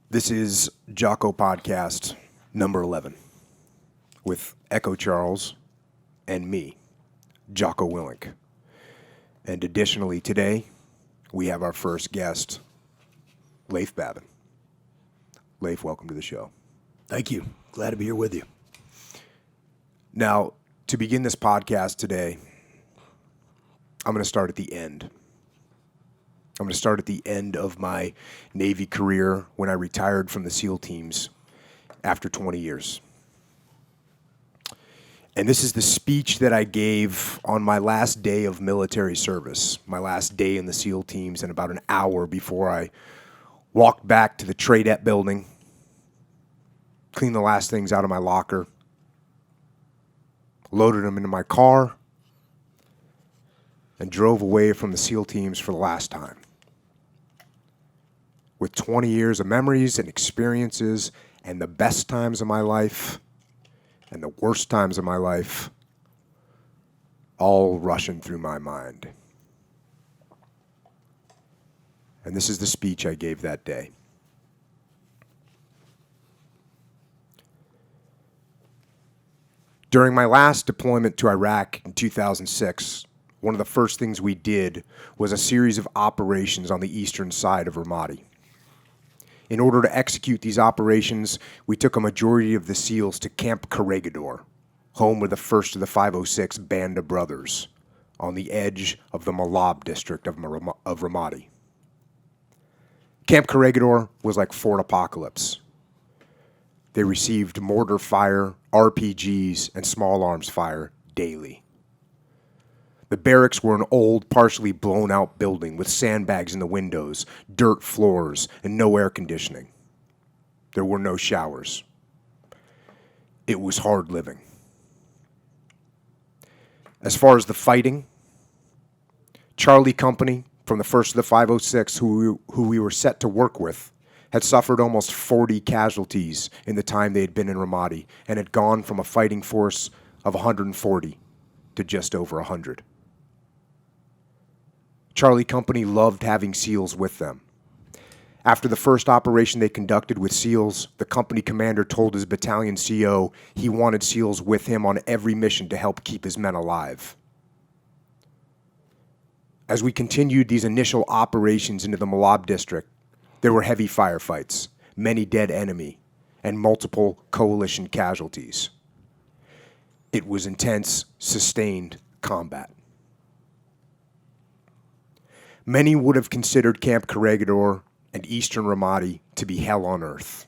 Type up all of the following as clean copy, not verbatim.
This is Jocko Podcast number 11 with Echo Charles and me, Jocko Willink. And additionally today, we have our first guest, Leif Babin. Leif, welcome to the show. Thank you. Glad to be here with you. Now, to begin this podcast today, I'm going to start at the end. I'm going to start at the end of my Navy career when I retired from the SEAL teams after 20 years. And this is the speech that I gave on my last day of military service, my last day in the SEAL teams, and about an hour before I walked back to the Tradette building, cleaned the last things out of my locker, loaded them into my car, and drove away from the SEAL teams for the last time. With 20 years of memories and experiences and the best times of my life and the worst times of my life all rushing through my mind. And this is the speech I gave that day. During my last deployment to Iraq in 2006, one of the first things we did was a series of operations on the eastern side of Ramadi. In order to execute these operations, we took a majority of the SEALs to Camp Corregidor, home of the first of the 506 Band of Brothers, on the edge of the Malab district of Ramadi. Camp Corregidor was like Fort Apocalypse. They received mortar fire, RPGs, and small arms fire daily. The barracks were an old, partially blown-out building with sandbags in the windows, dirt floors, and no air conditioning. There were no showers. It was hard living. As far as the fighting, Charlie Company, from the 1st of the 506, who we were set to work with, had suffered almost 40 casualties in the time they had been in Ramadi and had gone from a fighting force of 140 to just over 100. Charlie Company loved having SEALs with them. After the first operation they conducted with SEALs, the company commander told his battalion CO he wanted SEALs with him on every mission to help keep his men alive. As we continued these initial operations into the Malab district, there were heavy firefights, many dead enemy, and multiple coalition casualties. It was intense, sustained combat. Many would have considered Camp Corregidor and Eastern Ramadi to be hell on earth.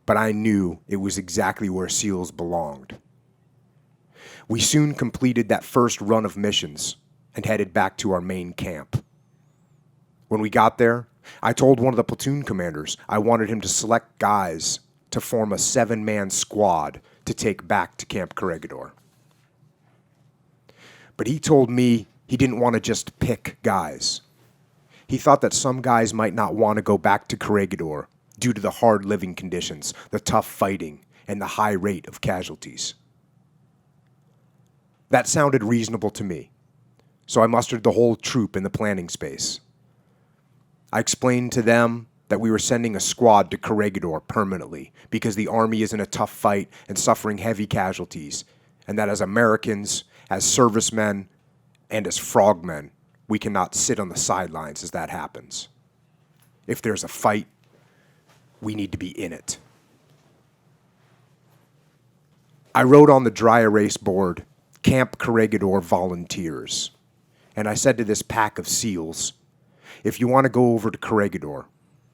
But I knew it was exactly where SEALs belonged. We soon completed that first run of missions and headed back to our main camp. When we got there, I told one of the platoon commanders I wanted him to select guys to form a 7-man squad to take back to Camp Corregidor. But he told me he didn't want to just pick guys. He thought that some guys might not want to go back to Corregidor due to the hard living conditions, the tough fighting, and the high rate of casualties. That sounded reasonable to me, so I mustered the whole troop in the planning space. I explained to them that we were sending a squad to Corregidor permanently because the Army is in a tough fight and suffering heavy casualties, and that as Americans, as servicemen, and as frogmen, we cannot sit on the sidelines as that happens. If there's a fight, we need to be in it. I wrote on the dry erase board, Camp Corregidor Volunteers. And I said to this pack of SEALs, if you want to go over to Corregidor,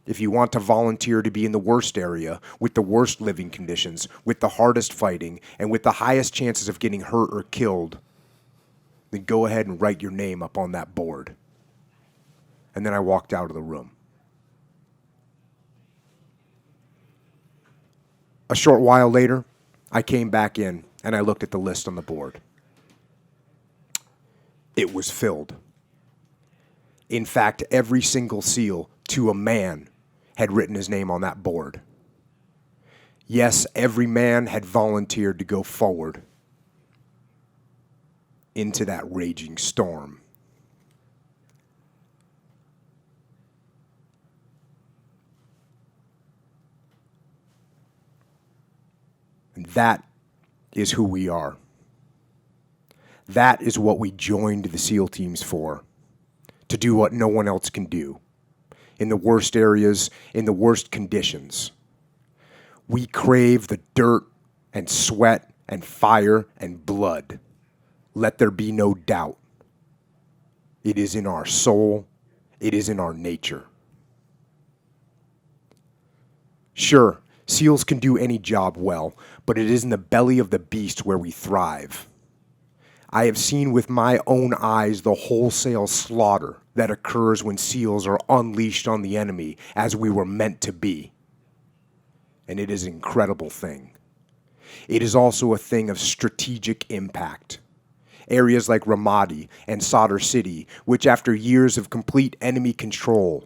if you want to volunteer to be in the worst area, with the worst living conditions, with the hardest fighting, and with the highest chances of getting hurt or killed, then go ahead and write your name up on that board. And then I walked out of the room. A short while later, I came back in and I looked at the list on the board. It was filled. In fact, every single SEAL, to a man, had written his name on that board. Yes, every man had volunteered to go forward into that raging storm. And that is who we are. That is what we joined the SEAL teams for, to do what no one else can do, in the worst areas, in the worst conditions. We crave the dirt and sweat and fire and blood. Let there be no doubt. It is in our soul. It is in our nature. Sure, SEALs can do any job well, but it is in the belly of the beast where we thrive. I have seen with my own eyes the wholesale slaughter that occurs when SEALs are unleashed on the enemy as we were meant to be. And it is an incredible thing. It is also a thing of strategic impact. Areas like Ramadi and Sadr City, which after years of complete enemy control,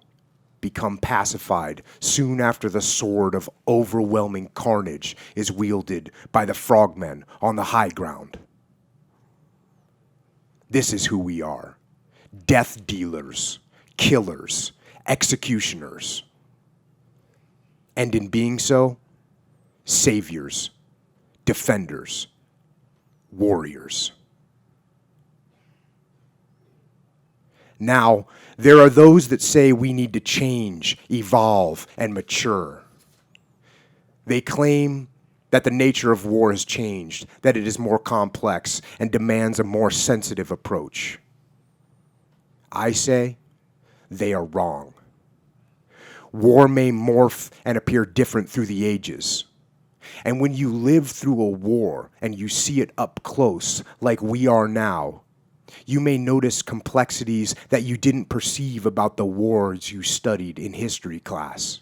become pacified soon after the sword of overwhelming carnage is wielded by the frogmen on the high ground. This is who we are. Death dealers, killers, executioners. And in being so, saviors, defenders, warriors. Now, there are those that say we need to change, evolve, and mature. They claim that the nature of war has changed, that it is more complex and demands a more sensitive approach. I say they are wrong. War may morph and appear different through the ages. And when you live through a war and you see it up close, like we are now, you may notice complexities that you didn't perceive about the wars you studied in history class.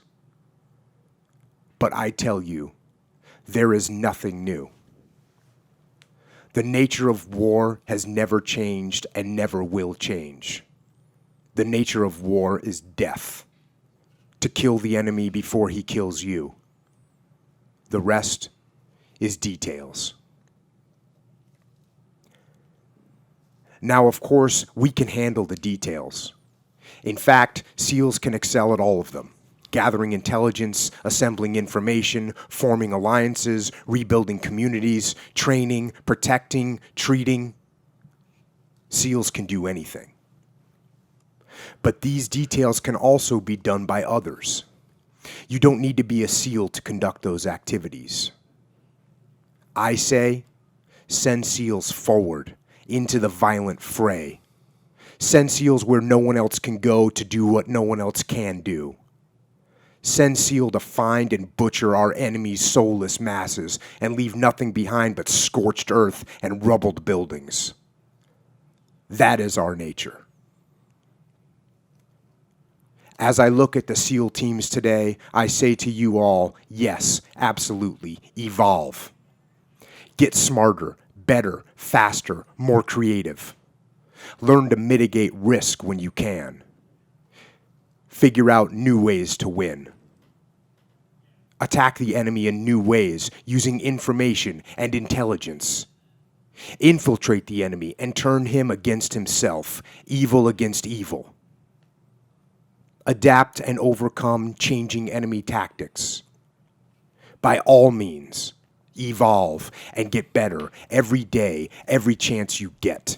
But I tell you, there is nothing new. The nature of war has never changed and never will change. The nature of war is death. To kill the enemy before he kills you. The rest is details. Now, of course, we can handle the details. In fact, SEALs can excel at all of them. Gathering intelligence, assembling information, forming alliances, rebuilding communities, training, protecting, treating. SEALs can do anything. But these details can also be done by others. You don't need to be a SEAL to conduct those activities. I say, send SEALs forward into the violent fray. Send SEALs where no one else can go to do what no one else can do. Send SEAL to find and butcher our enemy's soulless masses and leave nothing behind but scorched earth and rubbled buildings. That is our nature. As I look at the SEAL teams today, I say to you all, yes, absolutely, evolve. Get smarter, better, faster, more creative. Learn to mitigate risk when you can. Figure out new ways to win. Attack the enemy in new ways using information and intelligence. Infiltrate the enemy and turn him against himself, evil against evil. Adapt and overcome changing enemy tactics. By all means, evolve and get better every day, every chance you get.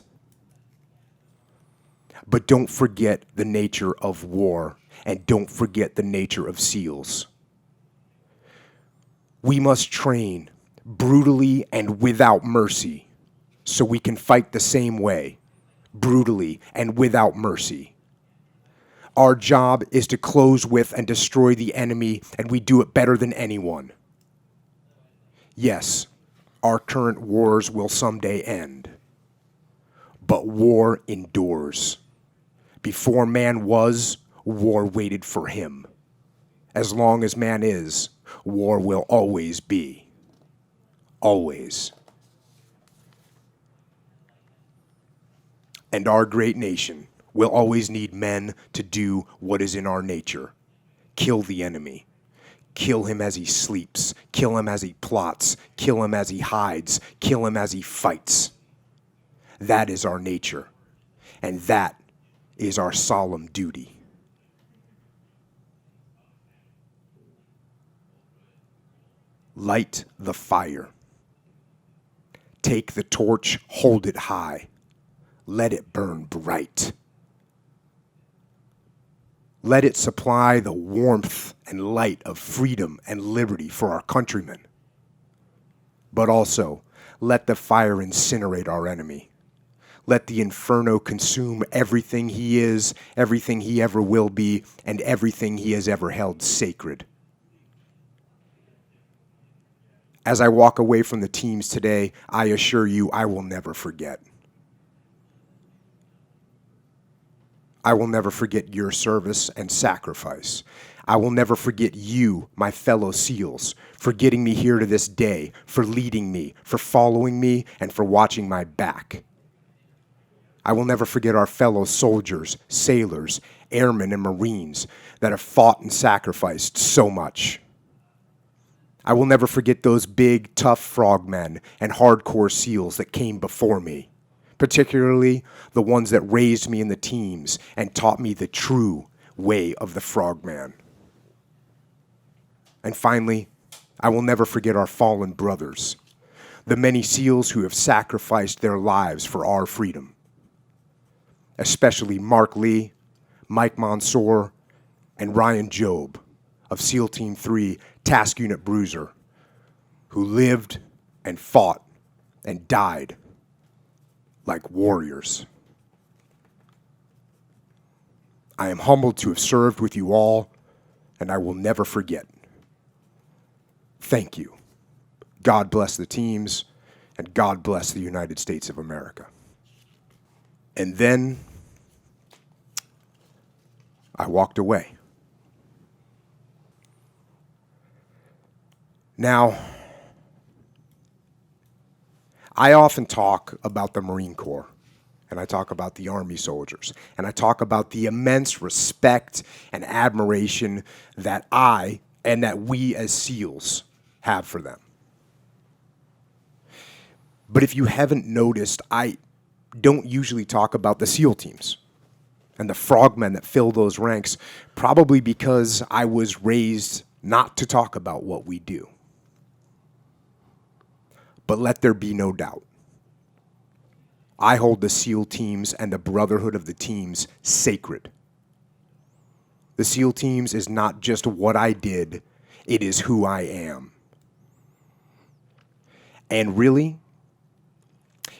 But don't forget the nature of war, and don't forget the nature of SEALs. We must train brutally and without mercy, so we can fight the same way, brutally and without mercy. Our job is to close with and destroy the enemy, and we do it better than anyone. Yes, our current wars will someday end, but war endures. Before man was, war waited for him. As long as man is, war will always be. Always. And our great nation will always need men to do what is in our nature. Kill the enemy. Kill him as he sleeps. Kill him as he plots. Kill him as he hides. Kill him as he fights. That is our nature. And that is our solemn duty. Light the fire. Take the torch, hold it high. Let it burn bright. Let it supply the warmth and light of freedom and liberty for our countrymen. But also, let the fire incinerate our enemy. Let the inferno consume everything he is, everything he ever will be, and everything he has ever held sacred. As I walk away from the teams today, I assure you I will never forget. I will never forget your service and sacrifice. I will never forget you, my fellow SEALs, for getting me here to this day, for leading me, for following me, and for watching my back. I will never forget our fellow soldiers, sailors, airmen, and Marines that have fought and sacrificed so much. I will never forget those big, tough frogmen and hardcore SEALs that came before me, particularly the ones that raised me in the teams and taught me the true way of the frogman. And finally, I will never forget our fallen brothers, the many SEALs who have sacrificed their lives for our freedom, especially Marc Lee, Mike Mansour, and Ryan Job of SEAL Team 3, Task Unit Bruiser, who lived and fought and died like warriors. I am humbled to have served with you all, and I will never forget. Thank you. God bless the teams, and God bless the United States of America. And then I walked away. Now, I often talk about the Marine Corps, and I talk about the Army soldiers, and I talk about the immense respect and admiration that I and that we as SEALs have for them. But if you haven't noticed, I don't usually talk about the SEAL teams and the frogmen that fill those ranks, probably because I was raised not to talk about what we do. But let there be no doubt. I hold the SEAL teams and the brotherhood of the teams sacred. The SEAL teams is not just what I did, it is who I am. And really,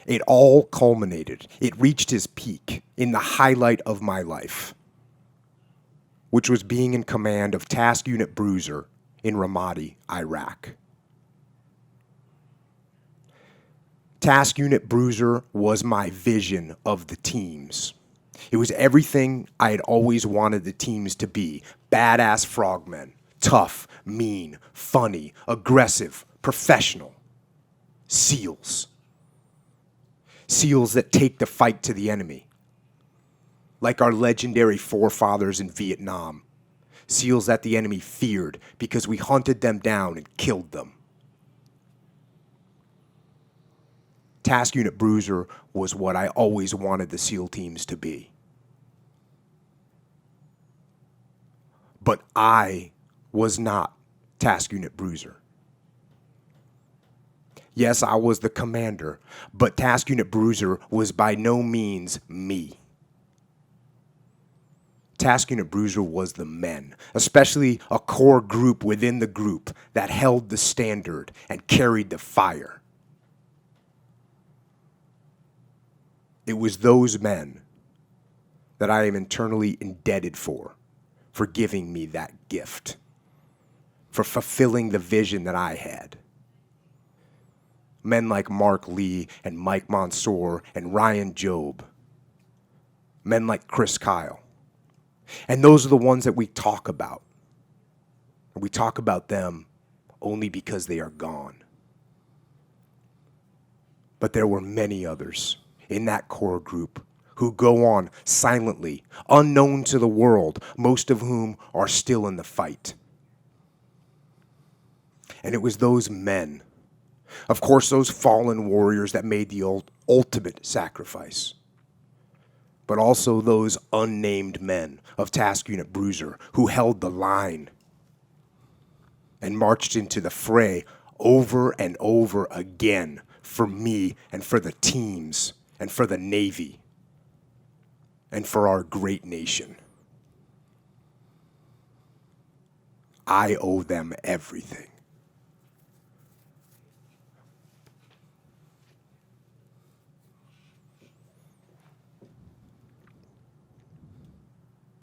it all culminated, it reached its peak in the highlight of my life, which was being in command of Task Unit Bruiser in Ramadi, Iraq. Task Unit Bruiser was my vision of the teams. It was everything I had always wanted the teams to be. Badass frogmen, tough, mean, funny, aggressive, professional. SEALs. SEALs that take the fight to the enemy. Like our legendary forefathers in Vietnam. SEALs that the enemy feared because we hunted them down and killed them. Task Unit Bruiser was what I always wanted the SEAL teams to be. But I was not Task Unit Bruiser. Yes, I was the commander, but Task Unit Bruiser was by no means me. Task Unit Bruiser was the men, especially a core group within the group that held the standard and carried the fire. It was those men that I am eternally indebted for giving me that gift, for fulfilling the vision that I had. Men like Marc Lee and Mike Mansour and Ryan Job. Men like Chris Kyle. And those are the ones that we talk about. And we talk about them only because they are gone. But there were many others in that core group who go on silently, unknown to the world, most of whom are still in the fight. And it was those men, of course, those fallen warriors that made the ultimate sacrifice, but also those unnamed men of Task Unit Bruiser who held the line and marched into the fray over and over again for me and for the teams and for the Navy and for our great nation. I owe them everything.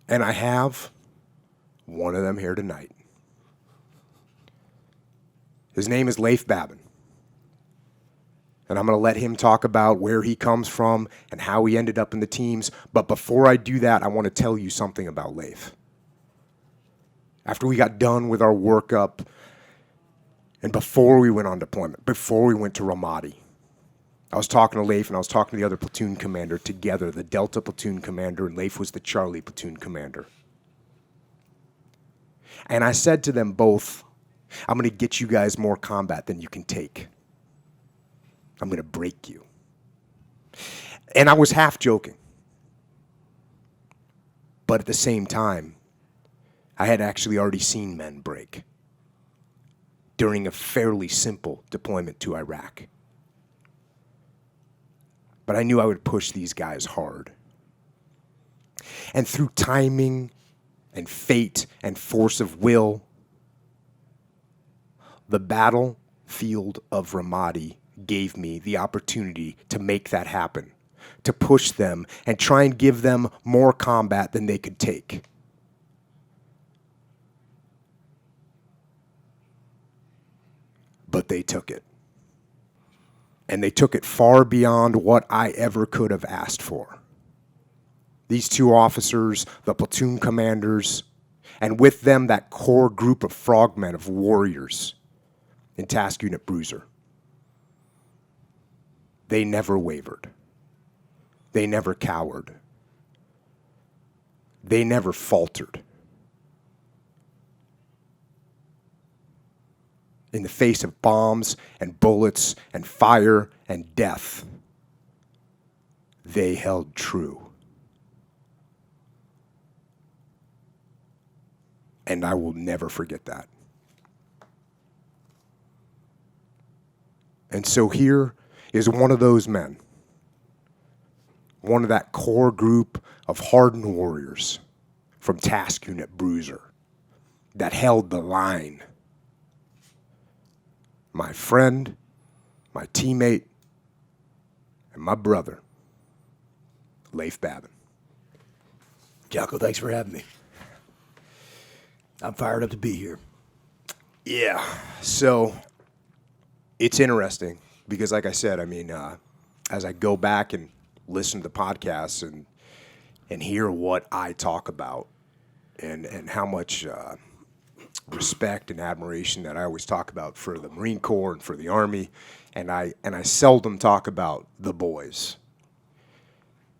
And I have one of them here tonight. His name is Leif Babin. And I'm going to let him talk about where he comes from and how he ended up in the teams. But before I do that, I want to tell you something about Leif. After we got done with our workup, and before we went on deployment, before we went to Ramadi, I was talking to Leif and I was talking to the other platoon commander together, the Delta platoon commander, and Leif was the Charlie platoon commander. And I said to them both, I'm going to get you guys more combat than you can take. I'm going to break you. And I was half joking. But at the same time, I had actually already seen men break during a fairly simple deployment to Iraq. But I knew I would push these guys hard. And through timing and fate and force of will, the battlefield of Ramadi gave me the opportunity to make that happen, to push them and try and give them more combat than they could take. But they took it. And they took it far beyond what I ever could have asked for. These two officers, the platoon commanders, and with them that core group of frogmen, of warriors in Task Unit Bruiser. They never wavered. They never cowered. They never faltered. In the face of bombs and bullets and fire and death, they held true. And I will never forget that. And so here is one of those men, one of that core group of hardened warriors from Task Unit Bruiser that held the line. My friend, my teammate, and my brother, Leif Babin. Jocko, thanks for having me. I'm fired up to be here. Yeah, so it's interesting because, like I said, I mean, as I go back and listen to the podcasts and hear what I talk about and how much respect and admiration that I always talk about for the Marine Corps and for the Army, and I seldom talk about the boys.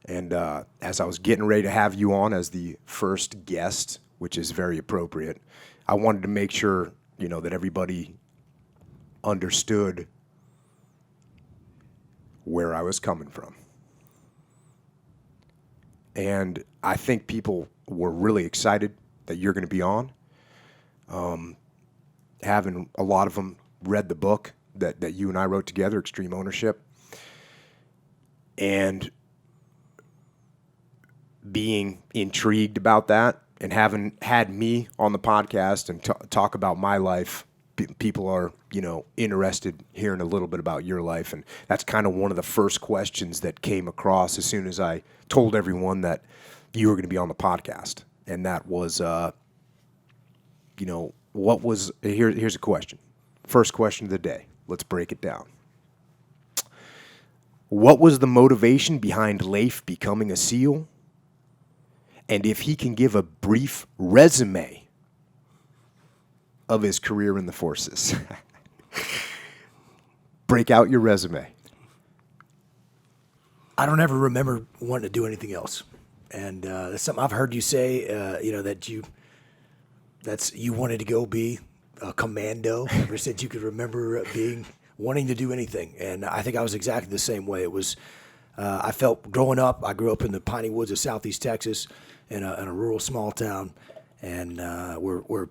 And as I was getting ready to have you on as the first guest, which is very appropriate, I wanted to make sure, you know, that everybody understood where I was coming from. And I think people were really excited that you're going to be on. Having a lot of them read the book that you and I wrote together, Extreme Ownership, and being intrigued about that and having had me on the podcast and talk about my life, people are, you know, interested hearing a little bit about your life. And that's kind of one of the first questions that came across as soon as I told everyone that you were going to be on the podcast. And that was, you know, what was, here's a question. First question of the day. Let's break it down. What was the motivation behind Leif becoming a SEAL? And if he can give a brief resume of his career in the forces. Break out your resume. I don't ever remember wanting to do anything else. And that's something I've heard you say, that you wanted to go be a commando ever since you could remember wanting to do anything. And I think I was exactly the same way. It was, I felt growing up, I grew up in the piney woods of southeast Texas in a rural small town. and we're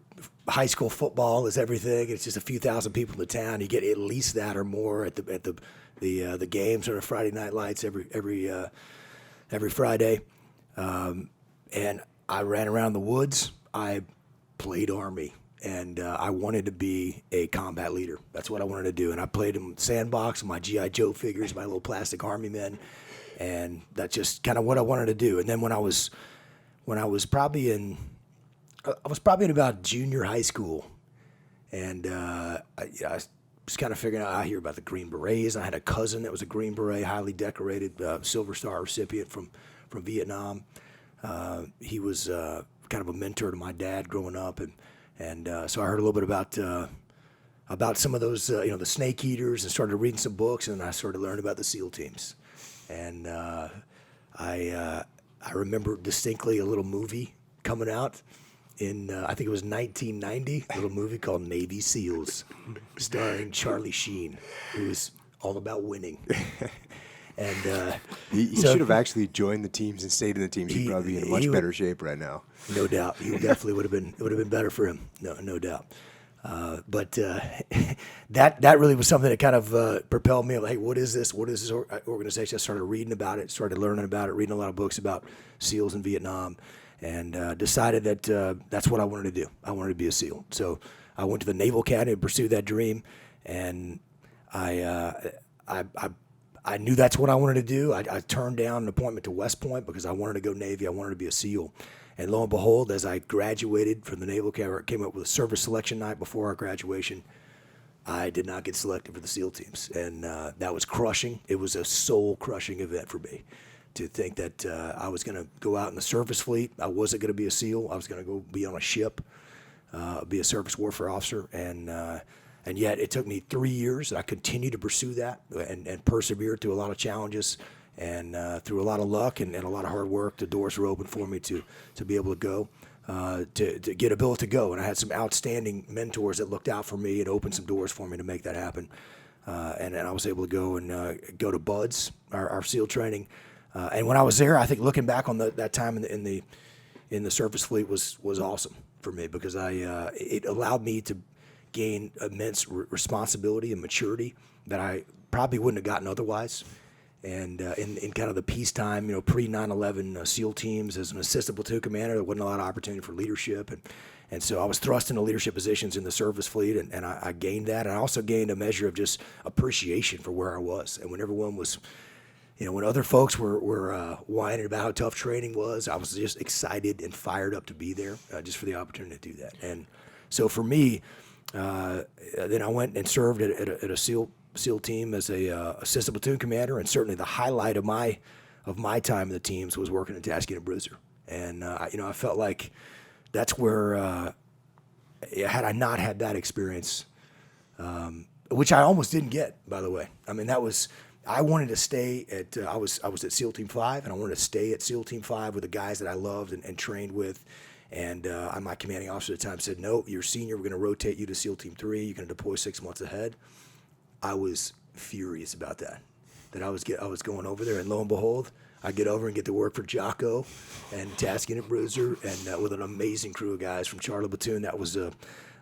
high school football is everything. It's just a few thousand people in the town. You get at least that or more at the games or the Friday night lights every Friday. And I ran around the woods. I played Army, and I wanted to be a combat leader. That's what I wanted to do. And I played in sandbox, my G.I. Joe figures, my little plastic Army men, and that's just kind of what I wanted to do. And then when I was probably in about junior high school, and I was kind of figuring out. I hear about the Green Berets. I had a cousin that was a Green Beret, highly decorated Silver Star recipient from Vietnam. He was kind of a mentor to my dad growing up, and so I heard a little bit about some of those, the snake eaters, and started reading some books, and I started learning about the SEAL teams. And I remember distinctly a little movie coming out in, I think it was 1990, a little movie called Navy SEALs, starring Charlie Sheen, who was all about winning. And he should have actually joined the teams and stayed in the teams. He'd probably be in much better shape right now. No doubt, he definitely would have been. It would have been better for him. No doubt. But that really was something that kind of propelled me. Like, hey, what is this? What is this organization? I started reading about it, started learning about it, reading a lot of books about SEALs in Vietnam, and decided that that's what I wanted to do. I wanted to be a SEAL. So I went to the Naval Academy to pursue that dream, and I knew that's what I wanted to do. I turned down an appointment to West Point because I wanted to go Navy. I wanted to be a SEAL. And lo and behold, as I graduated from the Naval Academy, came up with a service selection night before our graduation, I did not get selected for the SEAL teams. And that was crushing. It was a soul-crushing event for me to think that I was going to go out in the surface fleet. I wasn't going to be a SEAL. I was going to go be on a ship, be a surface warfare officer. And yet it took me 3 years. I continued to pursue that and persevere through a lot of challenges. And through a lot of luck and a lot of hard work, the doors were open for me to be able to go, to get ability to go. And I had some outstanding mentors that looked out for me and opened some doors for me to make that happen. And I was able to go and go to BUDS, our SEAL training. And when I was there, I think looking back on that time in the surface fleet was awesome for me because it allowed me to gain immense responsibility and maturity that I probably wouldn't have gotten otherwise. And in kind of the peacetime, pre 9/11 SEAL teams as an assistant platoon commander, there wasn't a lot of opportunity for leadership, and so I was thrust into leadership positions in the surface fleet, and I gained that. And I also gained a measure of just appreciation for where I was, and when everyone was, when other folks were whining about how tough training was, I was just excited and fired up to be there, just for the opportunity to do that. And so for me, then I went and served at a SEAL team as a assistant platoon commander, and certainly the highlight of my time in the teams was working at Unit Bruiser. And I felt like that's where had I not had that experience, which I almost didn't get, by the way. I mean, I wanted to stay at I was at SEAL Team 5, and I wanted to stay at SEAL Team 5 with the guys that I loved and trained with. And my commanding officer at the time said, "No, you're senior. We're going to rotate you to SEAL Team 3. You're going to deploy 6 months ahead." I was furious about that I was going over there, and lo and behold, I get over and get to work for Jocko and Unit Bruiser, and with an amazing crew of guys from Charlie Platoon. That was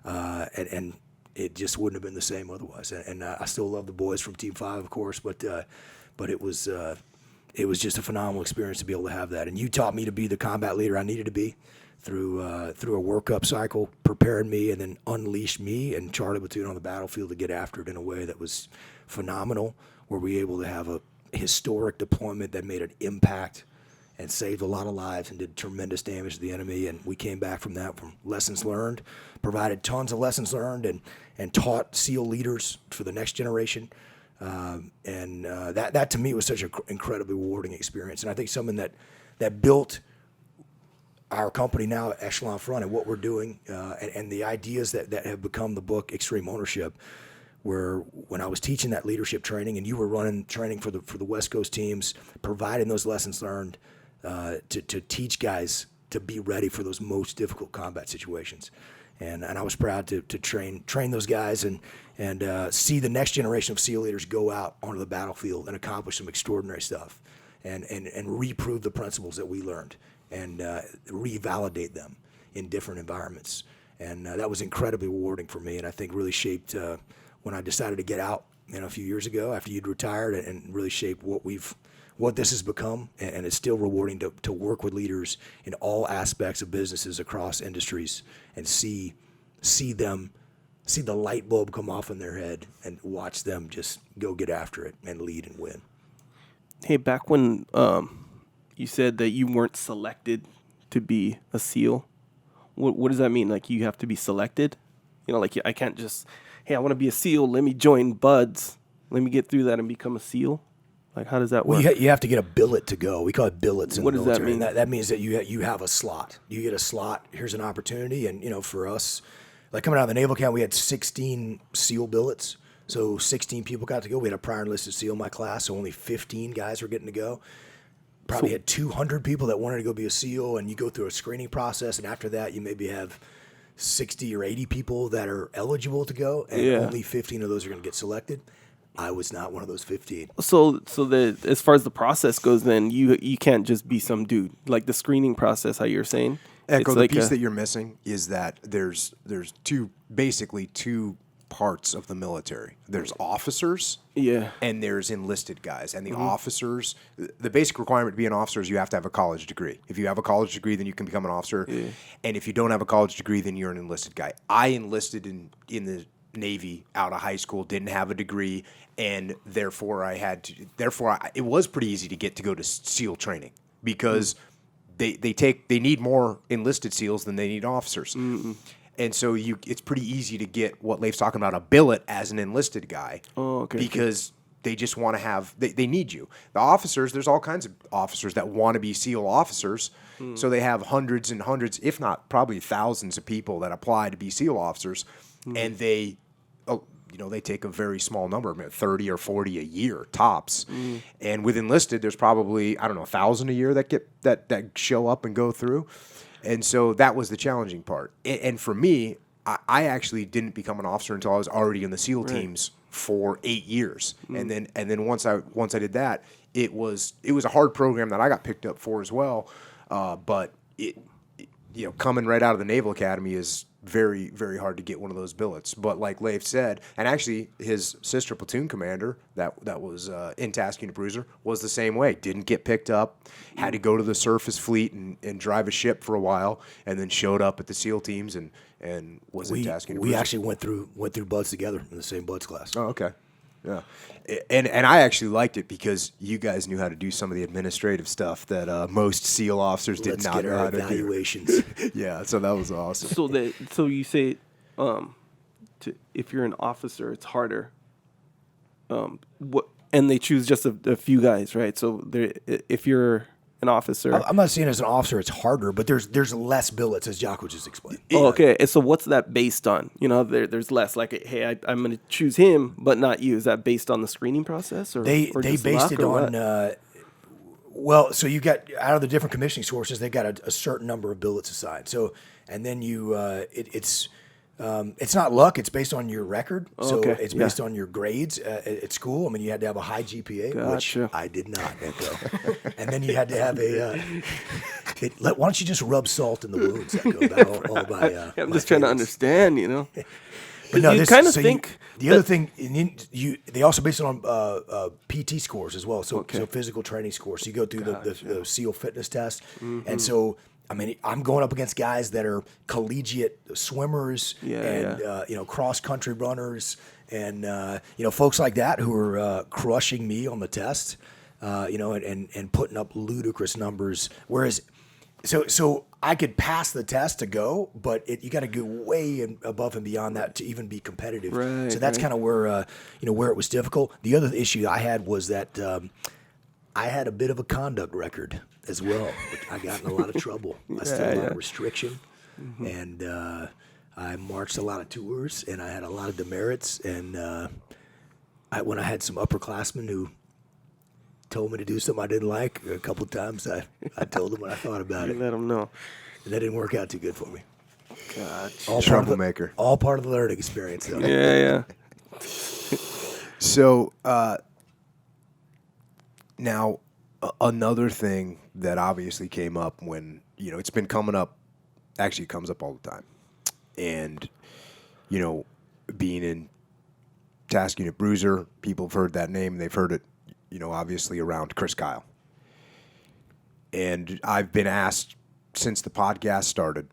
and it just wouldn't have been the same otherwise. And I still love the boys from Team 5, of course, but it was just a phenomenal experience to be able to have that. And you taught me to be the combat leader I needed to be through a workup cycle, prepared me, and then unleashed me and Charlie Platoon on the battlefield to get after it in a way that was phenomenal, where we were able to have a historic deployment that made an impact and saved a lot of lives and did tremendous damage to the enemy. And we came back from that from lessons learned, provided tons of lessons learned, and taught SEAL leaders for the next generation. That to me was such an incredibly rewarding experience. And I think something that built our company now at Echelon Front and what we're doing, and the ideas that have become the book Extreme Ownership, where when I was teaching that leadership training and you were running training for the West Coast teams, providing those lessons learned to teach guys to be ready for those most difficult combat situations. And I was proud to train those guys and see the next generation of SEAL leaders go out onto the battlefield and accomplish some extraordinary stuff and reprove the principles that we learned and revalidate them in different environments. And that was incredibly rewarding for me, and I think really shaped when I decided to get out, a few years ago after you'd retired, and really shaped what this has become. And it's still rewarding to work with leaders in all aspects of businesses across industries and see the light bulb come off in their head and watch them just go get after it and lead and win. Hey, back when you said that you weren't selected to be a SEAL, what does that mean? Like, you have to be selected? Like, I can't just, hey, I want to be a SEAL. Let me join Buds. Let me get through that and become a SEAL. Like, how does that work? Well, you have to get a billet to go. We call it billets in the military. What does that mean? That means that you have a slot. You get a slot. Here's an opportunity. And, for us, like coming out of the Naval Camp, we had 16 SEAL billets. So 16 people got to go. We had a prior enlisted SEAL in my class, so only 15 guys were getting to go. Probably had 200 people that wanted to go be a SEAL, and you go through a screening process, and after that, you maybe have 60 or 80 people that are eligible to go, and only 15 of those are going to get selected. I was not one of those 15. So as far as the process goes, then you can't just be some dude. Like the screening process, how you're saying. Echo, the piece that you're missing is that there's basically two parts of the military. There's officers, and there's enlisted guys. And the officers, the basic requirement to be an officer is you have to have a college degree. If you have a college degree, then you can become an officer. And if you don't have a college degree, then you're an enlisted guy. I enlisted in the Navy out of high school, didn't have a degree, and therefore it was pretty easy to get to go to SEAL training because they need more enlisted SEALs than they need officers. And so it's pretty easy to get what Leif's talking about, a billet as an enlisted guy. Oh, okay. Because they just want to have, they need you. The officers, there's all kinds of officers that want to be SEAL officers. So they have hundreds and hundreds, if not probably thousands of people that apply to be SEAL officers. And they take a very small number, 30 or 40 a year tops. And with enlisted, there's probably, 1,000 a year that show up and go through. And so that was the challenging part. And for me, I actually didn't become an officer until I was already in the SEAL teams for 8 years. And then once I did that, it was a hard program that I got picked up for as well. But coming right out of the Naval Academy is very, very hard to get one of those billets. But like Leif said, and actually his sister platoon commander that was in task Unit Bruiser was the same way. Didn't get picked up, had to go to the surface fleet and drive a ship for a while, and then showed up at the SEAL teams and was in task Unit Bruiser. We actually went through Buds together in the same Buds class. Oh, okay. Yeah, and I actually liked it because you guys knew how to do some of the administrative stuff that most SEAL officers did not know how to do. Evaluations. Yeah, so that was awesome. So you say, if you're an officer, it's harder. And they choose just a few guys, right? So if you're an officer, I'm not saying as an officer it's harder, but there's less billets, as Jocko just explained. Oh, okay. And so what's that based on? There's less. Like, hey, I'm going to choose him, but not you. Is that based on the screening process, or they just based luck, it or on? Well, so you got out of the different commissioning sources, they got a certain number of billets assigned. So, and then it's not luck. It's based on your record. So it's based on your grades at school. I mean, you had to have a high GPA, which I did not, Echo. And then you had to have why don't you just rub salt in the wounds, Echo? All by, I'm just trying to understand, But no, you kind of think the other thing they also based it on PT scores as well. So physical training scores. So you go through the SEAL fitness test, and so. I mean, I'm going up against guys that are collegiate swimmers cross country runners and folks like that who are crushing me on the test, and putting up ludicrous numbers. Whereas, so I could pass the test to go, but you got to go way above and beyond that to even be competitive. Right, so that's kind of where where it was difficult. The other issue I had was that I had a bit of a conduct record as well. I got in a lot of trouble. I still had a lot of restriction, and I marched a lot of tours, and I had a lot of demerits. And when I had some upperclassmen who told me to do something I didn't like a couple of times, I told them what I thought about it. Let them know. And that didn't work out too good for me. Gotcha. Troublemaker. All part of the learning experience, though. Yeah. So now another thing that obviously came up when it's been coming up actually, it comes up all the time. And, being in Task Unit Bruiser, people have heard that name. They've heard it, obviously around Chris Kyle. And I've been asked since the podcast started,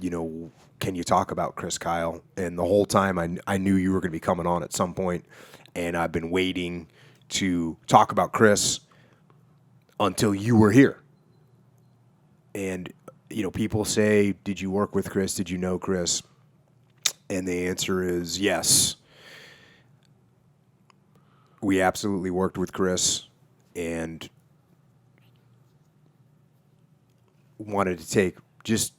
can you talk about Chris Kyle? And the whole time I knew you were going to be coming on at some point, and I've been waiting to talk about Chris until you were here. And, people say, did you work with Chris? Did you know Chris? And the answer is yes. We absolutely worked with Chris and wanted to take just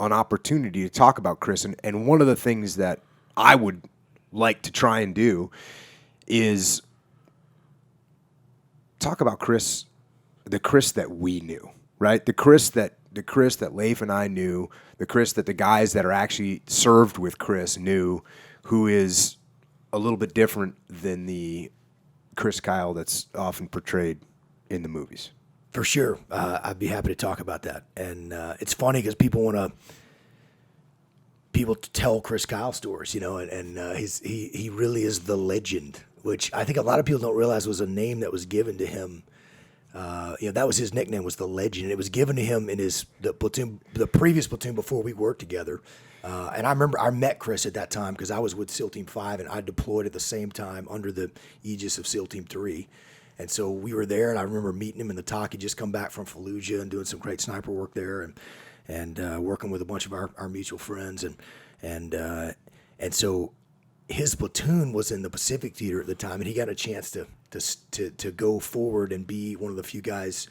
an opportunity to talk about Chris. And one of the things that I would like to try and do is talk about Chris, the Chris that we knew, right? The Chris that Leif and I knew, the Chris that the guys that are actually served with Chris knew, who is a little bit different than the Chris Kyle that's often portrayed in the movies. For sure. I'd be happy to talk about that. And it's funny because people tell Chris Kyle stories, and he really is the legend, which I think a lot of people don't realize was a name that was given to him. That was his nickname, was the Legend. And it was given to him in the previous platoon before we worked together. And I remember I met Chris at that time because I was with SEAL Team 5 and I deployed at the same time under the aegis of SEAL Team 3. And so we were there, and I remember meeting him in the talk. He'd just come back from Fallujah and doing some great sniper work there, and working with a bunch of our mutual friends, and so his platoon was in the Pacific Theater at the time, and he got a chance to go forward and be one of the few guys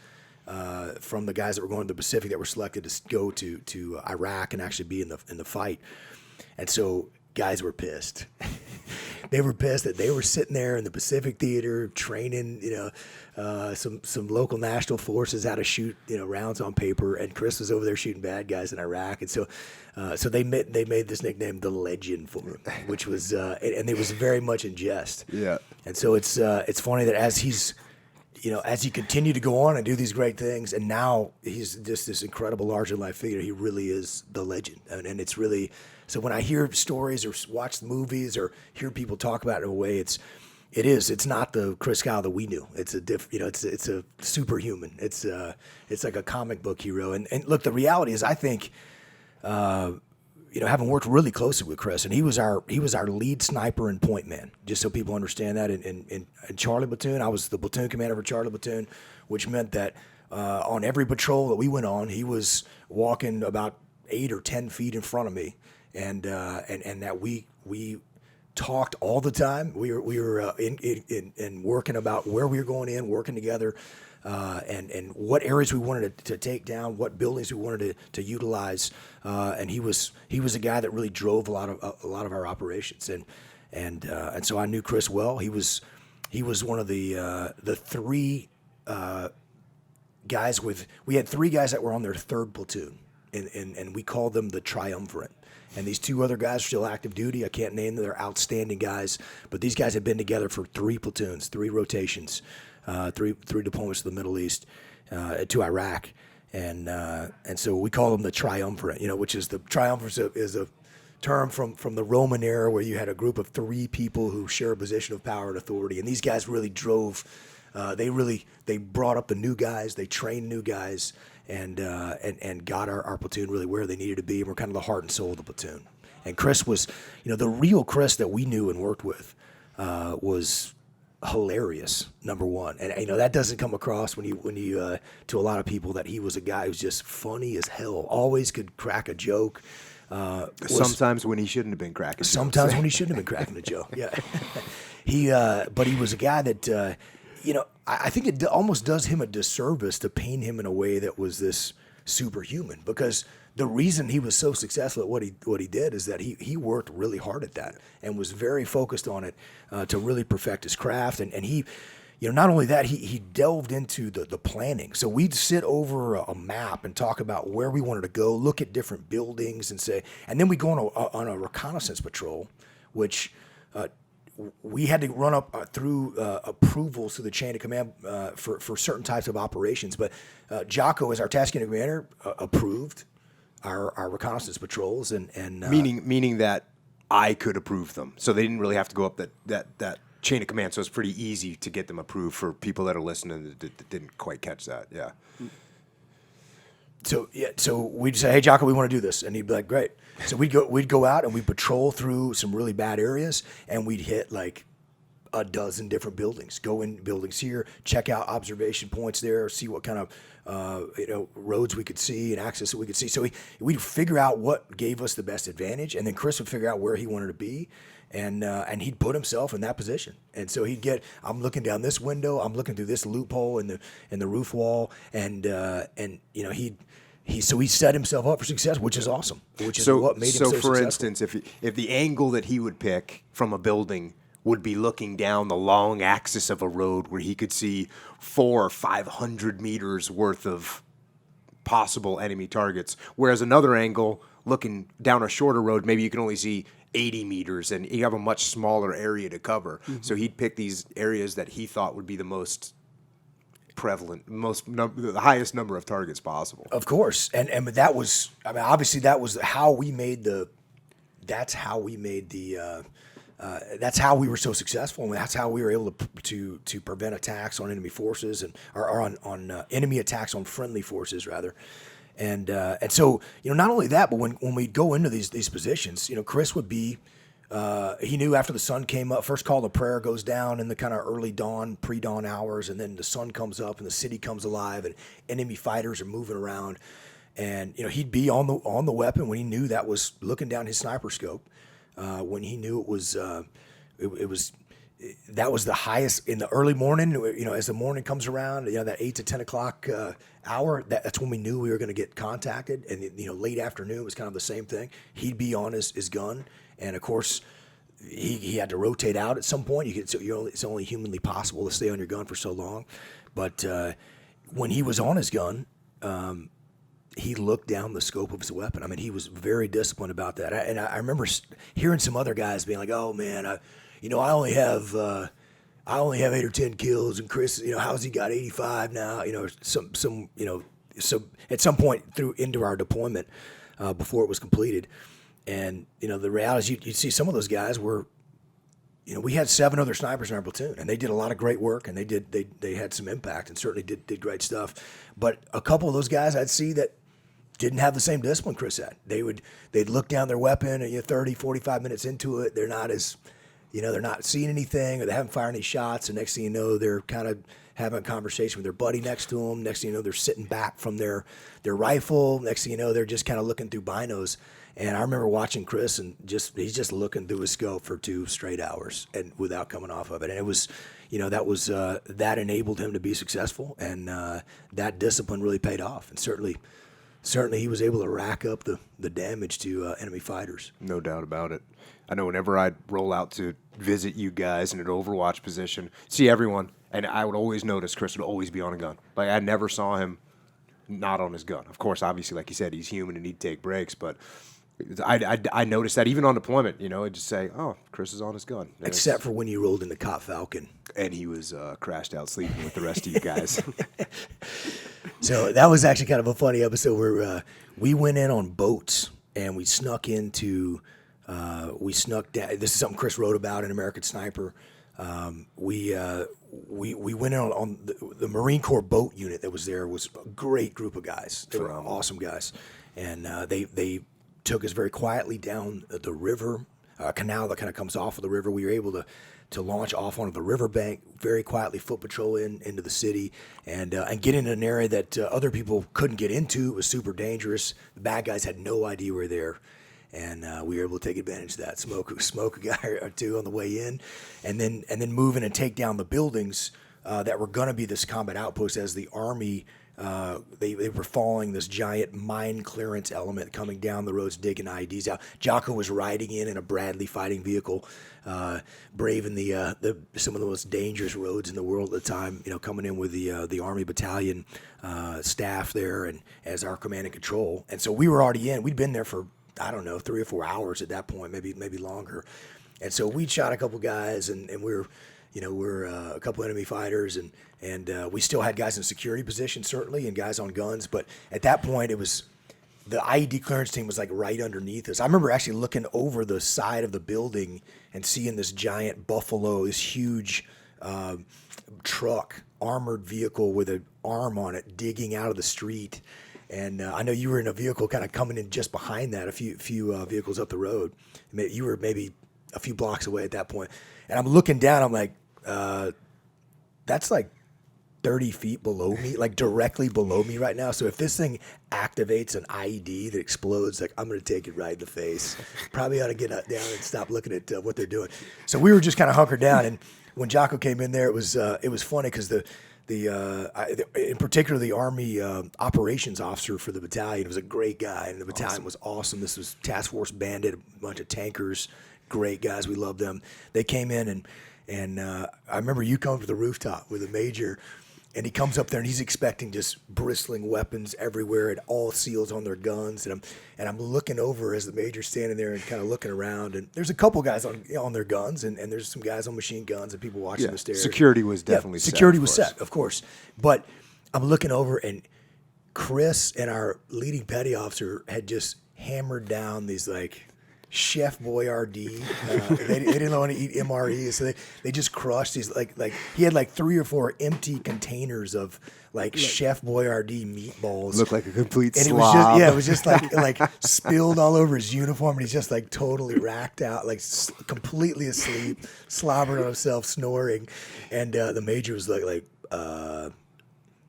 from the guys that were going to the Pacific that were selected to go to Iraq and actually be in the fight. And so guys were pissed. They were pissed that they were sitting there in the Pacific Theater training, some local national forces how to shoot, rounds on paper, and Chris was over there shooting bad guys in Iraq, and so they made this nickname, the Legend, for him, which was and it was very much in jest. Yeah. And so it's funny that as he continued to go on and do these great things, and now he's just this incredible larger than life figure, he really is the Legend, and it's really. So when I hear stories or watch movies or hear people talk about it in a way, it's not the Chris Kyle that we knew. It's it's a superhuman. It's like a comic book hero. And look, the reality is, I think, having worked really closely with Chris, and he was our lead sniper and point man. Just so people understand that, in Charlie Platoon, I was the platoon commander for Charlie Platoon, which meant that on every patrol that we went on, he was walking about 8 or 10 feet in front of me. And that we talked all the time. We were in working about where we were going in, working together, and what areas we wanted to take down, what buildings we wanted to utilize. And he was a guy that really drove a lot of our operations. And so I knew Chris well. He was one of the three guys we had 3 guys that were on their 3rd platoon, and we called them the Triumvirate. And these 2 other guys are still active duty. I can't name them. They're outstanding guys. But these guys have been together for 3 platoons, 3 rotations, 3 deployments to the Middle East, to Iraq. And so we call them the Triumvirate, which is the Triumvirate is a term from the Roman era where you had a group of 3 people who share a position of power and authority. And these guys really drove, they brought up the new guys, they trained new guys, and got our platoon really where they needed to be. And we're kind of the heart and soul of the platoon. And Chris was, the real Chris that we knew and worked with was hilarious, number one. And that doesn't come across when you to a lot of people, that he was a guy who's just funny as hell, always could crack a joke. Sometimes when he shouldn't have been cracking jokes. Sometimes when he shouldn't have been cracking a joke, yeah. But he was a guy that, I think it almost does him a disservice to paint him in a way that was this superhuman, because the reason he was so successful at what he did is that he worked really hard at that and was very focused on it to really perfect his craft. And he, not only that, he delved into the planning. So we'd sit over a map and talk about where we wanted to go, look at different buildings, and then we go on a reconnaissance patrol, which we had to run up through approvals through the chain of command for certain types of operations. But Jocko, as our task unit commander, approved our reconnaissance patrols, and meaning that I could approve them, so they didn't really have to go up that chain of command. So it's pretty easy to get them approved for people that are listening that didn't quite catch that. Yeah. So we'd say, hey, Jocko, we want to do this, and he'd be like, great. So we'd go out and we'd patrol through some really bad areas, and we'd hit like a dozen different buildings. Go in buildings here, check out observation points there, see what kind of roads we could see and access that we could see. So we'd figure out what gave us the best advantage, and then Chris would figure out where he wanted to be, and he'd put himself in that position. And so I'm looking down this window, I'm looking through this loophole in the roof wall, and he set himself up for success, which is awesome. Which is what made him so successful. So, for instance, if the angle that he would pick from a building would be looking down the long axis of a road where he could see 400 or 500 meters worth of possible enemy targets, whereas another angle looking down a shorter road, maybe you can only see 80 meters, and you have a much smaller area to cover. Mm-hmm. So he'd pick these areas that he thought would be the most prevalent, the highest number of targets possible. Of course, and that was, obviously that was how we made that's how we were so successful, and that's how we were able to prevent attacks on enemy forces or on enemy attacks on friendly forces rather. And so not only that, but when we'd go into these positions, Chris would be. He knew after the sun came up, first call to prayer goes down in the kind of early dawn, pre-dawn hours, and then the sun comes up and the city comes alive and enemy fighters are moving around. And, he'd be on the weapon when he knew that was looking down his sniper scope, when he knew it was that was the highest in the early morning, as the morning comes around, that 8 to 10 o'clock hour, that's when we knew we were going to get contacted. And, late afternoon was kind of the same thing. He'd be on his gun. And of course, he had to rotate out at some point. It's only humanly possible to stay on your gun for so long. But when he was on his gun, he looked down the scope of his weapon. He was very disciplined about that. I remember hearing some other guys being like, "Oh man, I only have 8 or 10 kills, and Chris, how's he got 85 now?" So at some point into our deployment, before it was completed. And, the reality is you'd see some of those guys were, we had 7 other snipers in our platoon, and they did a lot of great work, and they had some impact and certainly did great stuff. But a couple of those guys I'd see that didn't have the same discipline Chris had. They'd look down their weapon, and 30, 45 minutes into it, they're not as, they're not seeing anything, or they haven't fired any shots, and next thing you know, they're kind of having a conversation with their buddy next to them. Next thing you know, they're sitting back from their rifle. Next thing you know, they're just kind of looking through binos. And I remember watching Chris, and he's just looking through his scope for 2 straight hours and without coming off of it. And it was, that enabled him to be successful, and that discipline really paid off. And certainly he was able to rack up the damage to enemy fighters. No doubt about it. I know whenever I'd roll out to visit you guys in an Overwatch position, see everyone, and I would always notice Chris would always be on a gun. Like, I never saw him not on his gun. Of course, obviously, like you said, he's human and he'd take breaks, but I noticed that even on deployment, I'd just say, "Oh, Chris is on his gun." And except for when you rolled in the Cop Falcon. And he was crashed out sleeping with the rest of you guys. So that was actually kind of a funny episode where we went in on boats and we snuck down. This is something Chris wrote about in American Sniper. We went in on the Marine Corps boat unit that was there. Was a great group of guys. They were awesome guys, and they took us very quietly down the river, canal that kind of comes off of the river. We were able to launch off onto the riverbank, very quietly foot patrol into the city, and get into an area that other people couldn't get into. It was super dangerous. The bad guys had no idea we were there. And we were able to take advantage of that, smoke a guy or two on the way in, and then move in and take down the buildings that were going to be this combat outpost as the Army. They were following this giant mine clearance element coming down the roads, digging IEDs out. Jocko was riding in a Bradley fighting vehicle, braving some of the most dangerous roads in the world at the time. Coming in with the Army battalion staff there and as our command and control. And so we were already in. We'd been there for 3 or 4 hours at that point, maybe longer. And so we'd shot a couple guys, and we're a couple enemy fighters, and we still had guys in security positions certainly, and guys on guns. But at that point, it was the IED clearance team was like right underneath us. I remember actually looking over the side of the building and seeing this giant Buffalo, this huge truck, armored vehicle with an arm on it, digging out of the street. And I know you were in a vehicle kind of coming in just behind that, a few vehicles up the road. You were maybe a few blocks away at that point. And I'm looking down, I'm like, that's like 30 feet below me, like directly below me right now. So if this thing activates an IED that explodes, like I'm going to take it right in the face. Probably ought to get down and stop looking at what they're doing. So we were just kind of hunkered down. And when Jocko came in there, it was funny because in particular, the Army operations officer for the battalion was a great guy, and the battalion was awesome. This was Task Force Bandit, a bunch of tankers, great guys. We loved them. They came in, and I remember you coming to the rooftop with a major, and he comes up there, and he's expecting just bristling weapons everywhere and all SEALs on their guns. And I'm looking over as the major's standing there and kind of looking around. And there's a couple guys on their guns, and there's some guys on machine guns and people watching the stairs. Security was definitely set. Security was set, of course. But I'm looking over, and Chris and our leading petty officer had just hammered down these like Chef Boyardee. They didn't want to eat MRE, so they just crushed these like he had like 3 or 4 empty containers of like Chef Boyardee meatballs. Looked like a complete and slob. it was just like spilled all over his uniform, and he's just like totally racked out, like completely asleep, slobbering on himself, snoring. And the major was like.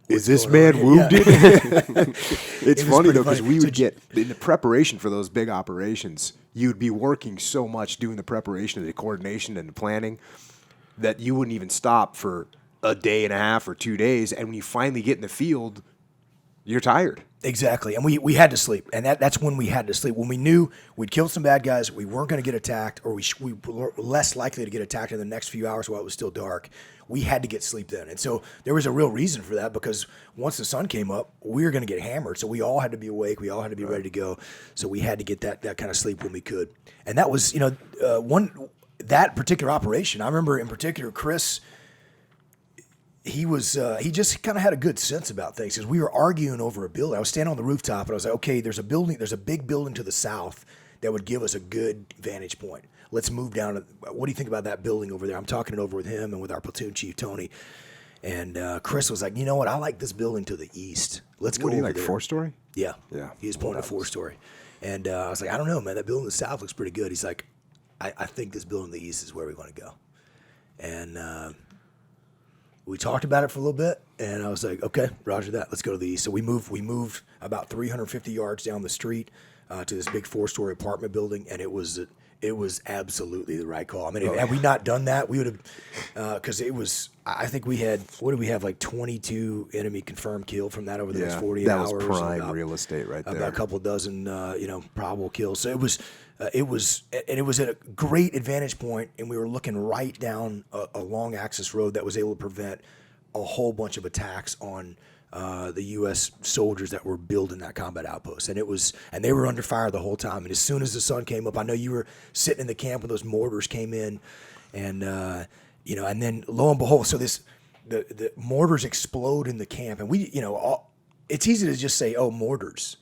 Is this man wounded? It's funny though, because we would get in the preparation for those big operations. You'd be working so much doing the preparation, the coordination, and the planning that you wouldn't even stop for a day and a half or 2 days. And when you finally get in the field, you're tired. Exactly, and we had to sleep, and that's when we had to sleep. When we knew we'd killed some bad guys, we weren't going to get attacked, or we were less likely to get attacked in the next few hours while it was still dark. We had to get sleep then, and so there was a real reason for that, because once the sun came up, we were going to get hammered. So we all had to be awake, we all had to be ready to go. So we had to get that kind of sleep when we could, and that was that particular operation. I remember in particular, Chris. He just kind of had a good sense about things, because we were arguing over a building. I was standing on the rooftop, and I was like, okay, there's a big building to the south that would give us a good vantage point. Let's move down. What do you think about that building over there? I'm talking it over with him and with our platoon chief, Tony. And Chris was like, you know what? I like this building to the east. Let's go over there. 4-story? Yeah. Yeah. He was pointing at 4-story. And I was like, I don't know, man. That building to the south looks pretty good. He's like, I think this building to the east is where we want to go. And we talked about it for a little bit, and I was like, okay, roger that. Let's go to the east. So we moved about 350 yards down the street to this big 4-story apartment building, and it was absolutely the right call. I mean, had we not done that, we would have, because it was, I think we had, what did we have, like 22 enemy confirmed killed from that over the next 48 hours. That was prime real estate right there. About a couple dozen, probable kills. So it was at a great advantage point, and we were looking right down a long axis road that was able to prevent a whole bunch of attacks on the U.S. soldiers that were building that combat outpost. And they were under fire the whole time. And as soon as the sun came up, I know you were sitting in the camp when those mortars came in, and and then lo and behold, so the mortars explode in the camp, and it's easy to just say, oh, mortars.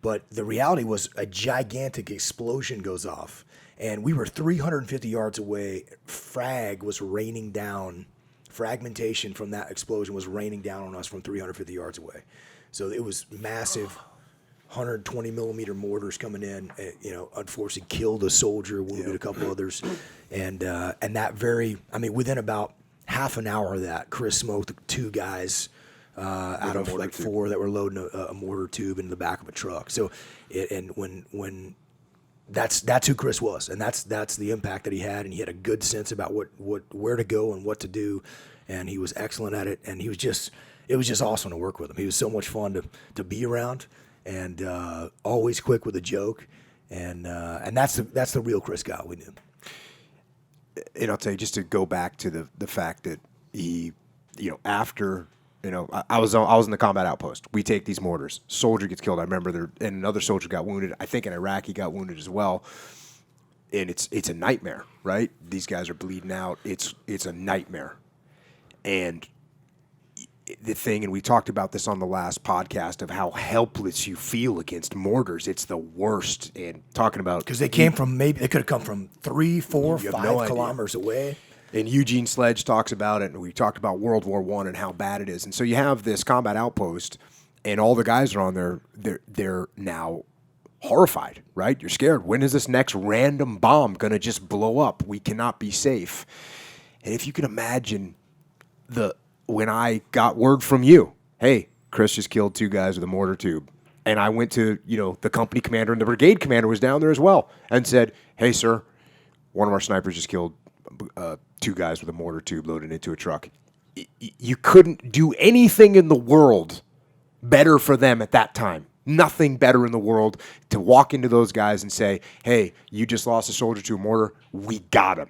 But the reality was a gigantic explosion goes off, and we were 350 yards away. Fragmentation from that explosion was raining down on us from 350 yards away. So it was massive 120 millimeter mortars coming in, unfortunately killed a soldier, wounded a couple others. And within about half an hour of that, Chris smoked 2 guys out of like 4 that were loading a mortar tube in the back of a truck. So, when that's who Chris was, and that's the impact that he had, and he had a good sense about where to go and what to do, and he was excellent at it, and it was just awesome to work with him. He was so much fun to be around, and always quick with a joke, and that's the real Chris Kyle we knew. And I'll tell you, just to go back to the fact that he, after. I was in the combat outpost. We take these mortars. Soldier gets killed. I remember and another soldier got wounded. I think in Iraq he got wounded as well. And it's a nightmare, right? These guys are bleeding out. It's a nightmare. And the thing, and we talked about this on the last podcast, of how helpless you feel against mortars. It's the worst. And talking about, because they came from, maybe they could have come from 3, 4, You have 5 no idea. kilometers away. and Eugene Sledge talks about it, and we talked about World War I and how bad it is. And so you have this combat outpost, and all the guys are on there. They're now horrified, right? You're scared. When is this next random bomb going to just blow up? We cannot be safe. And if you can imagine when I got word from you, hey, Chris just killed 2 guys with a mortar tube. And I went to, the company commander, and the brigade commander was down there as well, and said, hey, sir, one of our snipers just killed 2 guys with a mortar tube loaded into a truck. You couldn't do anything in the world better for them at that time. Nothing better in the world to walk into those guys and say, hey, you just lost a soldier to a mortar. We got him.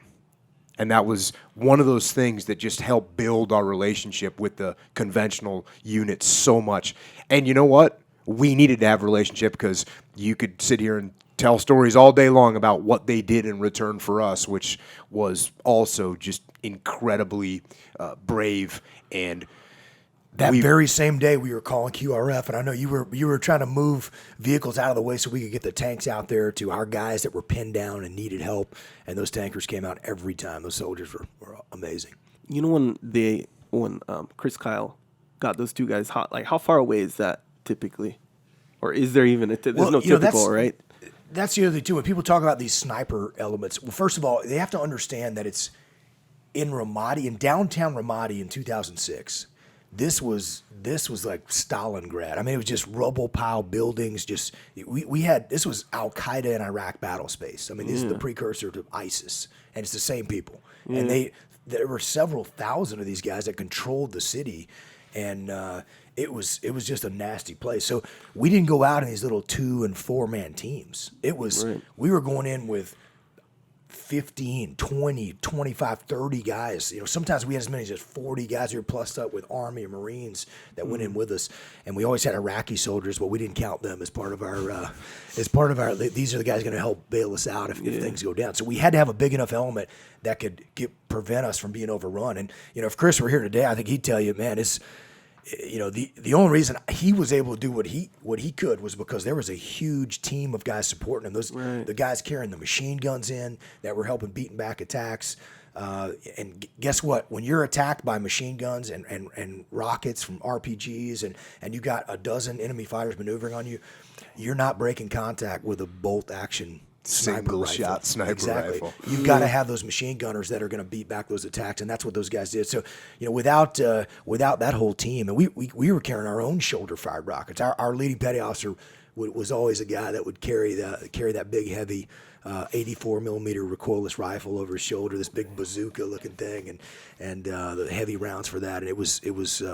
And that was one of those things that just helped build our relationship with the conventional units so much. And you know what? We needed to have a relationship, because you could sit here and tell stories all day long about what they did in return for us, which was also just incredibly brave. And That very same day, we were calling QRF, and I know you were trying to move vehicles out of the way so we could get the tanks out there to our guys that were pinned down and needed help. And those tankers came out every time. Those soldiers were amazing. You know, when Chris Kyle got those 2 guys hot, like, how far away is that typically? Or is there even there's no typical, right? That's the other thing too. When people talk about these sniper elements, well, first of all, they have to understand that it's in Ramadi, in downtown Ramadi in 2006. This was like Stalingrad. I mean, it was just rubble pile buildings. This was Al Qaeda in Iraq battle space. I mean, this is the precursor to ISIS, and it's the same people. And there were several thousand of these guys that controlled the city, and it was just a nasty place. So we didn't go out in these little 2- and 4-man teams. We were going in with 15, 20, 25, 30 guys. Sometimes we had as many as 40 guys who were plussed up with Army and Marines that went in with us. And we always had Iraqi soldiers, but we didn't count them as part of our, these are the guys going to help bail us out if things go down. So we had to have a big enough element that could prevent us from being overrun. And, if Chris were here today, I think he'd tell you, man, the only reason he was able to do what he could was because there was a huge team of guys supporting him. The guys carrying the machine guns in that were helping beating back attacks. And guess what? When you're attacked by machine guns and rockets from RPGs and you got a dozen enemy fighters maneuvering on you, you're not breaking contact with a bolt action single shot sniper rifle. You've got to have those machine gunners that are going to beat back those attacks, and that's what those guys did. So, without that whole team, and we were carrying our own shoulder fired rockets. Our leading petty officer was always a guy that would carry that big heavy 84 millimeter recoilless rifle over his shoulder, this big bazooka looking thing, and the heavy rounds for that. And it was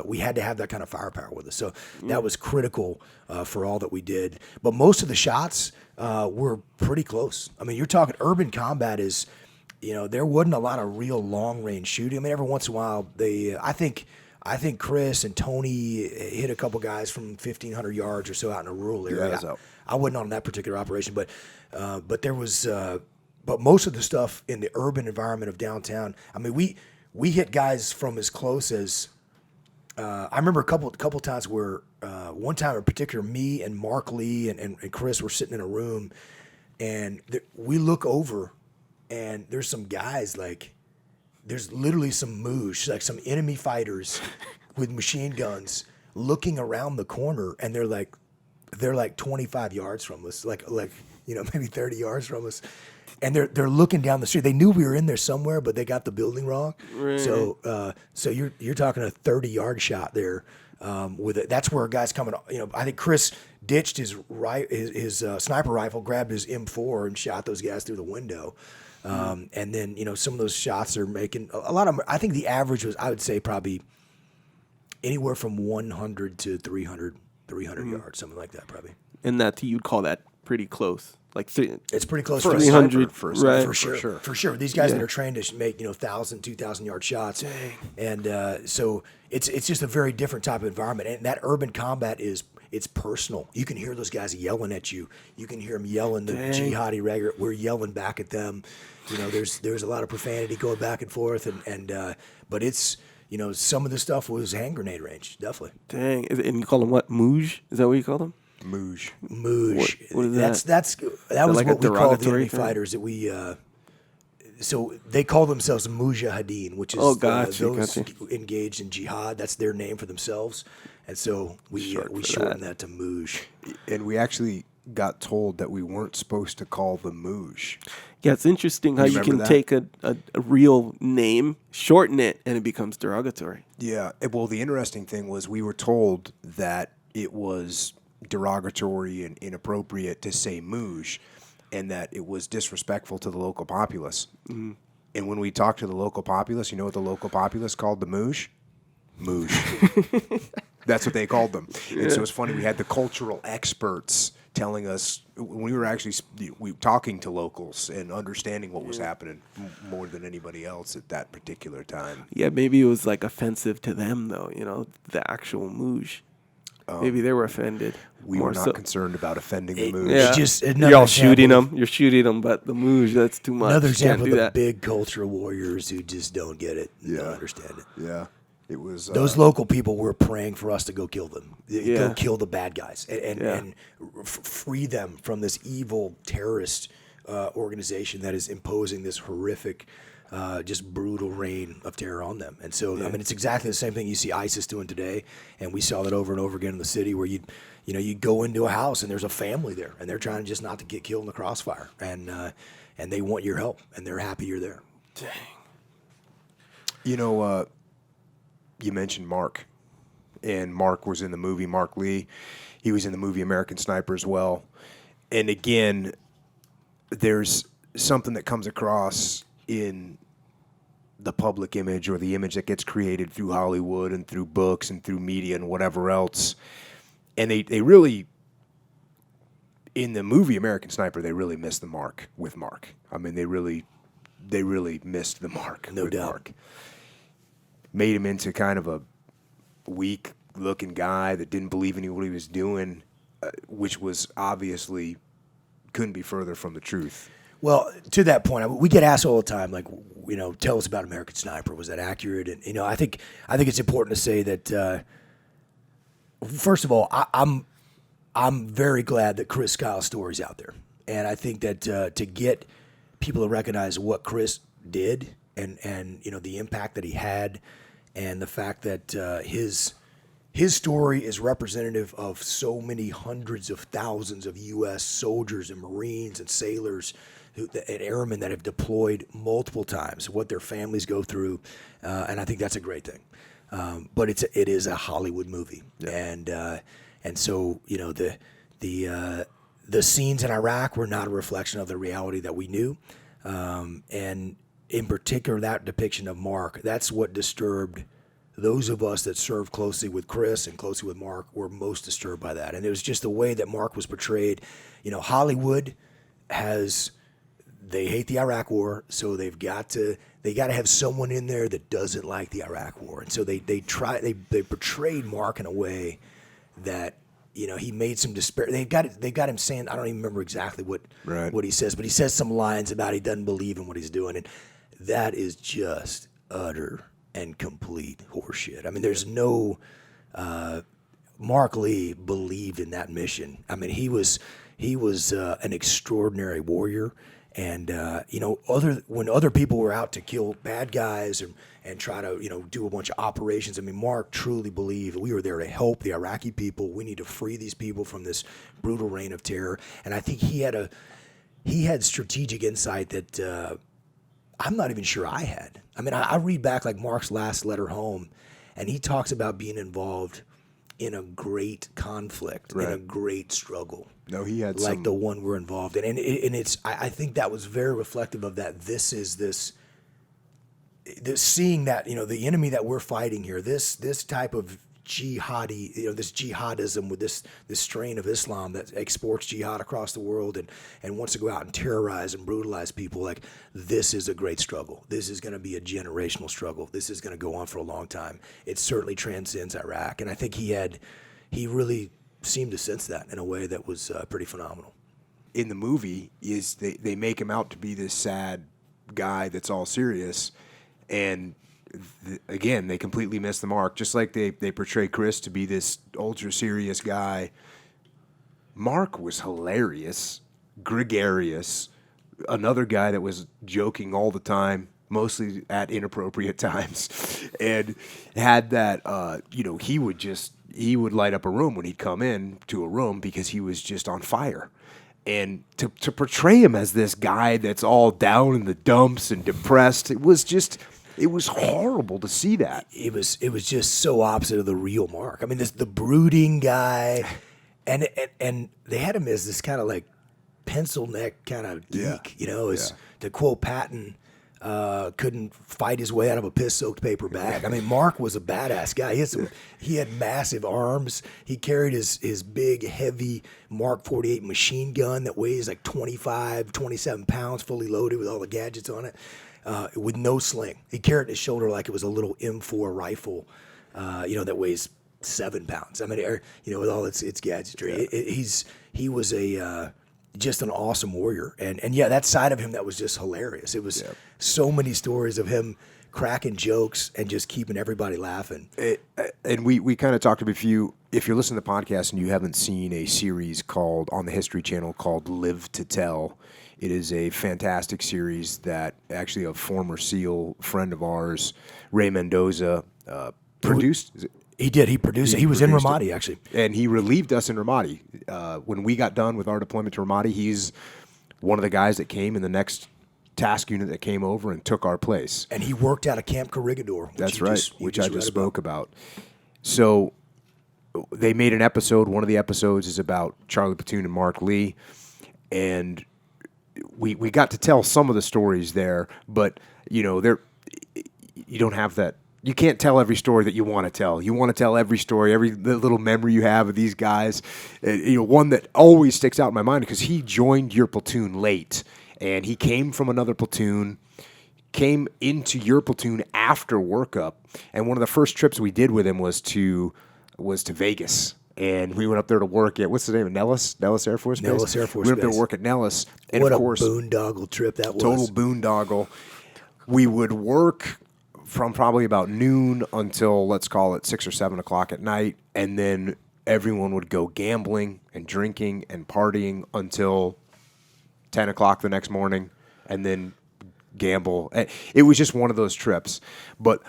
we had to have that kind of firepower with us. So that was critical for all that we did. But most of the shots were pretty close. I mean, you're talking urban combat is, there wasn't a lot of real long range shooting. I mean, every once in a while I think Chris and Tony hit a couple guys from 1,500 yards or so out in a rural area. Yeah, I wasn't on that particular operation, but there was, but most of the stuff in the urban environment of downtown. I mean, we hit guys from as close as, I remember a couple times where one time in particular, me and Marc Lee and Chris were sitting in a room, and we look over, and there's some guys there's literally some moosh, like some enemy fighters with machine guns looking around the corner, and they're like 25 yards from us, like maybe 30 yards from us, and they're looking down the street. They knew we were in there somewhere, but they got the building wrong. Right. So you're talking a 30-yard shot there with it. That's where a guy's coming. I think Chris ditched his sniper rifle, grabbed his M4, and shot those guys through the window. And then, some of those shots are making a lot of them. I think the average was, I would say, probably anywhere from 100 to 300 yards, something like that, probably. And you'd call that pretty close. It's pretty close for 300, right? For sure. These guys that are trained to make 1,000, 2,000 yard shots, and so it's just a very different type of environment. And that urban combat it's personal. You can hear those guys yelling at you. You can hear them yelling the jihadi regular. We're yelling back at them. There's a lot of profanity going back and forth, but it's some of the stuff was hand grenade range, definitely. Dang. And you call them what? Mouge? Is that what you call them? Mooge. Mooge. What is that? That was like what a we called the derogatory enemy term? fighters that we. So they call themselves Mujahideen, which is gotcha, those gotcha. engaged in jihad. That's their name for themselves, and so we shortened that to Muj. And we actually got told that we weren't supposed to call them Mooge. Yeah, it's interesting how you remember can that? take a real name, shorten it, and it becomes derogatory. Yeah. Well, the interesting thing was we were told that it was derogatory and inappropriate to say Mooge, and that it was disrespectful to the local populace. Mm-hmm. And when we talked to the local populace, you know what the local populace called the Mooge? Mooge. That's what they called them. And so it's funny, we had the cultural experts telling us, when we were actually talking to locals and understanding what was happening more than anybody else at that particular time. Yeah, maybe it was like offensive to them, though, the actual Mouge. Maybe they were offended. We more were not concerned about offending the Mooge. Yeah. Just another You're all example shooting of- them. You're shooting them, but the Mouge, that's too much. Another You can't example do of the that. big cultural warriors who just don't get it, Yeah. don't understand it. Yeah. It was Those local people were praying for us to go kill them, Yeah. go kill the bad guys, and Yeah. free them from this evil terrorist organization that is imposing this horrific, just brutal reign of terror on them. And so, I mean, it's exactly the same thing you see ISIS doing today, and we saw that over and over again in the city, where you go into a house and there's a family there, and they're trying just not to get killed in the crossfire, and they want your help, and they're happy you're there. Dang. You mentioned Mark, and Mark was in the movie Marc Lee. He was in the movie American Sniper as well. And again, there's something that comes across in the public image, or the image that gets created through Hollywood and through books and through media and whatever else. And they really, in the movie American Sniper, they really missed the mark with Mark. I mean, they really missed the mark No with doubt. Mark. Made him into kind of a weak-looking guy that didn't believe in what he was doing, which was obviously couldn't be further from the truth. Well, to that point, we get asked all the time, like, tell us about American Sniper. Was that accurate? And I think it's important to say that. First of all, I'm very glad that Chris Kyle's story's out there, and I think that to get people to recognize what Chris did and the impact that he had, and the fact that his story is representative of so many hundreds of thousands of U.S. soldiers and Marines and sailors and airmen that have deployed multiple times, what their families go through, and I think that's a great thing. But it is a Hollywood movie, and so the scenes in Iraq were not a reflection of the reality that we knew, and in particular that depiction of Mark, that's what disturbed those of us that served closely with Chris and closely with Mark. Were most disturbed by that, and it was just the way that Mark was portrayed. Hollywood they hate the Iraq War, so they got to have someone in there that doesn't like the Iraq War, and so they portrayed Mark in a way that he made some despair. They got him saying, I don't even remember exactly what he says, but he says some lines about he doesn't believe in what he's doing, and that is just utter and complete horseshit. I mean, there's no Marc Lee believed in that mission. I mean, he was an extraordinary warrior. And when other people were out to kill bad guys and try to do a bunch of operations, I mean, Mark truly believed we were there to help the Iraqi people. We need to free these people from this brutal reign of terror. And I think he had strategic insight that I'm not even sure I had. I mean, I read back like Mark's last letter home, and he talks about being involved in a great conflict, in a great struggle. No, he had like the one we're involved in, and it's. I think that was very reflective of that. This is this seeing that the enemy that we're fighting here. This type of jihadi, this jihadism with this strain of Islam that exports jihad across the world and wants to go out and terrorize and brutalize people. Like, this is a great struggle. This is going to be a generational struggle. This is going to go on for a long time. It certainly transcends Iraq, and I think he really seemed to sense that in a way that was pretty phenomenal. In the movie, they make him out to be this sad guy that's all serious, and again, they completely missed the mark. Just like they portray Chris to be this ultra serious guy. Mark was hilarious, gregarious, another guy that was joking all the time, mostly at inappropriate times, and had that, he would light up a room when he'd come in to a room because he was just on fire. And to portray him as this guy that's all down in the dumps and depressed, it was horrible to see that. It was just so opposite of the real Mark. I mean, the brooding guy, and they had him as this kind of like pencil neck kind of geek, to quote Patton, couldn't fight his way out of a piss-soaked paper bag. I mean, Mark was a badass guy. He had massive arms. He carried his big, heavy Mark 48 machine gun that weighs like 25, 27 pounds, fully loaded with all the gadgets on it, with no sling. He carried it on his shoulder like it was a little M4 rifle, that weighs 7 pounds. I mean, with all its gadgetry. He was just an awesome warrior. And that side of him that was just hilarious. It was so many stories of him cracking jokes and just keeping everybody laughing. And we kind of talked about, if you're listening to the podcast and you haven't seen a series on the History Channel called Live to Tell, it is a fantastic series that actually a former SEAL friend of ours, Ray Mendoza, produced. He did. He produced it. He was in Ramadi, actually. And he relieved us in Ramadi. When we got done with our deployment to Ramadi, he's one of the guys that came in the next task unit that came over and took our place. And he worked out of Camp Corregidor. That's right, which I just spoke about. So they made an episode. One of the episodes is about Charlie Platoon and Marc Lee. And we got to tell some of the stories there, but, you don't have that. You can't tell every story that you want to tell. You want to tell every story, every little memory you have of these guys. One that always sticks out in my mind because he joined your platoon late, and he came from another platoon, came into your platoon after workup, and one of the first trips we did with him was to Vegas. And we went up there to work at, what's the name of Nellis Air Force Base? Nellis Air Force We went up there Base. to work at Nellis. And What of a course, boondoggle trip that was. total boondoggle. We would work from probably about noon until, let's call it 6 or 7 o'clock at night, and then everyone would go gambling and drinking and partying until 10 o'clock the next morning, and then gamble. It was just one of those trips, but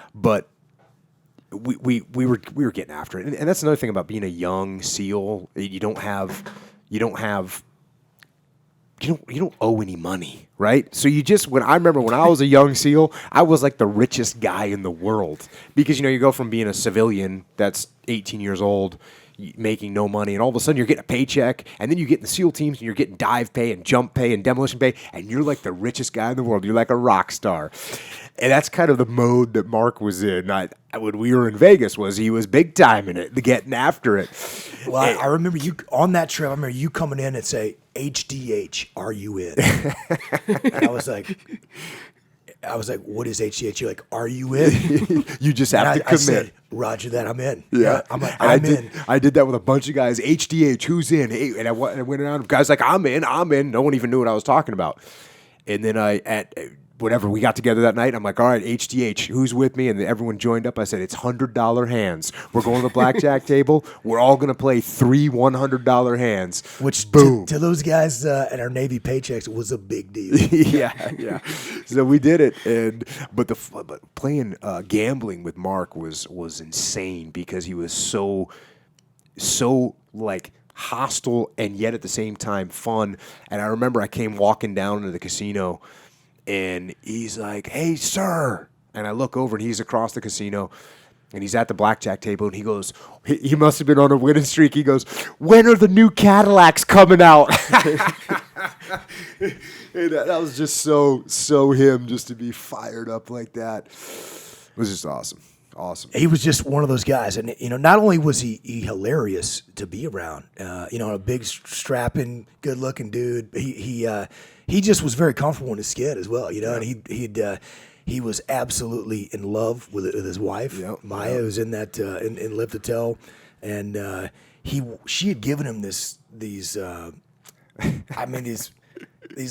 we were getting after it, and that's another thing about being a young SEAL. You don't owe any money, right? So I remember when I was a young SEAL, I was like the richest guy in the world because, you go from being a civilian that's 18 years old, making no money, and all of a sudden you're getting a paycheck, and then you get in the SEAL teams and you're getting dive pay and jump pay and demolition pay, and you're like the richest guy in the world. You're like a rock star. And that's kind of the mode that Mark was in. When we were in Vegas, he was big time in it, getting after it. Well, I remember you on that trip. I remember you coming in and say, "HDH, are you in?" And I was like, "What is HDH?" You're like, "Are you in?" You just have to commit. I said, "Roger that, I'm in." Yeah. I'm like, I'm in. I did that with a bunch of guys. HDH, who's in? And I went around. Guys like, I'm in. No one even knew what I was talking about. And then whatever, we got together that night. I'm like, all right, HDH, who's with me? And then everyone joined up. I said, it's $100 hands. We're going to the blackjack table. We're all going to play 3 $100 hands. Which, boom. to those guys at our Navy paychecks was a big deal. Yeah. So we did it. But playing gambling with Mark was insane because he was so like hostile and yet at the same time fun. And I remember I came walking down into the casino, and he's like, "Hey, sir." And I look over, and he's across the casino, and he's at the blackjack table, and he goes, he must have been on a winning streak. He goes, "When are the new Cadillacs coming out?" And that was just so him, just to be fired up like that. It was just awesome. Awesome. He was just one of those guys, and not only was he hilarious to be around, a big, strapping, good-looking dude. He just was very comfortable in his skin as well, and he was absolutely in love with his wife, Maya, who's in that in Live to Tell, and she had given him these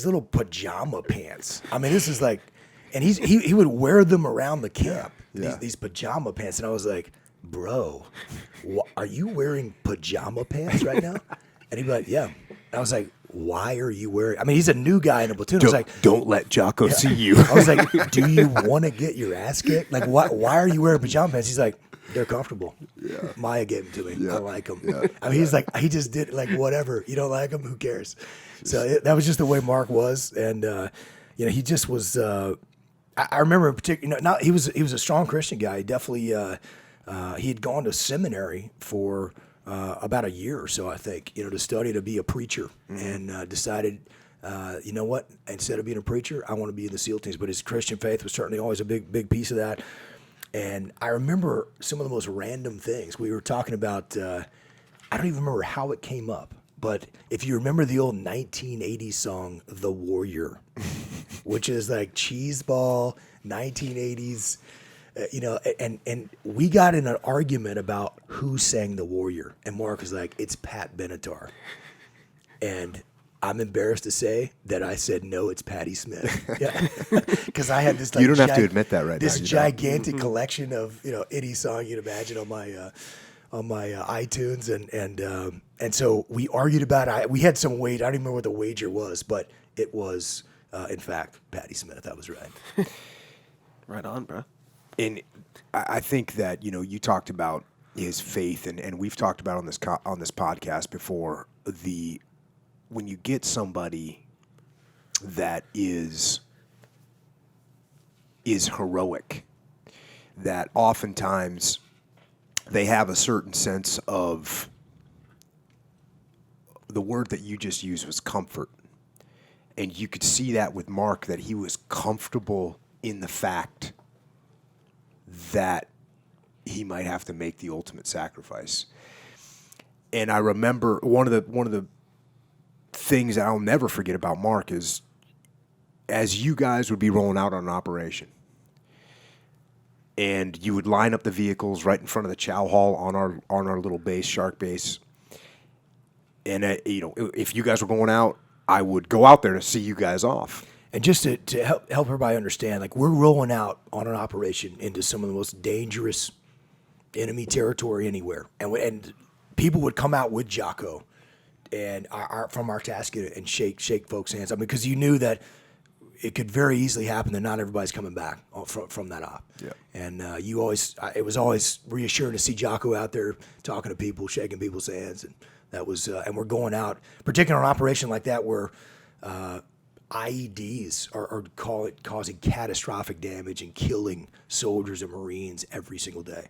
little pajama pants. I mean, this is like. And he would wear them around the camp, Yeah. these pajama pants. And I was like, bro, are you wearing pajama pants right now? And he'd be like, yeah. And I was like, why are you wearing? I mean, he's a new guy in the platoon. I was like, don't let Jocko see you. I was like, do you want to get your ass kicked? Like, why are you wearing pajama pants? He's like, they're comfortable. Yeah. Maya gave them to me. I like them. Yeah. I mean, he's like, he just did like whatever. You don't like them? Who cares? So that was just the way Mark was. And, he just was, I remember in particular, he was a strong Christian guy. He definitely, he had gone to seminary for about a year or so, I think, to study to be a preacher, and decided, you know what, instead of being a preacher, I want to be in the SEAL teams. But his Christian faith was certainly always a big piece of that. And I remember some of the most random things. We were talking about, I don't even remember how it came up, but if you remember the old 1980s song, The Warrior, which is like cheeseball, 1980s, and we got in an argument about who sang The Warrior. And Mark was like, it's Pat Benatar. And I'm embarrassed to say that I said, no, it's Patti Smith. Yeah. Because I had this you don't have to admit that right this now. This gigantic collection of any song you'd imagine on my iTunes, and so we argued about it. We had some wager. I don't even remember what the wager was, but it was in fact Patti Smith. I was right. Right on, bro. And I think that you talked about his faith, and we've talked about on this podcast before, when you get somebody that is heroic, that oftentimes they have a certain sense of, the word that you just used was comfort. And you could see that with Mark, that he was comfortable in the fact that he might have to make the ultimate sacrifice. And I remember one of the things that I'll never forget about Mark is, as you guys would be rolling out on an operation, and you would line up the vehicles right in front of the chow hall on our little base, Shark Base. And if you guys were going out, I would go out there to see you guys off. And just to help everybody understand, like, we're rolling out on an operation into some of the most dangerous enemy territory anywhere, and people would come out with Jocko and from our task unit and shake folks' hands. I mean, because you knew that it could very easily happen that not everybody's coming back from that op. Yeah. And it was always reassuring to see Jocko out there talking to people, shaking people's hands, and that was. And we're going out, particularly on an operation like that where IEDs are causing catastrophic damage and killing soldiers and Marines every single day.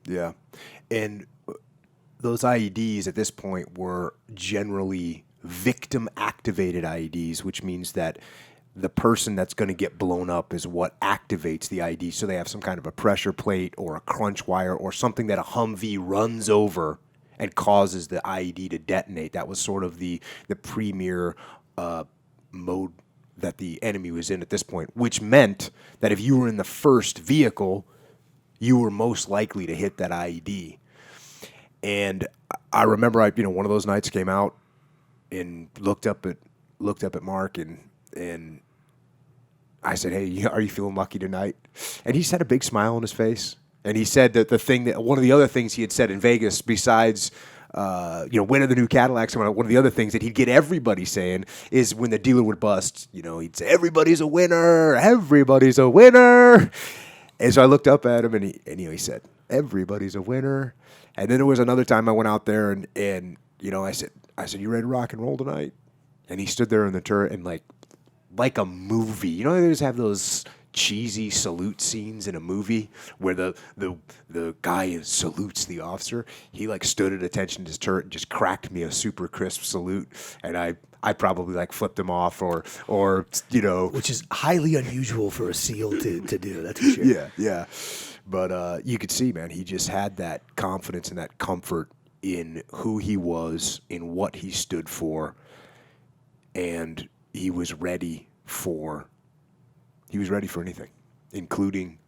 Yeah, and those IEDs at this point were generally victim-activated IEDs, which means that the person that's going to get blown up is what activates the IED. So they have some kind of a pressure plate or a crunch wire or something that a Humvee runs over and causes the IED to detonate. That was sort of the premier mode that the enemy was in at this point, which meant that if you were in the first vehicle, you were most likely to hit that IED. And I remember one of those nights came out and looked up at Mark and I said, "Hey, are you feeling lucky tonight?" And he had a big smile on his face. And he said that one of the other things he had said in Vegas, besides winning the new Cadillacs, one of the other things that he'd get everybody saying is when the dealer would bust, he'd say, "Everybody's a winner, everybody's a winner." And so I looked up at him and he said, "Everybody's a winner." And then there was another time I went out there and I said, "You ready to rock and roll tonight?" And he stood there in the turret and like a movie. They always have those cheesy salute scenes in a movie where the guy salutes the officer. He stood at attention to his turret and just cracked me a super crisp salute, and I probably flipped him off or which is highly unusual for a SEAL to do. That's for sure. Yeah. But you could see, man, he just had that confidence and that comfort in who he was, in what he stood for, and he was ready for anything, including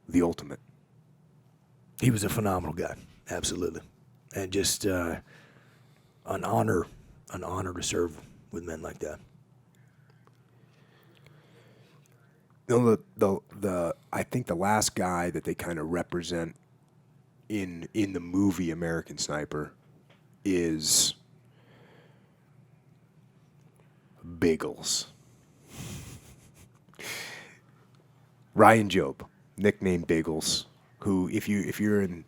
the ultimate. He was a phenomenal guy, absolutely, and just an honor to serve with men like that. No, the I think the last guy that they kind of represent in the movie American Sniper is Biggles. Ryan Job, nicknamed Biggles, who if you're in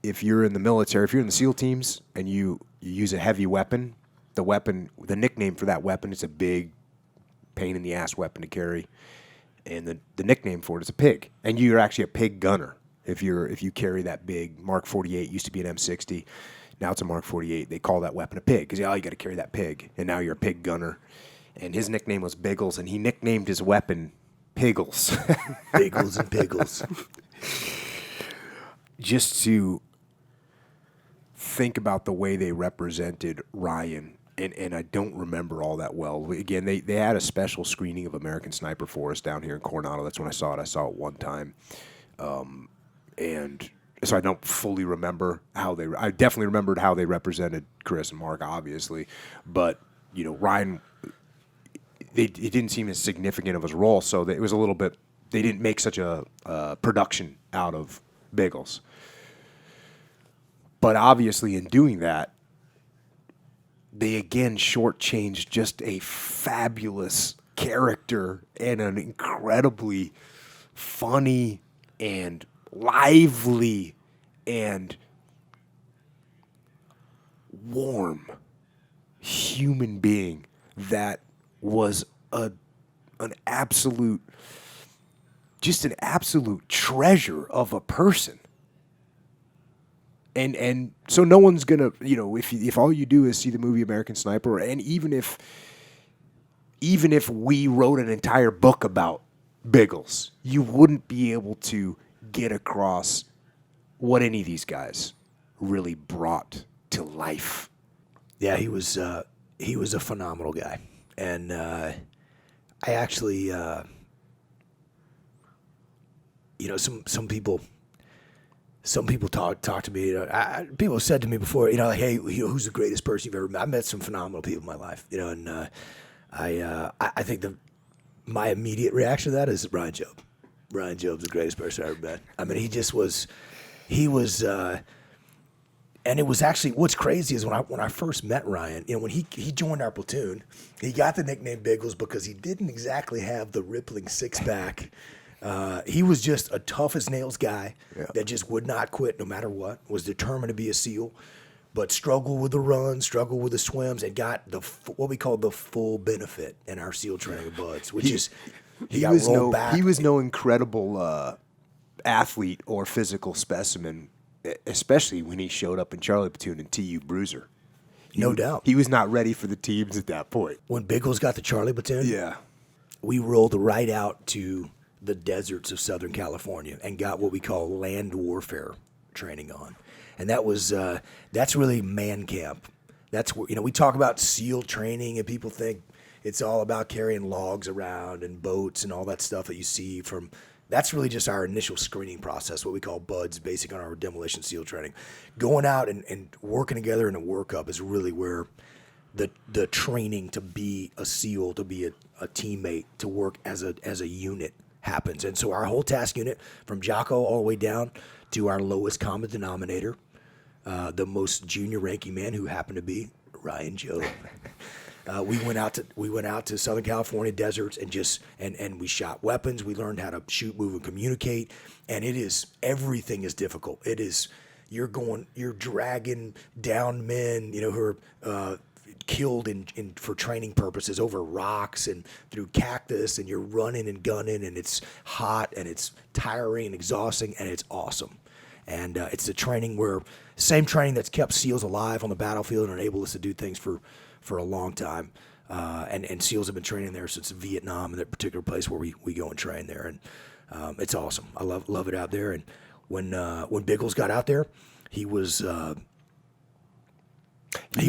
the military, if you're in the SEAL teams and you use a heavy weapon, the nickname for that weapon is a big pain in the ass weapon to carry. And the nickname for it is a pig. And you're actually a pig gunner if you carry that big Mark 48. Used to be an M60, now it's a Mark 48. They call that weapon a pig because you got to carry that pig. And now you're a pig gunner. And his nickname was Biggles, and he nicknamed his weapon Piggles. Biggles and Piggles. Just to think about the way they represented Ryan. And I don't remember all that well. Again, they had a special screening of American Sniper for us down here in Coronado. That's when I saw it. I saw it one time. And so I don't fully remember I definitely remembered how they represented Chris and Mark, obviously. But, Ryan, it didn't seem as significant of his role, so it was a little bit, they didn't make such a production out of Biggles. But obviously in doing that, they again shortchanged just a fabulous character and an incredibly funny and lively and warm human being that was an absolute treasure of a person. And so no one's gonna, if all you do is see the movie American Sniper, and even if we wrote an entire book about Biggles, you wouldn't be able to get across what any of these guys really brought to life. Yeah, he was a phenomenal guy, and I actually, some people. Some people talk to me. People have said to me before, like, hey, who's the greatest person you've ever met? I've met some phenomenal people in my life, and I think my immediate reaction to that is Ryan Job. Ryan Job's the greatest person I ever met. I mean, he was, and it was actually, what's crazy is when I first met Ryan, when he joined our platoon, he got the nickname Biggles because he didn't exactly have the rippling six-pack. He was just a tough as nails guy that just would not quit no matter what, was determined to be a SEAL, but struggled with the runs, struggled with the swims, and got what we call the full benefit in our SEAL training of buds, which is he got rolled back. He was no incredible athlete or physical specimen, especially when he showed up in Charlie Platoon and TU Bruiser. No doubt. He was not ready for the teams at that point. When Biggles got the Charlie Platoon, we rolled right out to the deserts of Southern California and got what we call land warfare training on. And that was, that's really man camp. That's where, we talk about SEAL training and people think it's all about carrying logs around and boats and all that stuff that you see from, that's really just our initial screening process, what we call BUDS, basic on our demolition SEAL training. Going out and working together in a workup is really where the training to be a SEAL, to be a teammate, to work as a unit happens. And so our whole task unit, from Jocko all the way down to our lowest common denominator, the most junior ranking man, who happened to be Ryan Job. We went out to Southern California deserts and we shot weapons. We learned how to shoot, move, and communicate. And everything is difficult. It is, you're dragging down men, who are killed for training purposes over rocks and through cactus, and you're running and gunning, and it's hot and it's tiring and exhausting, and it's awesome. And it's the same training that's kept SEALs alive on the battlefield and enabled us to do things for a long time. And SEALs have been training there since Vietnam, in that particular place where we go and train there. And it's awesome. I love it out there. And when Biggles got out there, he was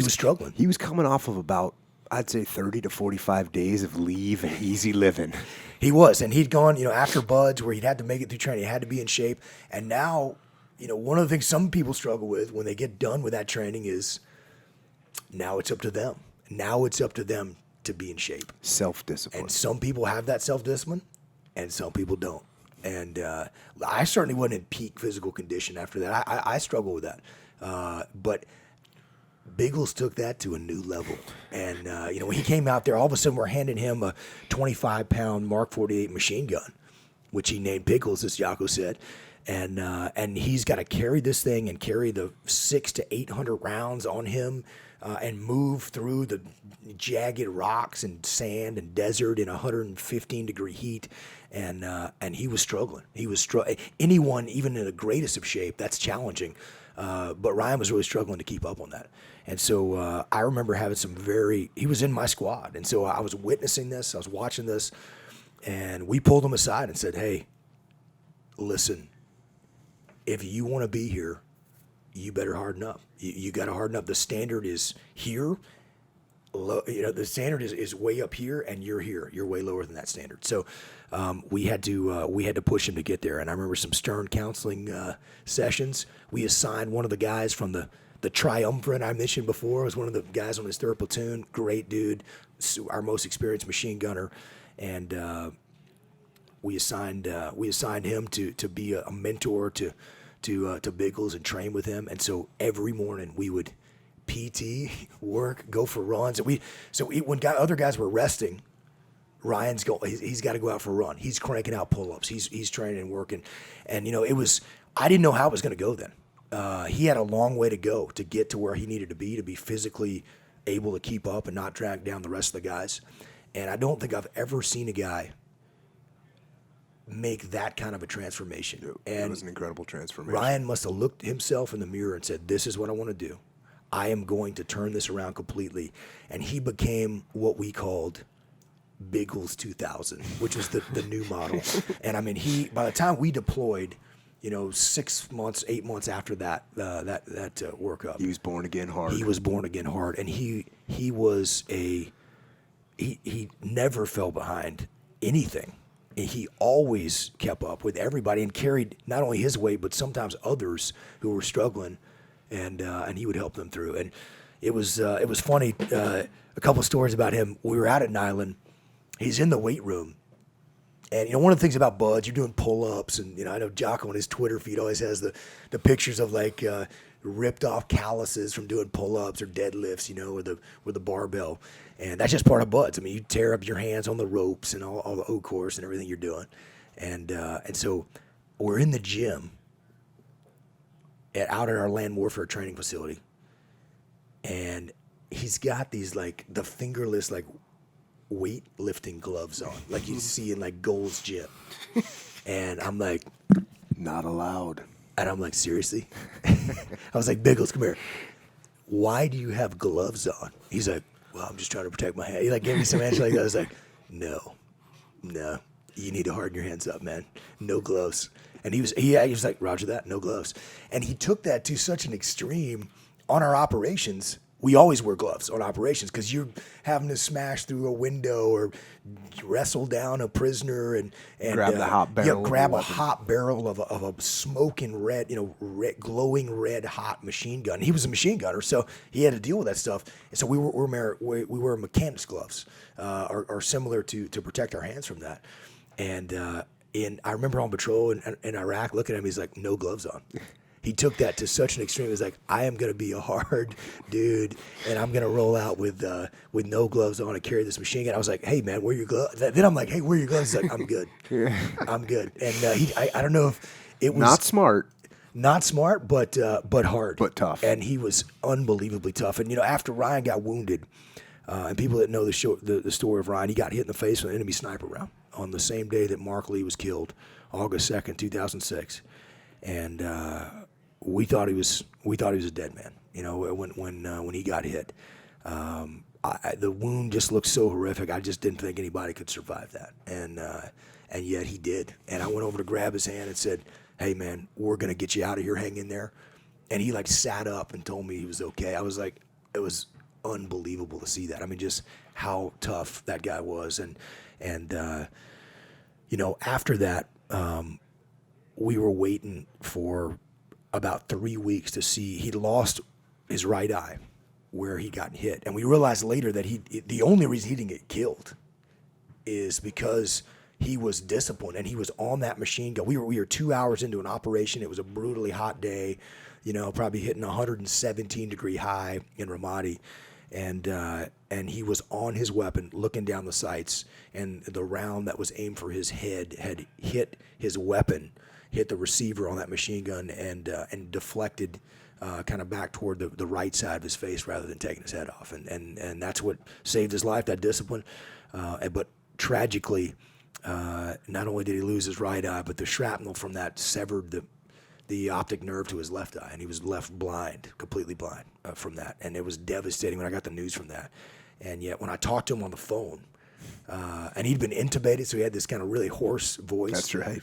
struggling. He was coming off of about, I'd say, 30 to 45 days of leave and easy living. He was. And he'd gone, after BUDS, where he'd had to make it through training, he had to be in shape. And now, one of the things some people struggle with when they get done with that training is now it's up to them. Now it's up to them to be in shape. Self-discipline. And some people have that self-discipline. and some people don't. And I certainly wasn't in peak physical condition after that. I struggle with that. But Biggles took that to a new level. And, when he came out there, all of a sudden we're handing him a 25-pound Mark 48 machine gun, which he named Biggles, as Jocko said. And he's got to carry this thing and carry the 600 to 800 rounds on him and move through the jagged rocks and sand and desert in 115-degree heat. And he was struggling. Anyone, even in the greatest of shape, that's challenging. But Ryan was really struggling to keep up on that. And so I remember having he was in my squad. And so I was witnessing this. I was watching this. And we pulled him aside and said, hey, listen, if you want to be here, you better harden up. You got to harden up. The standard is here. The standard is way up here, and you're here. You're way lower than that standard. So we had to push him to get there. And I remember some stern counseling sessions. We assigned one of the guys from the triumvirate I mentioned before. Was one of the guys on his third platoon. Great dude, our most experienced machine gunner, and we assigned him to be a mentor to Biggles and train with him. And so every morning we would PT, work, go for runs. And when other guys were resting, Ryan's he's got to go out for a run. He's cranking out pull-ups. He's training and working. And I didn't know how it was going to go then. He had a long way to go to get to where he needed to be physically able to keep up and not drag down the rest of the guys. And I don't think I've ever seen a guy make that kind of a transformation. It was an incredible transformation. Ryan must have looked himself in the mirror and said, this is what I want to do. I am going to turn this around completely. And he became what we called Biggles 2000, which was the new model. And I mean, by the time we deployed, 6 months, 8 months after that workup, he was born again hard. He was born again hard. And he never fell behind anything. He always kept up with everybody and carried not only his weight, but sometimes others who were struggling, and he would help them through. And it was funny. A couple stories about him. We were out at Nyland. He's in the weight room, and one of the things about Buds, you're doing pull-ups, and I know Jocko on his Twitter feed always has the pictures of like ripped off calluses from doing pull-ups or deadlifts, with the barbell. And that's just part of Buds. I mean, you tear up your hands on the ropes and all the O-course and everything you're doing. And so we're in the gym out at our land warfare training facility. And he's got these the fingerless weightlifting gloves on, like you see in Gold's Gym. And I'm like, not allowed. And I'm like, seriously? I was like, Biggles, come here. Why do you have gloves on? He's like, well, I'm just trying to protect my hand. He gave me some answer like that. I was like, no, you need to harden your hands up, man. No gloves. And he was like, roger that, no gloves. And he took that to such an extreme on our operations. We always wear gloves on operations because you're having to smash through a window or wrestle down a prisoner and grab the hot barrel. Yeah, grab a hot barrel of a smoking red, glowing red hot machine gun. He was a machine gunner, so he had to deal with that stuff. And so we wear mechanics gloves, are similar to protect our hands from that. And I remember on patrol in Iraq looking at him, he's like, no gloves on. He took that to such an extreme. He was like, I am going to be a hard dude, and I'm going to roll out with no gloves on and carry this machine gun. I was like, hey, man, wear your gloves. Then I'm like, hey, wear your gloves. He's like, I'm good. I'm good. And I don't know if it was... Not smart, but hard. But tough. And he was unbelievably tough. And, after Ryan got wounded, and people that know the story of Ryan, he got hit in the face with an enemy sniper round on the same day that Marc Lee was killed, August 2nd, 2006. And we thought he was a dead man. When he got hit, the wound just looked so horrific. I just didn't think anybody could survive that, and yet he did. And I went over to grab his hand and said, "Hey, man, we're gonna get you out of here. Hang in there." And he sat up and told me he was okay. I was like, it was unbelievable to see that. I mean, just how tough that guy was, and after that. We were waiting for about 3 weeks to see. He lost his right eye where he got hit. And we realized later that the only reason he didn't get killed is because he was disciplined, and he was on that machine gun. We were 2 hours into an operation. It was a brutally hot day, probably hitting 117-degree high in Ramadi, and he was on his weapon, looking down the sights, and the round that was aimed for his head had hit his weapon, hit the receiver on that machine gun, and deflected kind of back toward the right side of his face rather than taking his head off, and that's what saved his life. That discipline, but tragically. Not only did he lose his right eye, but the shrapnel from that severed the optic nerve to his left eye, and he was left blind, completely blind from that. And it was devastating when I got the news from that. And yet when I talked to him on the phone, and he'd been intubated, so he had this kind of really hoarse voice. That's right.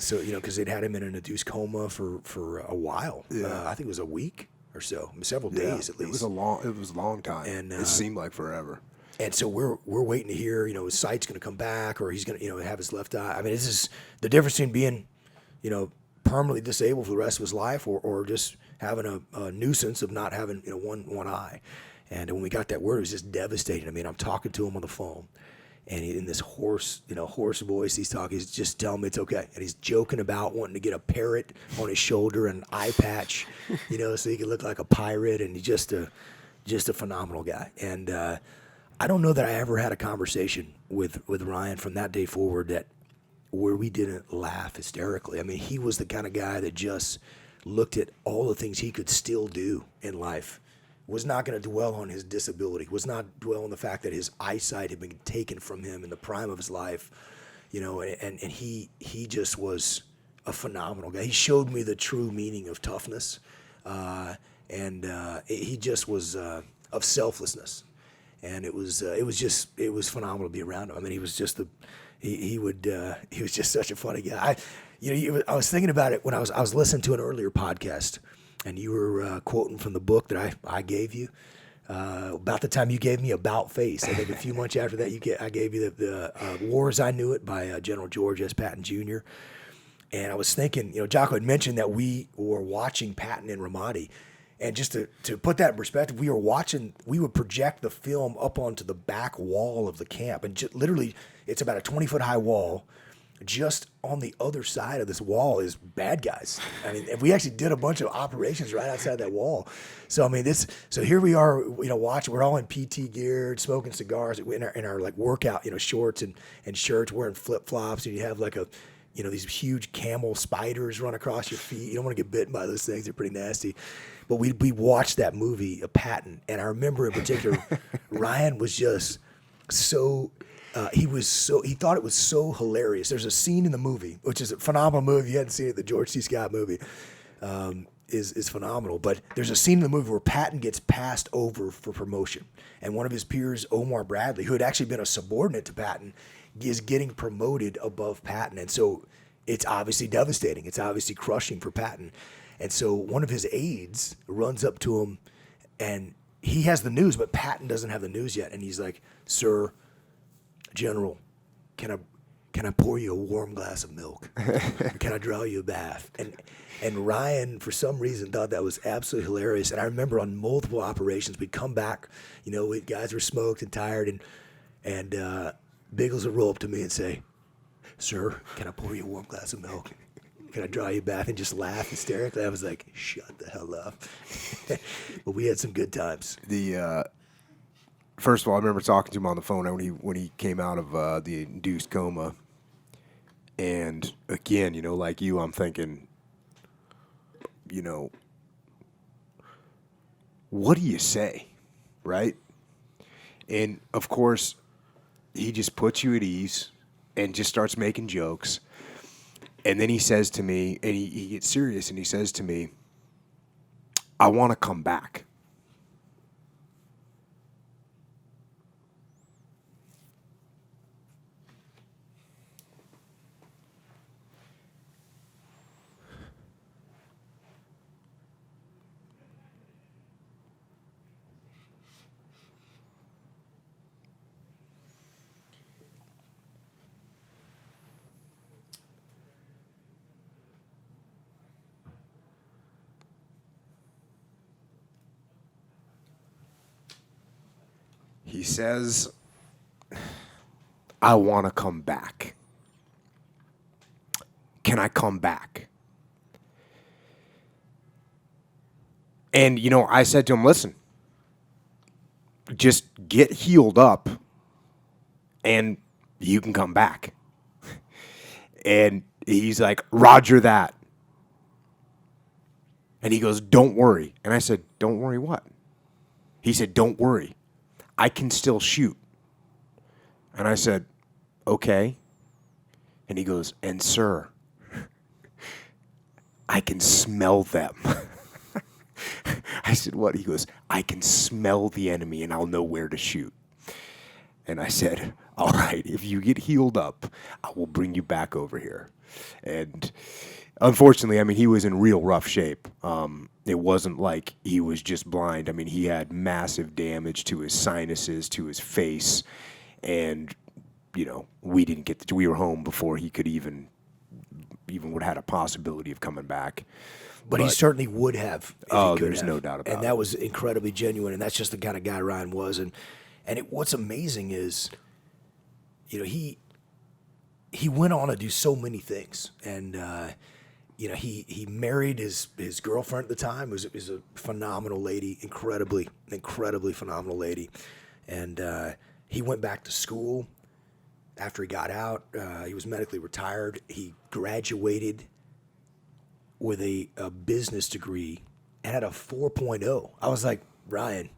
So, because they'd had him in an induced coma for a while. Yeah. I think it was a week or so, several days at least. It was a long time. And it seemed like forever. And so we're waiting to hear, his sight's going to come back, or he's going to, have his left eye. I mean, this is the difference between being, permanently disabled for the rest of his life, or just having a nuisance of not having, one eye. And when we got that word, it was just devastating. I mean, I'm talking to him on the phone, and in this hoarse voice, he's just telling me it's okay. And he's joking about wanting to get a parrot on his shoulder and an eye patch, so he could look like a pirate. And he's just a phenomenal guy. And I don't know that I ever had a conversation with Ryan from that day forward where we didn't laugh hysterically. I mean, he was the kind of guy that just looked at all the things he could still do in life, was not going to dwell on his disability, was not dwell on the fact that his eyesight had been taken from him in the prime of his life, and he just was a phenomenal guy. He showed me the true meaning of toughness, and he just was of selflessness. And it was phenomenal to be around him. I mean, he was just he was just such a funny guy. I was thinking about it when I was listening to an earlier podcast, and you were quoting from the book that I gave you about the time you gave me About Face. I think a few months after that, I gave you the War as I Knew It by General George S. Patton Jr. And I was thinking, Jocko had mentioned that we were watching Patton in Ramadi. And just to put that in perspective, we would project the film up onto the back wall of the camp. And literally, it's about a 20-foot high wall. Just on the other side of this wall is bad guys. I mean, we actually did a bunch of operations right outside that wall. So, I mean, so here we are, watching. We're all in PT gear, smoking cigars in our like workout, shorts and shirts, wearing flip-flops. And you have like these huge camel spiders run across your feet. You don't want to get bitten by those things. They're pretty nasty. But we watched that movie, Patton, and I remember in particular, Ryan was just so, he thought it was so hilarious. There's a scene in the movie, which is a phenomenal movie. If you hadn't seen it, the George C. Scott movie is phenomenal. But there's a scene in the movie where Patton gets passed over for promotion. And one of his peers, Omar Bradley, who had actually been a subordinate to Patton, is getting promoted above Patton. And so it's obviously devastating. It's obviously crushing for Patton. And so one of his aides runs up to him, and he has the news, but Patton doesn't have the news yet. And he's like, "Sir, General, can I pour you a warm glass of milk? Can I draw you a bath?" And Ryan, for some reason, thought that was absolutely hilarious. And I remember on multiple operations, we'd come back, guys were smoked and tired, and Biggles would roll up to me and say, "Sir, can I pour you a warm glass of milk? Can I draw you a bath?" And just laugh hysterically. I was like, "Shut the hell up." But we had some good times. First of all, I remember talking to him on the phone when he came out of the induced coma. And again, like you, I'm thinking, what do you say, right? And of course, he just puts you at ease and just starts making jokes. And then he says to me, and he gets serious, and he says to me, "I want to come back." He says, "I want to come back." can I come back? And, I said to him, listen, just get healed up and you can come back. And he's like, Roger that. And he goes, don't worry. And I said, don't worry what? He said, don't worry. I can still shoot. And I said, okay. And he goes, and sir, I can smell them. I said, what? He goes, I can smell the enemy and I'll know where to shoot. And I said, all right, if you get healed up, I will bring you back over here. And unfortunately, he was in real rough shape. It wasn't like he was just blind. He had massive damage to his sinuses, to his face. And, we didn't get we were home before he could even would have had a possibility of coming back. But he certainly would have. There's no doubt about it. And that was incredibly genuine, and that's just the kind of guy Ryan was. And what's amazing is, he went on to do so many things. And, he married his girlfriend at the time, was a phenomenal lady, incredibly phenomenal lady. And he went back to school after he got out. He was medically retired. He graduated with a business degree and had a 4.0. I was like, Ryan,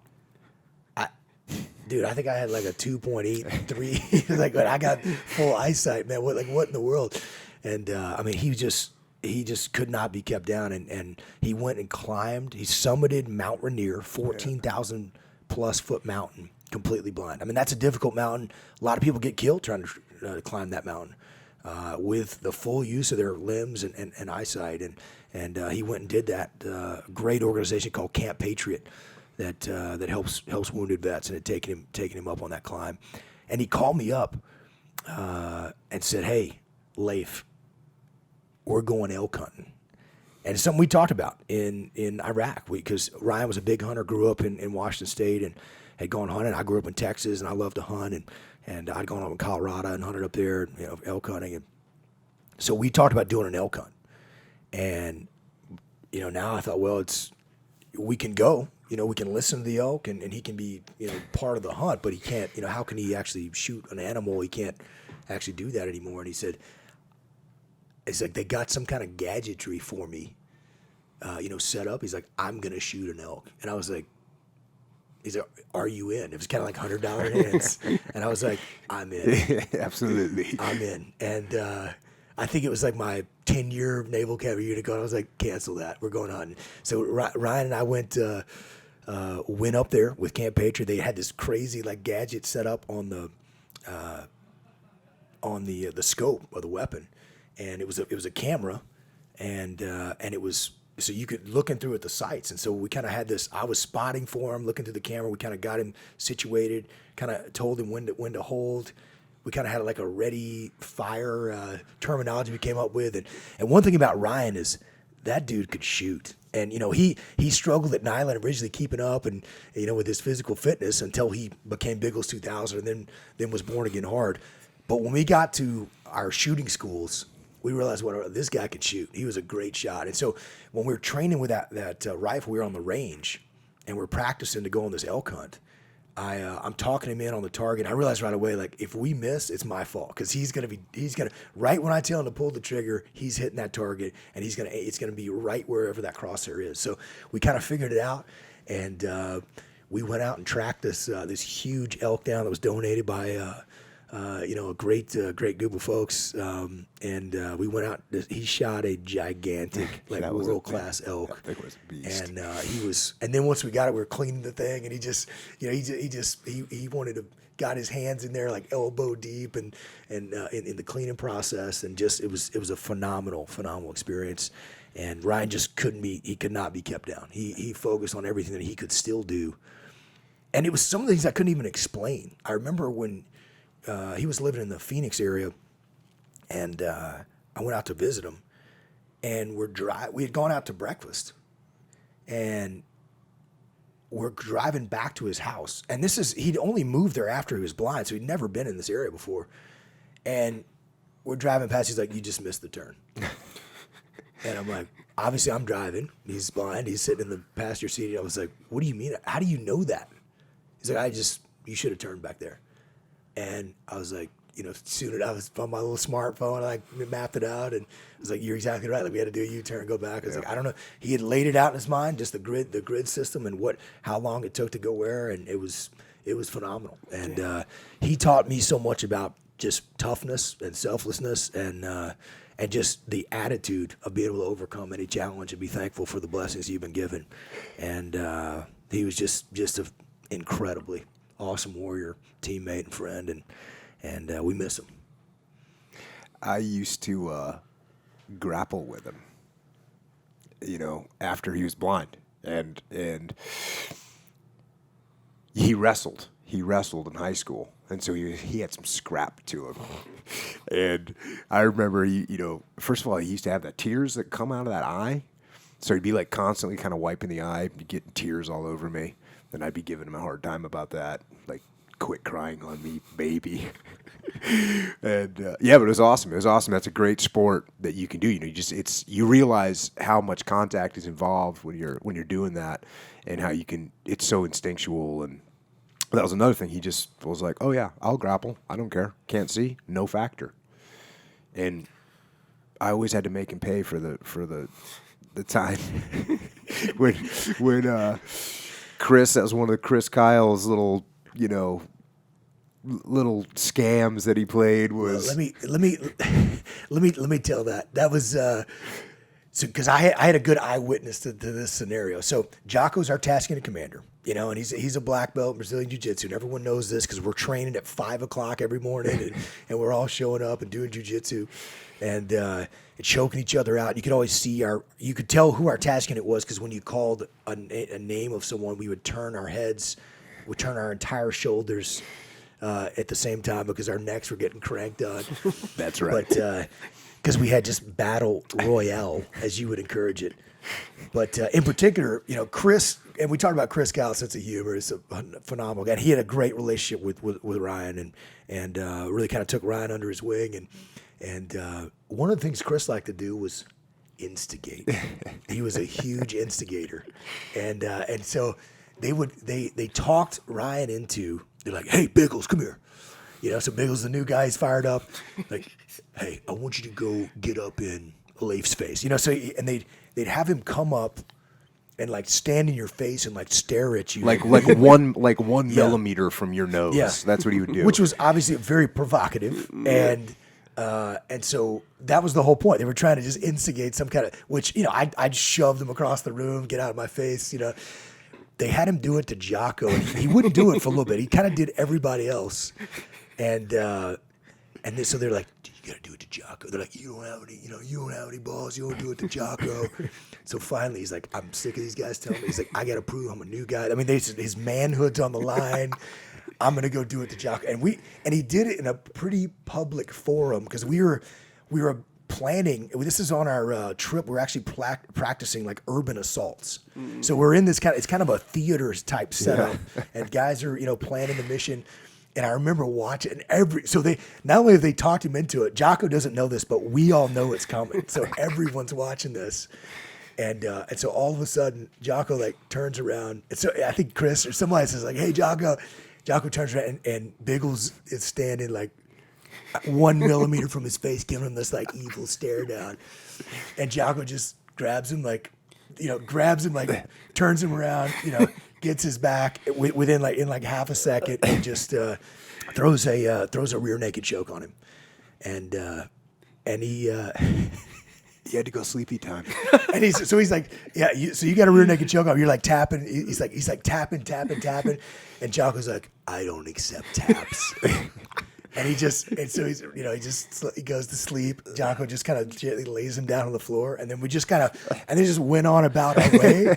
dude, I think I had like a 2.83. Like, I got full eyesight, man. What in the world? And he just could not be kept down. And he went and climbed. He summited Mount Rainier, 14,000 plus foot mountain, completely blind. That's a difficult mountain. A lot of people get killed trying to climb that mountain. With the full use of their limbs and eyesight, and he went and did that. Great organization called Camp Patriot that helps wounded vets, and had taken him up on that climb. And he called me up and said, "Hey, Leif, we're going elk hunting." And it's something we talked about in Iraq, because Ryan was a big hunter, grew up in Washington State, and had gone hunting. I grew up in Texas, and I loved to hunt, and I'd gone up in Colorado and hunted up there, elk hunting. And so we talked about doing an elk hunt. And, now I thought, well, we can go, we can listen to the elk, and he can be, part of the hunt, but he can't, how can he actually shoot an animal? He can't actually do that anymore. And he said, it's like they got some kind of gadgetry for me, set up. He's like, I'm going to shoot an elk. And I was like, he's like, are you in? It was kind of like $100 hands. And I was like, I'm in. Absolutely. I'm in. And I think it was like my 10-year Naval Academy unit going. I was like, cancel that. We're going on. So Ryan and I went up there with Camp Patriot. They had this crazy gadget set up on the scope of the weapon. And it was a camera, and it was, so you could looking through at the sights. And so we kind of had this, I was spotting for him, looking through the camera. We kind of got him situated, kind of told him when to hold. We kind of had like a ready fire terminology we came up with. And one thing about Ryan is that dude could shoot. And, he struggled at Nyland originally keeping up and, with his physical fitness until he became Biggles 2000 and then was born again hard. But when we got to our shooting schools, we realized this guy could shoot. He was a great shot. And so when we were training with that rifle, we were on the range and we're practicing to go on this elk hunt. I'm talking him in on the target. I realized right away, if we miss, it's my fault, because he's gonna right when I tell him to pull the trigger, he's hitting that target, and it's gonna be right wherever that crosshair is. So we kind of figured it out, and we went out and tracked this huge elk down that was donated by a great group of folks, and we went out. He shot a gigantic, world class elk. That thing was a beast. And he was. And then once we got it, we were cleaning the thing, and he wanted to got his hands in there elbow deep, and in the cleaning process, and just it was a phenomenal experience. And Ryan just could not be kept down. He focused on everything that he could still do, and it was some of the things I couldn't even explain. I remember when. He was living in the Phoenix area, and I went out to visit him, and we had gone out to breakfast, and we're driving back to his house. And he'd only moved there after he was blind, so he'd never been in this area before. And we're driving past, he's like, you just missed the turn. And I'm like, obviously I'm driving. He's blind. He's sitting in the passenger seat. I was like, what do you mean? How do you know that? He's like, you should have turned back there. And I was like, soon I was on my little smartphone. I mapped it out, and I was like, "You're exactly right. Like we had to do a U-turn, go back." I was like, I don't know. He had laid it out in his mind, just the grid system, and how long it took to go where, and it was phenomenal. And he taught me so much about just toughness and selflessness, and just the attitude of being able to overcome any challenge and be thankful for the blessings you've been given. And he was just an incredibly awesome warrior, teammate, and friend, and we miss him. I used to grapple with him, after he was blind, and he wrestled. He wrestled in high school, and so he had some scrap to him. And I remember, first of all, he used to have the tears that come out of that eye, so he'd be like constantly kind of wiping the eye, getting tears all over me. Then I'd be giving him a hard time about that, like, quit crying on me, baby. And but it was awesome. It was awesome. That's a great sport that you can do. You realize how much contact is involved when you're doing that, and how it's so instinctual. And that was another thing. He just was like, "Oh yeah, I'll grapple. I don't care. Can't see, no factor." And I always had to make him pay for the time when Chris, that was one of Chris Kyle's little scams that he played was. Well, let me tell that. That was because I had a good eyewitness to this scenario. So Jocko's our task unit commander, and he's a black belt in Brazilian Jiu-Jitsu, and everyone knows this because we're training at 5:00 every morning, and we're all showing up and doing jiu-jitsu, and choking each other out. You could always see you could tell who our task unit was because when you called a name of someone, we would turn our heads, would turn our entire shoulders at the same time because our necks were getting cranked on. That's right. But because we had just battle royale, as you would encourage it. But in particular, Chris, and we talked about Chris Kyle's sense of humor is a phenomenal guy. And he had a great relationship with Ryan, and really kind of took Ryan under his wing. And one of the things Chris liked to do was instigate. He was a huge instigator, and so they talked Ryan into. They're like, "Hey, Biggles, come here." So Biggles, the new guy, he's fired up. Like, "Hey, I want you to go get up in Leif's face." So and they'd have him come up and like stand in your face and like stare at you, like one millimeter from your nose. Yeah. That's what he would do. Which was obviously very provocative, and so that was the whole point. They were trying to just instigate some kind of, which I'd shove them across the room, get out of my face. They had him do it to Jocko, and he wouldn't do it for a little bit. He kind of did everybody else, and so they're like, "You got to do it to Jocko." They're like, "You don't have any balls. You don't do it to Jocko." So finally, he's like, "I'm sick of these guys telling me." He's like, "I got to prove I'm a new guy." I mean, his manhood's on the line. I'm gonna go do it to Jocko, and he did it in a pretty public forum because we were planning. This is on our trip. We're actually practicing like urban assaults. So we're in this it's kind of a theater type setup, and guys are planning the mission. And I remember watching so they not only have they talked him into it. Jocko doesn't know this, but we all know it's coming. So everyone's watching this, and so all of a sudden Jocko like turns around. And so I think Chris or somebody says like, "Hey, Jocko." Jocko turns around and Biggles is standing like 1 millimeter from his face, giving him this like evil stare down, and Jocko just grabs him, turns him around, gets his back within in half a second, and just throws a rear naked choke on him, and he. He had to go sleepy time. And he's like, "Yeah, so you got a rear naked choke on him." You're like tapping. He's like tapping. And Jocko's like, "I don't accept taps." And so he goes to sleep. Jocko just kind of gently lays him down on the floor, and then we just just went on about our way.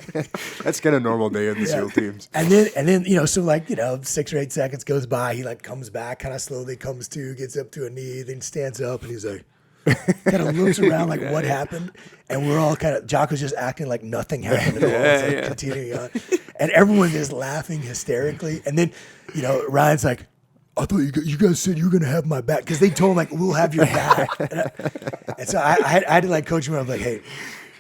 That's kind of normal day in the SEAL teams. And then so 6 or 8 seconds goes by. He like comes back, kind of slowly comes to, gets up to a knee, then stands up, and he's like. Kind of looks around like what happened, and we're all Jocko's just acting like nothing happened at all. It's continuing on, and everyone is laughing hysterically. And then, Ryan's like, I thought you guys said you were going to have my back, because they told him, like, we'll have your back. And so I had to, like, coach him. I was like, hey,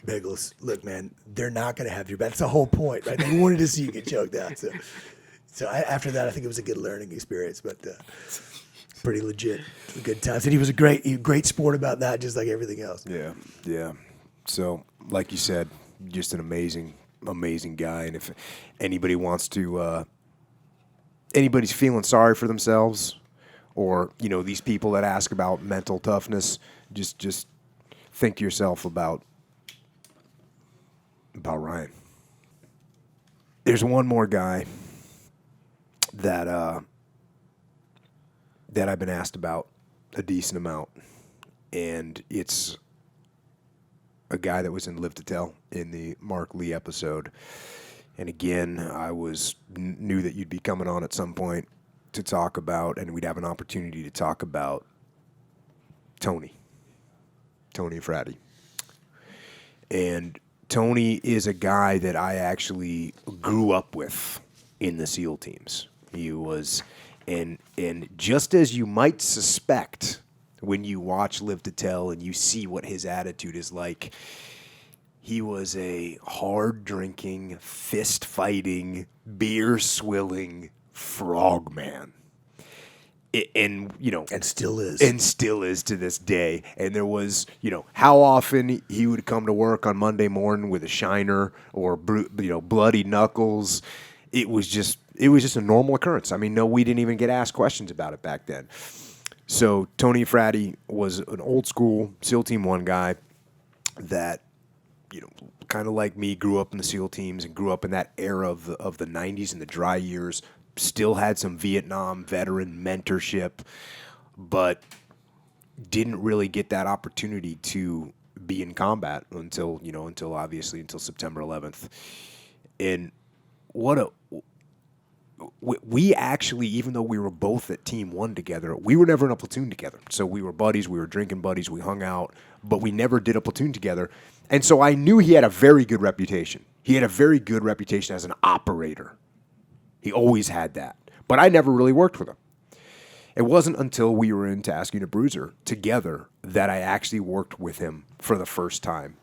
Bagels, look, man, they're not going to have your back. That's the whole point, right? They wanted to see you get choked out. So after that, I think it was a good learning experience, but pretty legit. Good times. And he was a great sport about that, just like everything else. Yeah. So, like you said, just an amazing guy. And if anybody wants to, anybody's feeling sorry for themselves, or these people that ask about mental toughness, just think to yourself about Ryan. There's one more guy that I've been asked about a decent amount, and it's a guy that was in Live to Tell in the Marc Lee episode. And again, I knew that you'd be coming on at some point to talk about, and we'd have an opportunity to talk about Tony Eafrati. And Tony is a guy that I actually grew up with in the SEAL teams. He was, and just as you might suspect when you watch Live to Tell and you see what his attitude is like, he was a hard-drinking, fist-fighting, beer-swilling frogman. And still is. And still is to this day. And there was, how often he would come to work on Monday morning with a shiner or, bloody knuckles. It was just a normal occurrence. I mean, no, we didn't even get asked questions about it back then. So Tony Eafrati was an old-school SEAL Team 1 guy that, kind of like me, grew up in the SEAL teams and grew up in that era of the 90s and the dry years. Still had some Vietnam veteran mentorship, but didn't really get that opportunity to be in combat until September 11th. And we actually, even though we were both at Team 1 together, we were never in a platoon together. So we were buddies, we were drinking buddies, we hung out, but we never did a platoon together. And so I knew he had a very good reputation. He had a very good reputation as an operator. He always had that. But I never really worked with him. It wasn't until we were in Task Unit Bruiser together that I actually worked with him for the first time.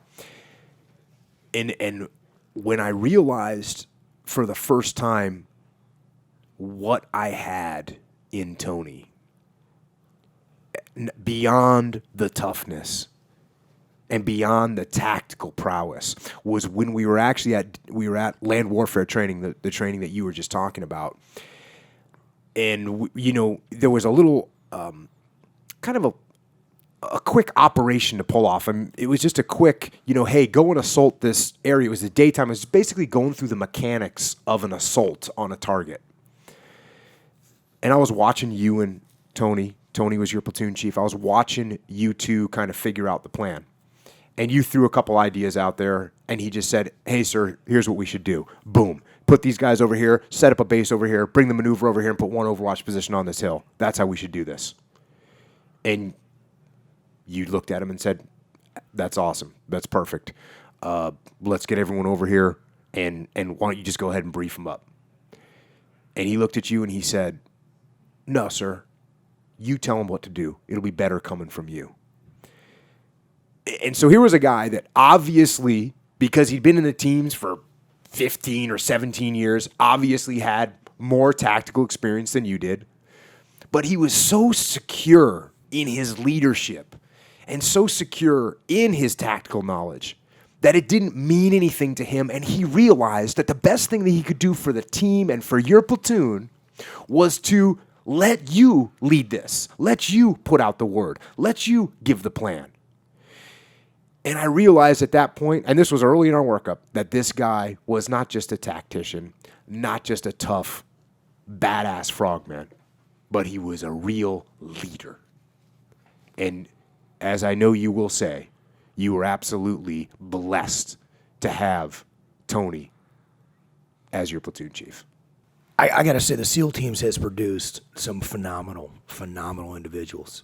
And when I realized for the first time what I had in Tony, beyond the toughness and beyond the tactical prowess, was when we were at land warfare training, the training that you were just talking about. And there was a little kind of a quick operation to pull off. And it was just a quick, hey, go and assault this area. It was the daytime. It was basically going through the mechanics of an assault on a target. And I was watching you and Tony. Tony was your platoon chief. I was watching you two kind of figure out the plan. And you threw a couple ideas out there, and he just said, hey, sir, here's what we should do. Boom. Put these guys over here, set up a base over here, bring the maneuver over here, and put one Overwatch position on this hill. That's how we should do this. And you looked at him and said, that's awesome. That's perfect. Let's get everyone over here, and why don't you just go ahead and brief them up? And he looked at you, and he said, no, sir. You tell them what to do. It'll be better coming from you. And so here was a guy that obviously, because he'd been in the teams for 15 or 17 years, obviously had more tactical experience than you did. But he was so secure in his leadership and so secure in his tactical knowledge that it didn't mean anything to him. And he realized that the best thing that he could do for the team and for your platoon was to let you lead this. Let you put out the word. Let you give the plan. And I realized at that point, and this was early in our workup, that this guy was not just a tactician, not just a tough, badass frogman, but he was a real leader. And as I know you will say, you were absolutely blessed to have Tony as your platoon chief. I got to say, the SEAL teams has produced some phenomenal individuals,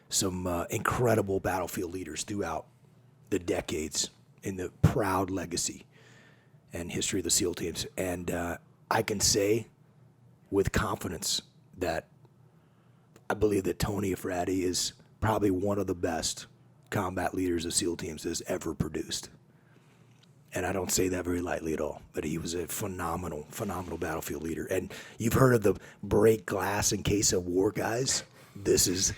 some incredible battlefield leaders throughout the decades in the proud legacy and history of the SEAL teams. And I can say with confidence that I believe that Tony Eafrati is probably one of the best combat leaders of SEAL teams has ever produced. And I don't say that very lightly at all, but he was a phenomenal battlefield leader. And you've heard of the break glass in case of war guys. This is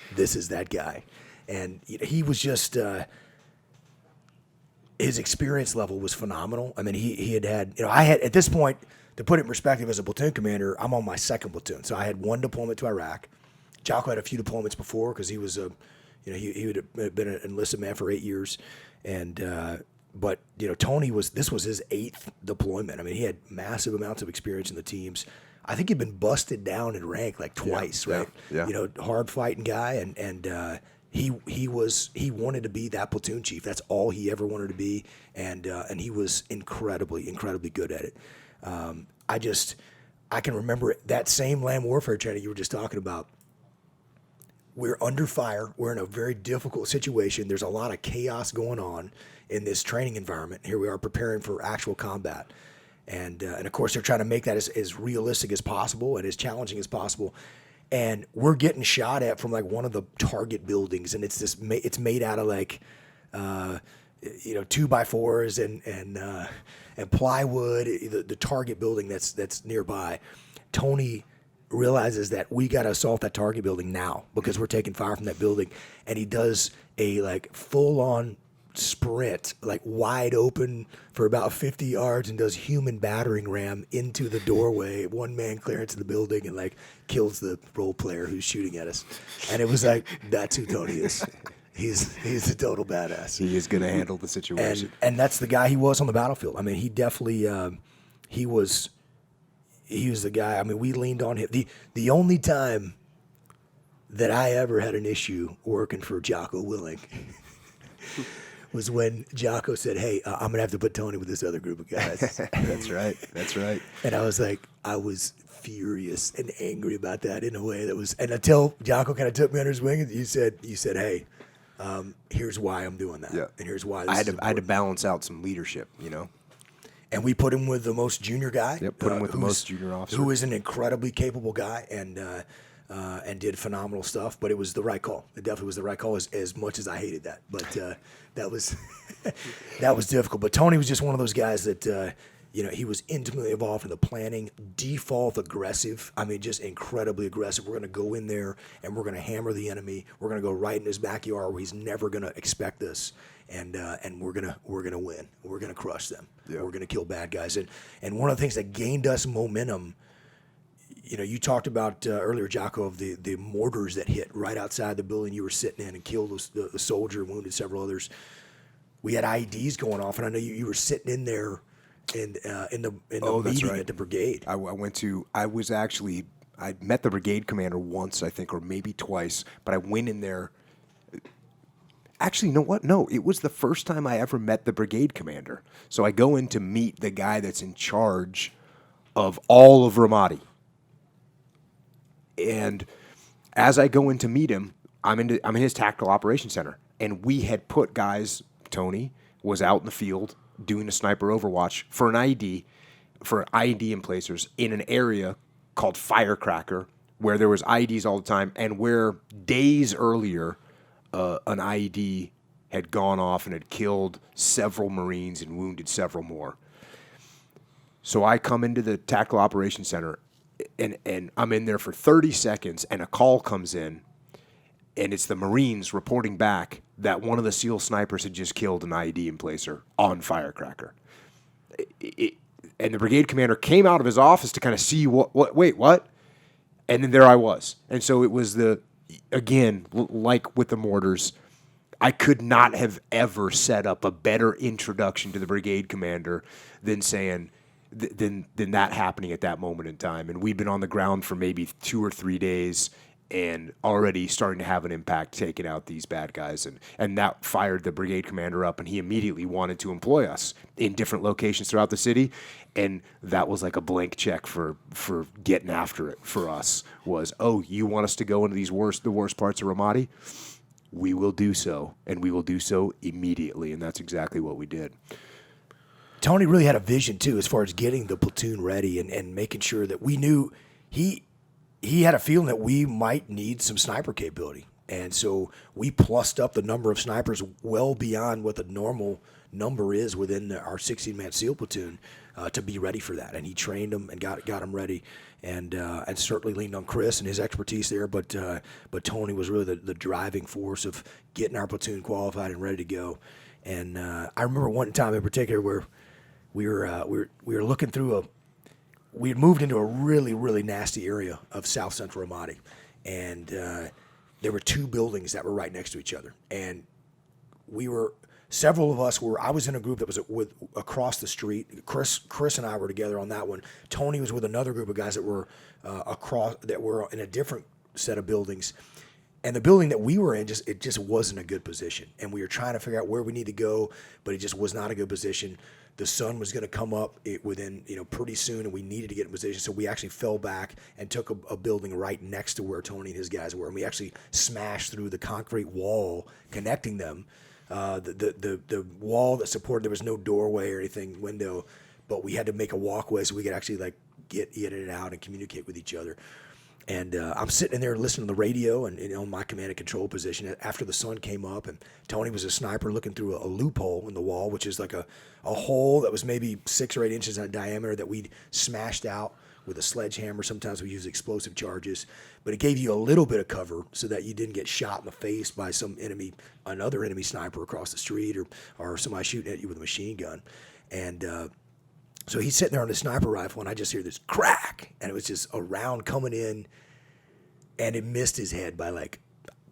that guy. And he was just, his experience level was phenomenal. I mean, he had, I had, at this point, to put it in perspective as a platoon commander, I'm on my second platoon. So I had one deployment to Iraq. Jocko had a few deployments before because he was he had been an enlisted man for 8 years. And, but Tony this was his 8th deployment. I mean, he had massive amounts of experience in the teams. I think he'd been busted down in rank like twice, right? Yeah. Hard fighting guy, and he wanted to be that platoon chief. That's all he ever wanted to be, and he was incredibly good at it. I can remember that same land warfare training you were just talking about. We're under fire. We're in a very difficult situation. There's a lot of chaos going on in this training environment. Here we are preparing for actual combat. And of course, they're trying to make that as realistic as possible and as challenging as possible. And we're getting shot at from like one of the target buildings. And it's made out of like, 2x4s and plywood, the target building that's nearby. Tony realizes that we got to assault that target building now because we're taking fire from that building. And he does a like full on sprint, like wide open for about 50 yards and does human battering ram into the doorway, one man clearance of the building, and like kills the role player who's shooting at us. And it was like, that's who Tony is. He's a total badass. He is going to handle the situation. And that's the guy he was on the battlefield. I mean, he definitely, he was the guy. I mean, we leaned on him. The only time that I ever had an issue working for Jocko Willing was when Jocko said, "Hey, I'm going to have to put Tony with this other group of guys." That's right. And I was like, I was furious and angry about that in a way that was, and until Jocko kind of took me under his wing, and you said, "Hey, here's why I'm doing that, and here's why." I had to balance out some leadership, And we put him with the most junior guy. Yep, put him with the most junior officer, who is an incredibly capable guy and did phenomenal stuff. But it was the right call. It definitely was the right call. As much as I hated that, but that was that was difficult. But Tony was just one of those guys that he was intimately involved in the planning, default aggressive. I mean, just incredibly aggressive. We're going to go in there and we're going to hammer the enemy. We're going to go right in his backyard where he's never going to expect us. And we're gonna win. We're gonna crush them. Yeah. We're gonna kill bad guys. And one of the things that gained us momentum, you talked about earlier, Jocko, of the mortars that hit right outside the building you were sitting in and killed the soldier, wounded several others. We had IEDs going off, and I know you were sitting in there in the meeting at the brigade. I met the brigade commander once, I think, or maybe twice, but I went in there. Actually, you know what? No, it was the first time I ever met the brigade commander. So I go in to meet the guy that's in charge of all of Ramadi. And as I go in to meet him, I'm in his tactical operations center. And we had put guys, Tony was out in the field doing a sniper overwatch for an IED, for IED emplacers in an area called Firecracker, where there was IEDs all the time, and where days earlier an IED had gone off and had killed several Marines and wounded several more. So I come into the Tactical Operations Center, and I'm in there for 30 seconds, and a call comes in, and it's the Marines reporting back that one of the SEAL snipers had just killed an IED emplacer on Firecracker. And the brigade commander came out of his office to kind of see what? And then there I was. And so it was again, like with the mortars, I could not have ever set up a better introduction to the brigade commander than saying, than that happening at that moment in time. And we've been on the ground for maybe 2 or 3 days and already starting to have an impact taking out these bad guys. And that fired the brigade commander up, and he immediately wanted to employ us in different locations throughout the city. And that was like a blank check for getting after it for us was, oh, you want us to go into the worst parts of Ramadi? We will do so, and we will do so immediately. And that's exactly what we did. Tony really had a vision, too, as far as getting the platoon ready and making sure that we knew he had a feeling that we might need some sniper capability. And so we plussed up the number of snipers well beyond what the normal number is within our 16-man SEAL platoon to be ready for that. And he trained them and got them ready, and certainly leaned on Chris and his expertise there. But Tony was really the driving force of getting our platoon qualified and ready to go. And I remember one time in particular where we were looking through we had moved into a really, really nasty area of South Central Ramadi, and there were two buildings that were right next to each other. And several of us were, I was in a group that was across the street. Chris and I were together on that one. Tony was with another group of guys that were that were in a different set of buildings. And the building that we were in, it just wasn't a good position. And we were trying to figure out where we need to go, but it just was not a good position. The sun was going to come up within, pretty soon, and we needed to get in position. So we actually fell back and took a building right next to where Tony and his guys were. And we actually smashed through the concrete wall connecting them. The wall that supported, there was no doorway or anything, window, but we had to make a walkway so we could actually get in and out and communicate with each other. And I'm sitting in there listening to the radio and on my command and control position after the sun came up, and Tony was a sniper looking through a loophole in the wall, which is like a hole that was maybe 6 or 8 inches in diameter that we'd smashed out with a sledgehammer. Sometimes we use explosive charges, but it gave you a little bit of cover so that you didn't get shot in the face by another enemy sniper across the street or somebody shooting at you with a machine gun. And so he's sitting there on the sniper rifle, and I just hear this crack, and it was just a round coming in, and it missed his head by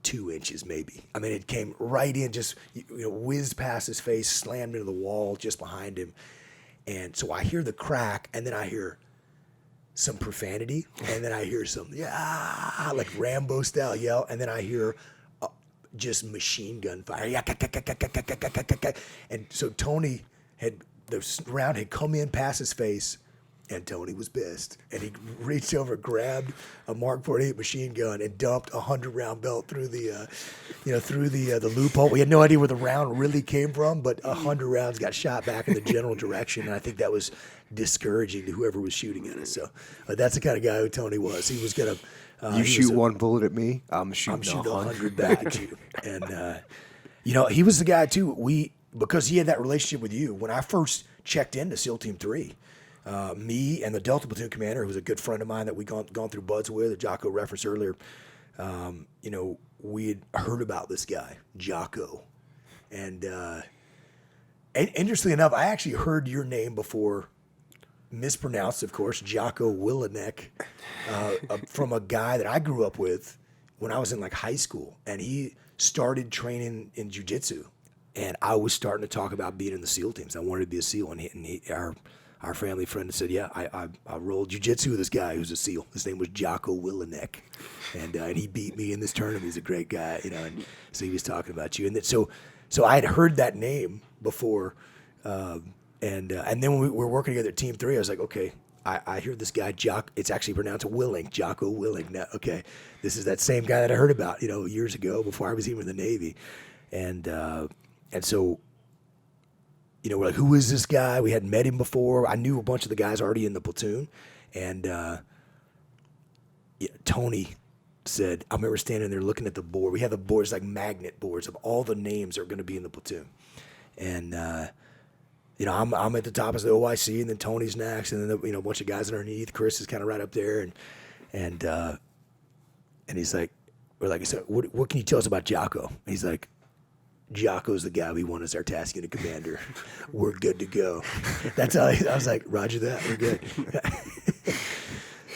2 inches maybe. I mean, it came right in, just whizzed past his face, slammed into the wall just behind him. And so I hear the crack, and then I hear some profanity, and then I hear some, like Rambo style yell, and then I hear just machine gun fire. And so Tony the round had come in past his face, and Tony was pissed. And he reached over, grabbed a Mark 48 machine gun, and dumped a 100-round belt through the loophole. We had no idea where the round really came from, but 100 rounds got shot back in the general direction, and I think that was discouraging to whoever was shooting at us. So that's the kind of guy who Tony was. He was gonna. You shoot one bullet at me, I'm shooting 100 back at you. And he was the guy too. Because he had that relationship with you. When I first checked into SEAL Team 3, me and the Delta Platoon commander, who was a good friend of mine that we gone through buds with, that Jocko referenced earlier, we had heard about this guy, Jocko. And interestingly enough, I actually heard your name before, mispronounced, of course, Jocko Willinek, from a guy that I grew up with when I was in high school. And he started training in jiu-jitsu. And I was starting to talk about being in the SEAL teams. I wanted to be a SEAL, and our family friend said, "Yeah, I rolled jiu-jitsu with this guy who's a SEAL. His name was Jocko Willinek, and he beat me in this tournament. He's a great guy, And so he was talking about you, and so I had heard that name before, and then when we were working together at Team 3, I was like, okay, I hear this guy It's actually pronounced Willing, Jocko Willing. Now, okay, this is that same guy that I heard about, years ago before I was even in the Navy, And so, we're like, who is this guy? We hadn't met him before. I knew a bunch of the guys already in the platoon. And Tony said, I remember standing there looking at the board. We have the boards, like magnet boards of all the names that are going to be in the platoon. And, I'm at the top as the OIC, and then Tony's next, and then, a bunch of guys underneath. Chris is kind of right up there. And he's like, we're like, so what can you tell us about Jocko? And he's like, Jocko's the guy we want as our task unit commander. We're good to go. That's how I was like, Roger that. We're good.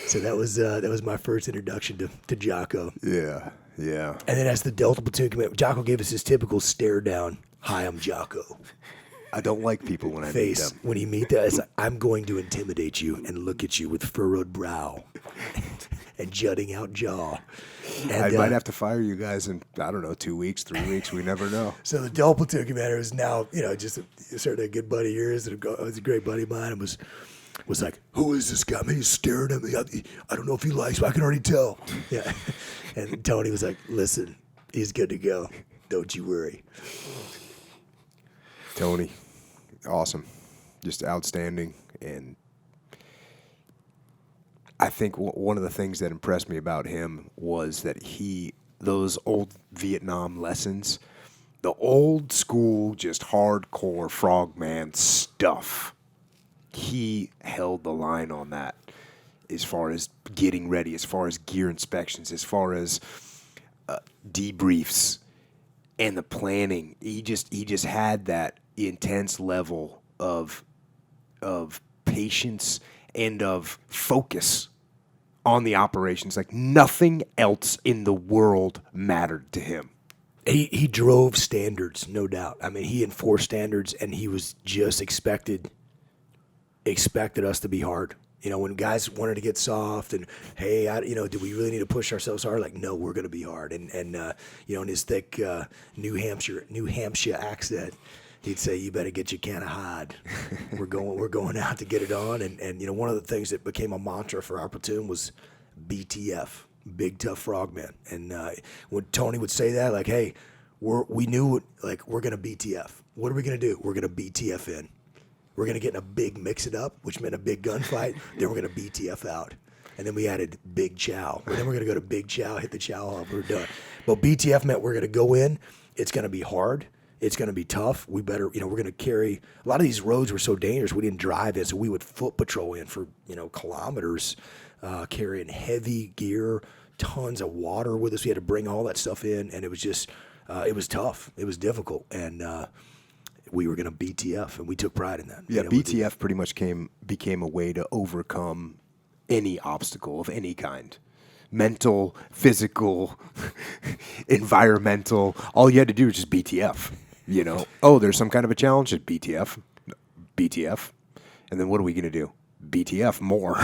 So that was my first introduction to Jocko. Yeah. And then as the Delta Platoon commander, Jocko gave us his typical stare down. Hi, I'm Jocko. I don't like people when I meet them. When you meet them, it's like, I'm going to intimidate you and look at you with furrowed brow and jutting out jaw. And, I might have to fire you guys in, 2 weeks, 3 weeks. We never know. So the Delta Platoon commander is now, just certainly a good buddy of yours. And was a great buddy of mine, and was like, who is this guy? Man, he's staring at me. I don't know if he likes me. I can already tell. Yeah. And Tony was like, listen, he's good to go. Don't you worry. Tony, awesome. Just outstanding. And I think one of the things that impressed me about him was that those old Vietnam lessons, the old school, just hardcore frogman stuff, he held the line on that as far as getting ready, as far as gear inspections, as far as debriefs and the planning. He just had that intense level of patience and of focus on the operations. Like nothing else in the world mattered to him. He drove standards, no doubt. I mean, he enforced standards, and he was just expected us to be hard. You know, when guys wanted to get soft and, hey, do we really need to push ourselves hard? Like, no, we're going to be hard. And in his thick New Hampshire accent, he'd say, "You better get your can of hide. We're going out to get it on." And one of the things that became a mantra for our platoon was BTF, Big Tough Frogman. And when Tony would say that, like, hey, we knew, like, we're going to BTF. What are we going to do? We're going to BTF in. We're going to get in a big mix-it-up, which meant a big gunfight. Then we're going to BTF out. And then we added Big Chow. And then we're going to go to Big Chow, hit the Chow hub, we're done. But BTF meant we're going to go in. It's going to be hard. It's going to be tough. We better, we're going to carry. A lot of these roads were so dangerous, we didn't drive in, so we would foot patrol in for, kilometers, carrying heavy gear, tons of water with us. We had to bring all that stuff in, and it was just, it was tough. It was difficult, and we were going to BTF, and we took pride in that. Yeah, BTF pretty much became a way to overcome any obstacle of any kind. Mental, physical, environmental. All you had to do was just BTF. Oh, there's some kind of a challenge at BTF. BTF. And then what are we going to do? BTF more.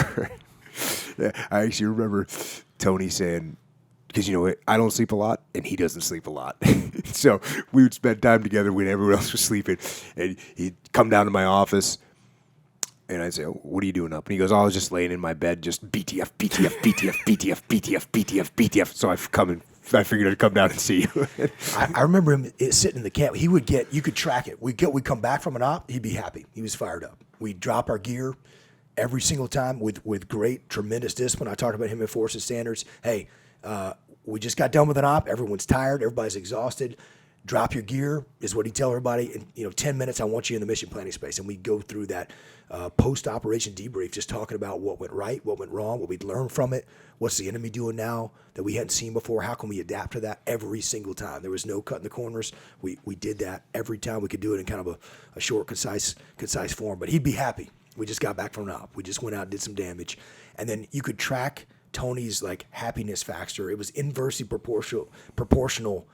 I actually remember Tony saying, because, I don't sleep a lot, and he doesn't sleep a lot. So we would spend time together when everyone else was sleeping. And he'd come down to my office, and I'd say, "What are you doing up?" And he goes, "Oh, I was just laying in my bed, just BTF, BTF, BTF, BTF, BTF, BTF, BTF." So I figured I'd come down and see you. I remember him sitting in the camp. He would you could track it. We'd come back from an op, he'd be happy. He was fired up. We'd drop our gear every single time with great, tremendous discipline. I talked about him enforcing standards. Hey, we just got done with an op. Everyone's tired. Everybody's exhausted. Drop your gear is what he'd tell everybody. In 10 minutes, I want you in the mission planning space. And we'd go through that post-operation debrief, just talking about what went right, what went wrong, what we'd learned from it, what's the enemy doing now that we hadn't seen before, how can we adapt to that every single time. There was no cutting the corners. We did that every time. We could do it in kind of a short, concise form. But he'd be happy. We just got back from an op. We just went out and did some damage. And then you could track Tony's happiness factor. It was inversely proportional.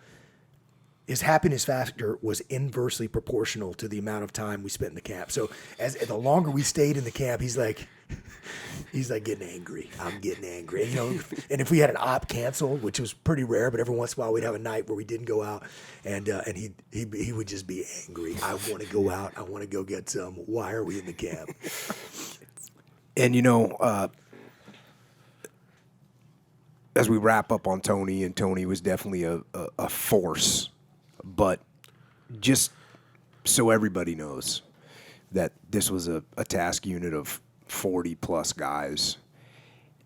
His happiness factor was inversely proportional to the amount of time we spent in the camp. So the longer we stayed in the camp, he's like getting angry. I'm getting angry. And if we had an op canceled, which was pretty rare, but every once in a while we'd have a night where we didn't go out, and he would just be angry. I want to go out. I want to go get some. Why are we in the camp? And as we wrap up on Tony, and Tony was definitely a force, but just so everybody knows that this was a task unit of 40-plus guys,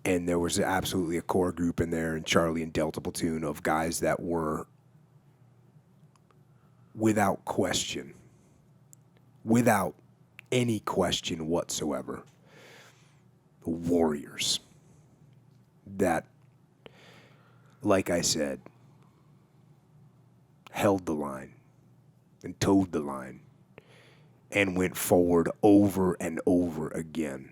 and there was absolutely a core group in there in Charlie and Delta Platoon of guys that were, without any question whatsoever, warriors that, like I said, held the line and towed the line and went forward over and over again.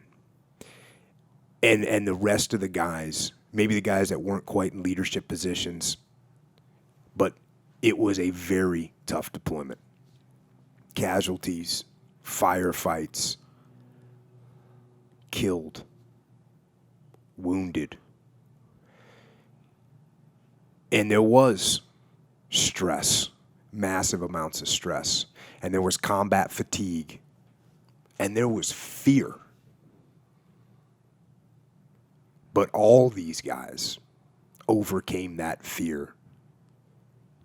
And the rest of the guys, maybe the guys that weren't quite in leadership positions, but it was a very tough deployment. Casualties, firefights, killed, wounded. And there was stress, massive amounts of stress. And there was combat fatigue. And there was fear. But all these guys overcame that fear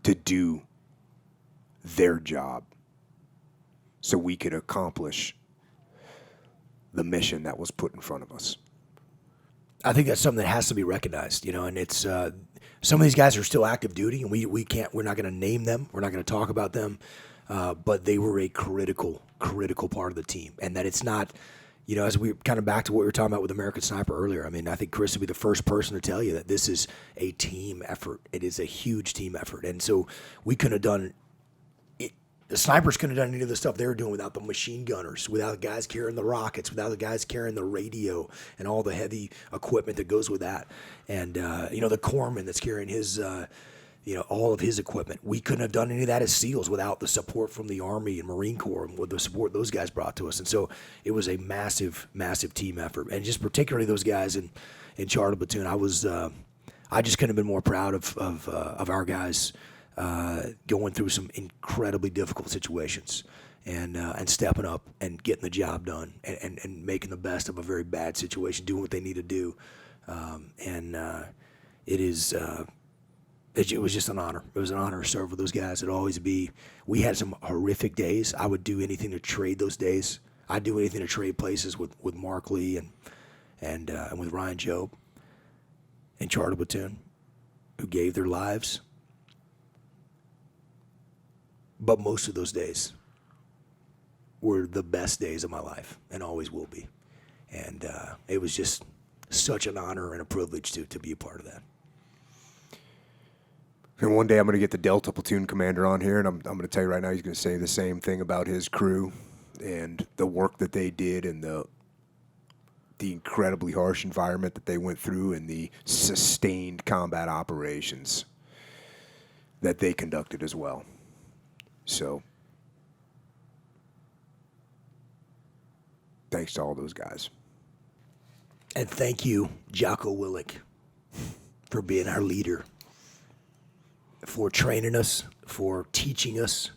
to do their job so we could accomplish the mission that was put in front of us. I think that's something that has to be recognized, and it's some of these guys are still active duty, and we're not going to name them, we're not going to talk about them, but they were a critical part of the team, and that it's not, as we kind of back to what we were talking about with American Sniper earlier. I mean, I think Chris would be the first person to tell you that this is a team effort. It is a huge team effort, and so we couldn't have done. The snipers couldn't have done any of the stuff they were doing without the machine gunners, without the guys carrying the rockets, without the guys carrying the radio and all the heavy equipment that goes with that. And, the corpsman that's carrying his, all of his equipment. We couldn't have done any of that as SEALs without the support from the Army and Marine Corps and with the support those guys brought to us. And so it was a massive, massive team effort. And just particularly those guys in Charter Platoon, I just couldn't have been more proud of our guys going through some incredibly difficult situations and stepping up and getting the job done and making the best of a very bad situation, doing what they need to do. It was just an honor. It was an honor to serve with those guys. It'd always be. We had some horrific days. I would do anything to trade those days. I'd do anything to trade places with Marc Lee and with Ryan Job and Charter Platoon, who gave their lives. But most of those days were the best days of my life and always will be. And it was just such an honor and a privilege to be a part of that. And one day I'm going to get the Delta Platoon commander on here, and I'm going to tell you right now he's going to say the same thing about his crew and the work that they did and the incredibly harsh environment that they went through and the sustained combat operations that they conducted as well. So, thanks to all those guys. And thank you, Jocko Leif, for being our leader, for training us, for teaching us,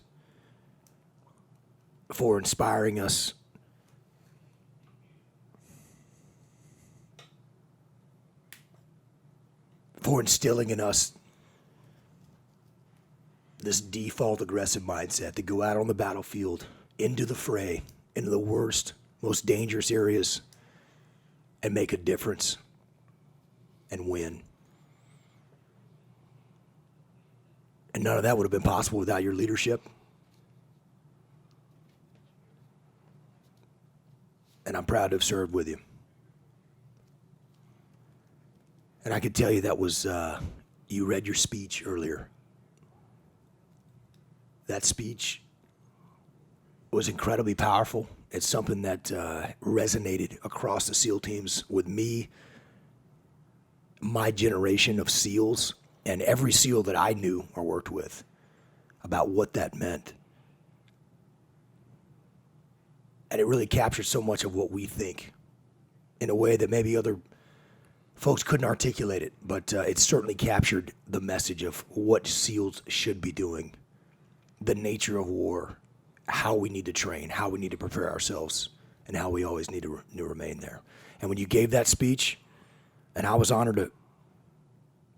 for inspiring us. For instilling in us this default aggressive mindset to go out on the battlefield, into the fray, into the worst, most dangerous areas, and make a difference and win. And none of that would have been possible without your leadership. And I'm proud to have served with you. And I could tell you that was, you read your speech earlier. That speech was incredibly powerful. It's something that resonated across the SEAL teams with me, my generation of SEALs, and every SEAL that I knew or worked with about what that meant. And it really captured so much of what we think in a way that maybe other folks couldn't articulate it, but it certainly captured the message of what SEALs should be doing, the nature of war, how we need to train, how we need to prepare ourselves, and how we always need to remain there. And when you gave that speech, and I was honored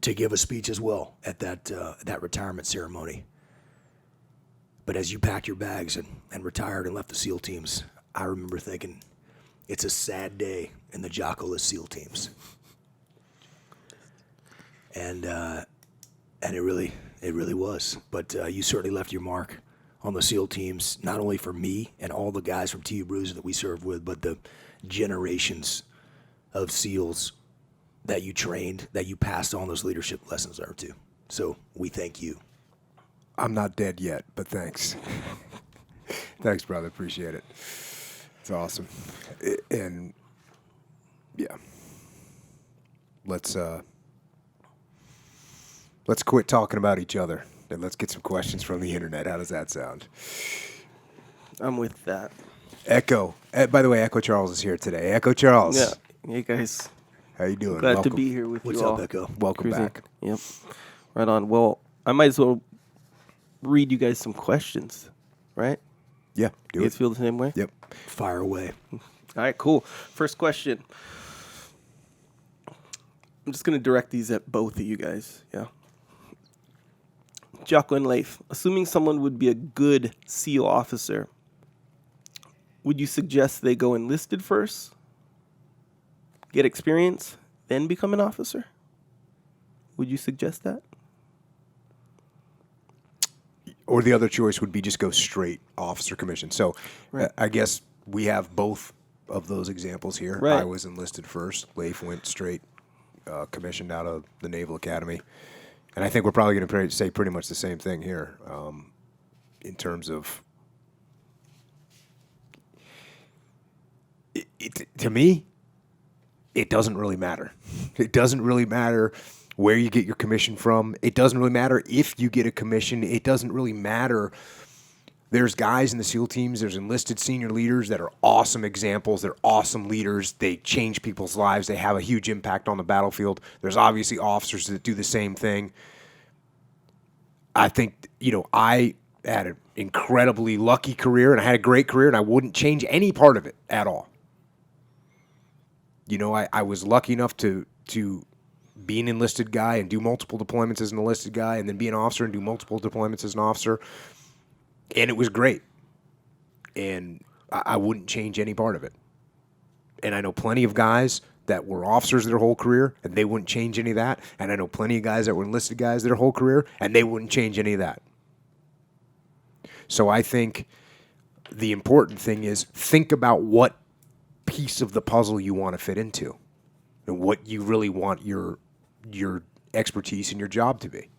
to give a speech as well at that retirement ceremony. But as you packed your bags and retired and left the SEAL teams, I remember thinking, it's a sad day in the Jocko Leif SEAL teams. And it really was. But you certainly left your mark on the SEAL teams, not only for me and all the guys from Unit Bruiser that we served with, but the generations of SEALs that you trained, that you passed on those leadership lessons there to. So we thank you. I'm not dead yet, but thanks. Thanks, brother. Appreciate it. It's awesome. And yeah, let's quit talking about each other and let's get some questions from the internet. How does that sound? I'm with that. Echo. By the way, Echo Charles is here today. Echo Charles. Yeah. Hey, guys. How you doing? Glad Welcome. to be here with What's you all. up, Echo? Welcome back. Yep. Right on. Well, I might as well read you guys some questions, right? Yeah, do You guys it. feel the same way? Yep. Fire away. All right, cool. First question. I'm just going to direct these at both of you guys. Yeah. Jocko and Leif, assuming someone would be a good SEAL officer, would you suggest they go enlisted first, get experience, then become an officer? Would you suggest that? Or the other choice would be just go straight officer commission. So Right. I guess we have both of those examples here. Right. I was enlisted first. Leif went straight commissioned out of the Naval Academy. And I think we're probably going to say pretty much the same thing here in terms of, to me, it doesn't really matter. It doesn't really matter where you get your commission from. It doesn't really matter if you get a commission. It doesn't really matter. There's guys in the SEAL teams, there's enlisted senior leaders that are awesome examples. They're awesome leaders. They change people's lives. They have a huge impact on the battlefield. There's obviously officers that do the same thing. I think, I had an incredibly lucky career, and I had a great career, and I wouldn't change any part of it at all. I was lucky enough to be an enlisted guy and do multiple deployments as an enlisted guy, and then be an officer and do multiple deployments as an officer. And it was great. And I wouldn't change any part of it. And I know plenty of guys that were officers their whole career, and they wouldn't change any of that. And I know plenty of guys that were enlisted guys their whole career, and they wouldn't change any of that. So I think the important thing is think about what piece of the puzzle you want to fit into and what you really want your expertise and your job to be.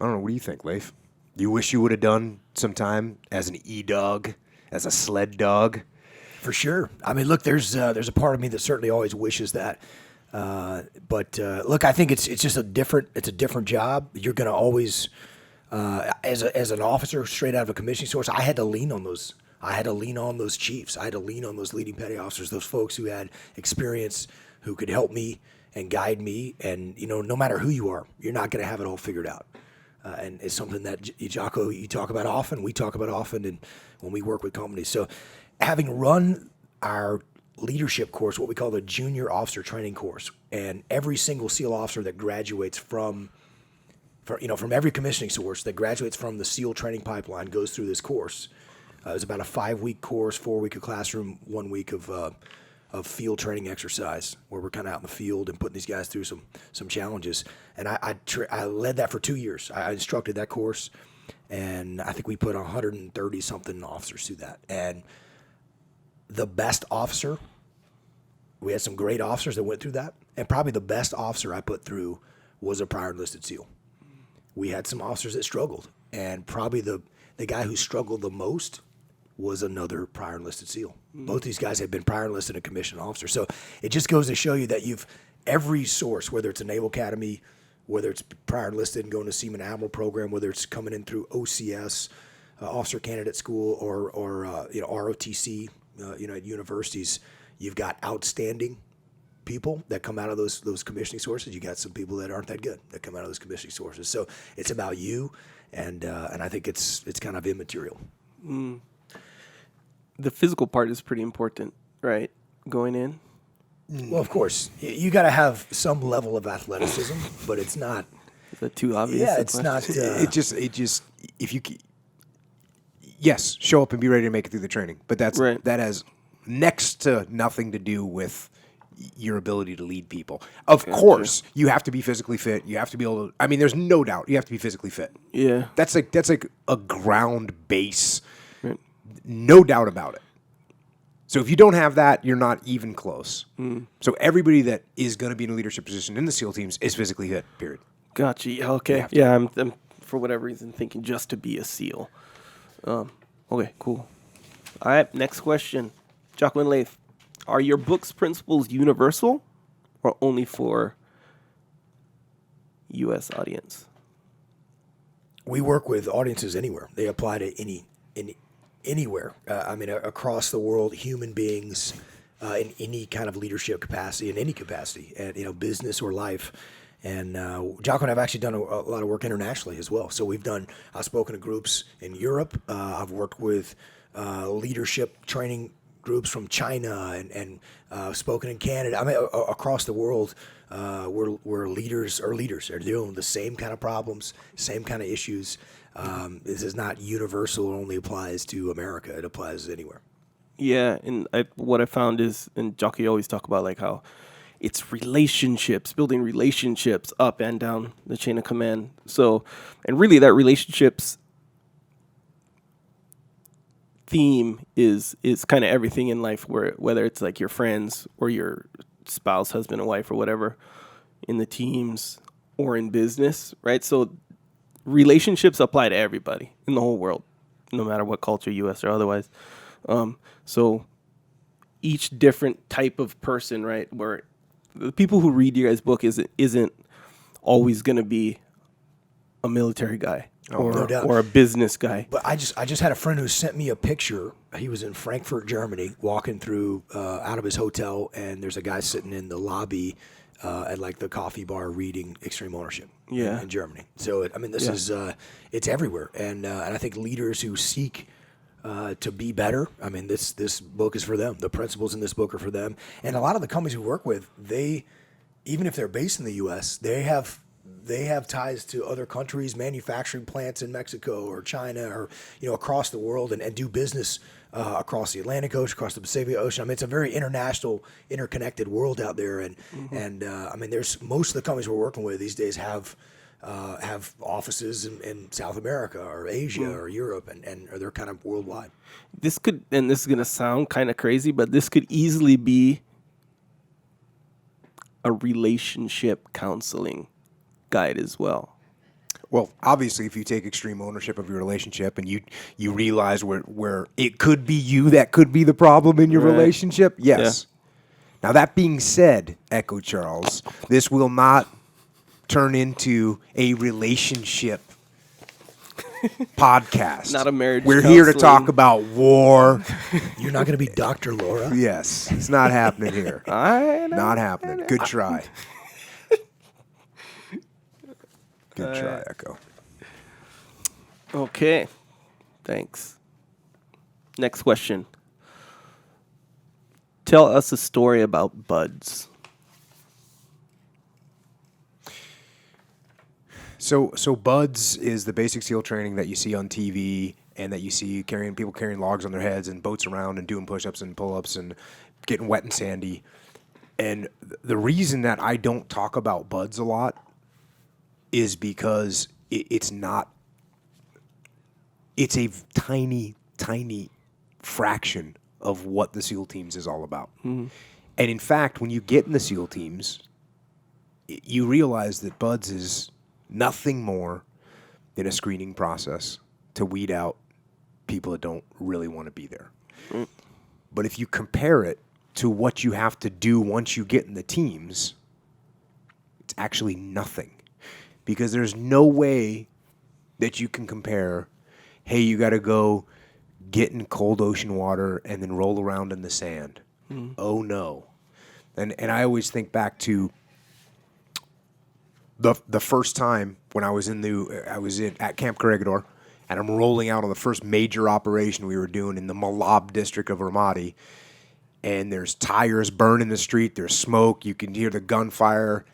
I don't know. What do you think, Leif? You wish you would have done some time as an E-dog, as a sled dog? For sure. I mean, look, there's a part of me that certainly always wishes that. But look, I think it's just a different job. You're going to always, as an officer straight out of a commissioning source, I had to lean on those. I had to lean on those chiefs. I had to lean on those leading petty officers, those folks who had experience, who could help me and guide me. And, no matter who you are, you're not going to have it all figured out. And it's something that, Jocko, you talk about often, we talk about often, and when we work with companies. So having run our leadership course, what we call the junior officer training course, and every single SEAL officer that graduates from every commissioning source that graduates from the SEAL training pipeline goes through this course. It was about a 5-week course, 4 week of classroom, 1 week of field training exercise, where we're kind of out in the field and putting these guys through some challenges. And I led that for 2 years. I instructed that course, and I think we put 130 something officers through that. And the best officer, we had some great officers that went through that, and probably the best officer I put through was a prior enlisted SEAL. We had some officers that struggled, and probably the guy who struggled the most was another prior enlisted SEAL. Both these guys have been prior enlisted and commissioned officers. So it just goes to show you that every source, whether it's a Naval Academy, whether it's prior enlisted and going to Seaman Admiral program, whether it's coming in through OCS, Officer Candidate School, or ROTC, at universities, you've got outstanding people that come out of those commissioning sources. You got some people that aren't that good that come out of those commissioning sources. So it's about you, and I think it's kind of immaterial. The physical part is pretty important, right? Going in. Well, of course, you got to have some level of athleticism, but it's not. Is that too obvious? Yeah, it's not. It just if you yes, show up and be ready to make it through the training, but that has next to nothing to do with your ability to lead people. Of course, you have to be physically fit. You have to be able to. I mean, there's no doubt you have to be physically fit. Yeah, that's like a ground base. Right. No doubt about it. So if you don't have that, you're not even close. So everybody that is going to be in a leadership position in the SEAL teams is physically fit, period. Gotcha. Okay. Yeah, I'm for whatever reason thinking just to be a SEAL. Okay, cool. All right, next question. Jocko and Leif, are your book's principles universal or only for U.S. audience? We work with audiences anywhere. They apply to anywhere. Across the world, human beings in any kind of leadership capacity, in any capacity, and business or life. And Jocko and I have actually done a lot of work internationally as well. So I've spoken to groups in Europe. I've worked with leadership training groups from China and spoken in Canada. I mean, across the world, where leaders are dealing with the same kind of problems, same kind of issues. This is not universal. It only applies to America. It applies anywhere. Yeah, and what I found is, and Jockey always talk about like how it's relationships, building relationships up and down the chain of command. So, and really that relationships theme is kind of everything in life, where whether it's like your friends or your spouse, husband and wife or whatever, in the teams or in business, right? So relationships apply to everybody in the whole world, no matter what culture, U.S. or otherwise. So each different type of person, right, where the people who read your guys' book isn't always going to be a military guy No doubt. or a business guy. But I just had a friend who sent me a picture. He was in Frankfurt, Germany, walking through out of his hotel, and there's a guy sitting in the lobby at like the coffee bar reading Extreme Ownership in Germany. So this is it's everywhere, and I think leaders who seek to be better, this book is for them. The principles in this book are for them, and a lot of the companies we work with, they, even if they're based in the U.S., they have ties to other countries, manufacturing plants in Mexico or China or across the world, and do business across the Atlantic Ocean, across the Pacific Ocean. It's a very international, interconnected world out there, and there's most of the companies we're working with these days have offices in South America or Asia or Europe, and they're kind of worldwide. This is going to sound kind of crazy, but this could easily be a relationship counseling guide as well. Well, obviously, if you take extreme ownership of your relationship and you realize where it could be you that could be the problem in your relationship, yes. Yeah. Now, that being said, Echo Charles, this will not turn into a relationship podcast. Not a marriage We're here to talk about war. You're not going to be Dr. Laura? Yes. It's not happening here. Not happening. Good try. Good try, Echo. Okay. Thanks. Next question. Tell us a story about buds. So buds is the basic SEAL training that you see on TV and that you see people carrying logs on their heads and boats around and doing push-ups and pull-ups and getting wet and sandy. And the reason that I don't talk about buds a lot is because it's a tiny, tiny fraction of what the SEAL teams is all about. Mm-hmm. And in fact, when you get in the SEAL teams, you realize that buds is nothing more than a screening process to weed out people that don't really want to be there. Mm. But if you compare it to what you have to do once you get in the teams, it's actually nothing. Because there's no way that you can compare, hey, you got to go get in cold ocean water and then roll around in the sand. Mm. Oh, no. And I always think back to the first time when I was at Camp Corregidor, and I'm rolling out on the first major operation we were doing in the Malab district of Ramadi, and there's tires burning the street, there's smoke, you can hear the gunfire.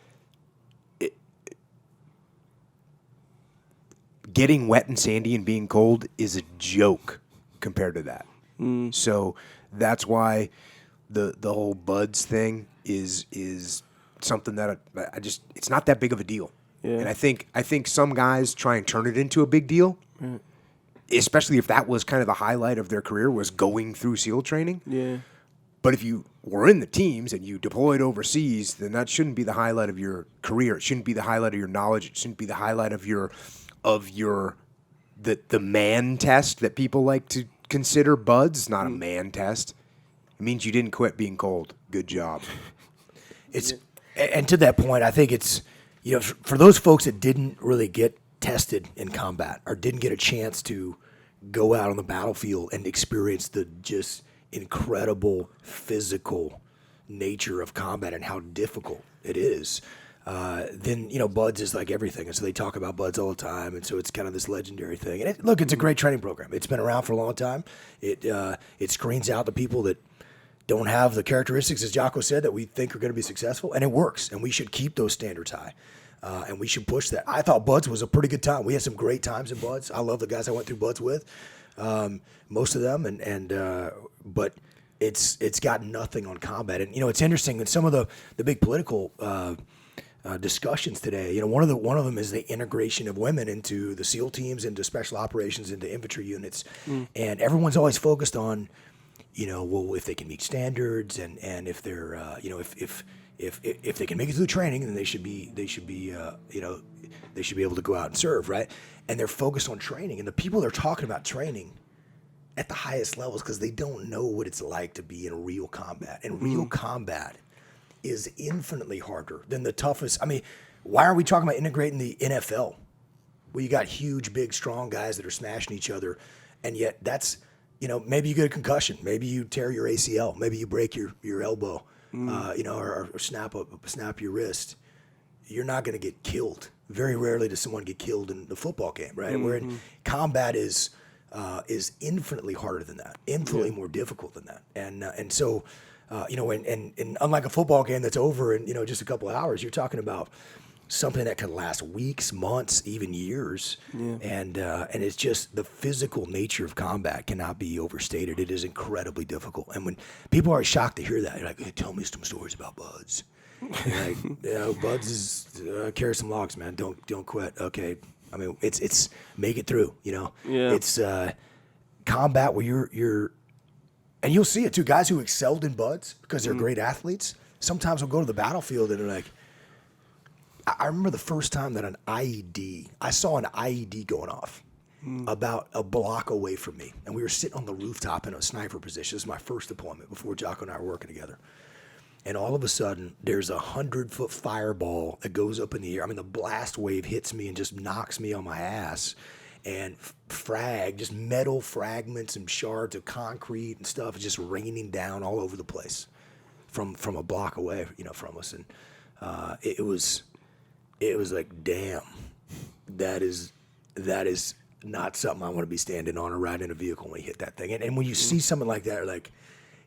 Getting wet and sandy and being cold is a joke compared to that. Mm. So that's why the whole buds thing is something that it's not that big of a deal. Yeah. And I think some guys try and turn it into a big deal, especially if that was kind of the highlight of their career, was going through SEAL training. Yeah. But if you were in the teams and you deployed overseas, then that shouldn't be the highlight of your career. It shouldn't be the highlight of your knowledge. It shouldn't be the highlight of the man test that people like to consider buds. It's not a man test. It means you didn't quit being cold. Good job. And to that point, I think it's, for those folks that didn't really get tested in combat or didn't get a chance to go out on the battlefield and experience the just incredible physical nature of combat and how difficult it is, then, buds is like everything. And so they talk about buds all the time. And so it's kind of this legendary thing. And it's a great training program. It's been around for a long time. It screens out the people that don't have the characteristics, as Jocko said, that we think are going to be successful. And it works. And we should keep those standards high. And we should push that. I thought buds was a pretty good time. We had some great times in buds. I love the guys I went through buds with. most of them, but it's got nothing on combat. And it's interesting that some of the big political discussions today. One of them is the integration of women into the SEAL teams, into special operations, into infantry units, and everyone's always focused on, well, if they can meet standards and if they're, if they can make it through training, then they should be able to go out and serve, right? And they're focused on training, and the people that are talking about training at the highest levels because they don't know what it's like to be in real combat, and real combat is infinitely harder than the toughest. I mean, why are we talking about integrating the NFL? Well, you got huge, big, strong guys that are smashing each other, and yet that's, maybe you get a concussion, maybe you tear your ACL, maybe you break your elbow, or snap your wrist. You're not going to get killed. Very rarely does someone get killed in the football game, right? Where in combat is infinitely harder than that, infinitely more difficult than that, and so. And unlike a football game that's over in, just a couple of hours, you're talking about something that can last weeks, months, even years. Yeah. And it's just the physical nature of combat cannot be overstated. It is incredibly difficult. And when people are shocked to hear that, you're like, hey, tell me some stories about Buds. Like, Buds is carry some logs, man. Don't quit. Okay. I mean, it's make it through, Yeah. It's combat where you're and you'll see it too. Guys who excelled in Buds because they're great athletes, sometimes will go to the battlefield and they're like, I remember the first time that I saw an IED going off about a block away from me. And we were sitting on the rooftop in a sniper position. This is my first deployment before Jocko and I were working together. And all of a sudden, there's a 100-foot fireball that goes up in the air. I mean, the blast wave hits me and just knocks me on my ass. And just metal fragments and shards of concrete and stuff is just raining down all over the place from a block away, from us. And it was like, damn, that is not something I want to be standing on or riding in a vehicle when you hit that thing. And when you see something like that, like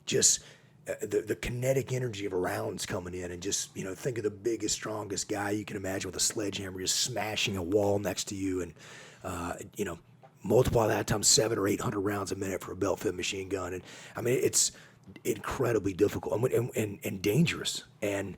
just the kinetic energy of rounds coming in and just, think of the biggest, strongest guy you can imagine with a sledgehammer just smashing a wall next to you and, multiply that times 700 or 800 rounds a minute for a belt-fed machine gun. And I mean, it's incredibly difficult and dangerous and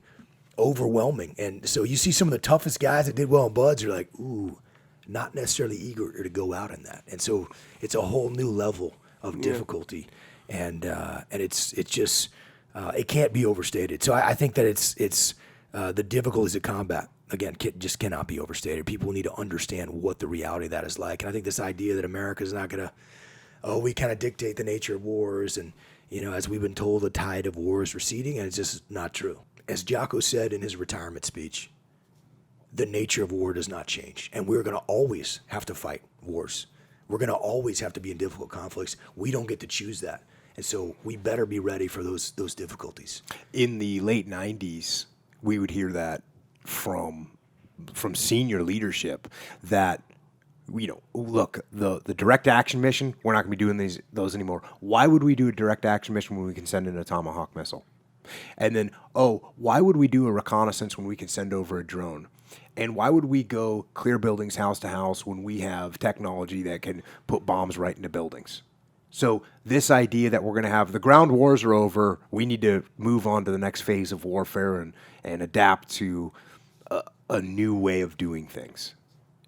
overwhelming. And so you see some of the toughest guys that did well in Buds are like, ooh, not necessarily eager to go out in that. And so it's a whole new level of difficulty. And it's just, it can't be overstated. So I think that it's the difficulties of combat, again, just cannot be overstated. People need to understand what the reality of that is like. And I think this idea that America is not going to, we kind of dictate the nature of wars. And, as we've been told, the tide of war is receding, and it's just not true. As Jocko said in his retirement speech, the nature of war does not change. And we're going to always have to fight wars. We're going to always have to be in difficult conflicts. We don't get to choose that. And so we better be ready for those difficulties. In the late 90s, we would hear that from senior leadership that, look, the direct action mission, we're not going to be doing those anymore. Why would we do a direct action mission when we can send in a Tomahawk missile? And then, why would we do a reconnaissance when we can send over a drone? And why would we go clear buildings house to house when we have technology that can put bombs right into buildings? So this idea that we're going to have the ground wars are over, we need to move on to the next phase of warfare and adapt to a new way of doing things.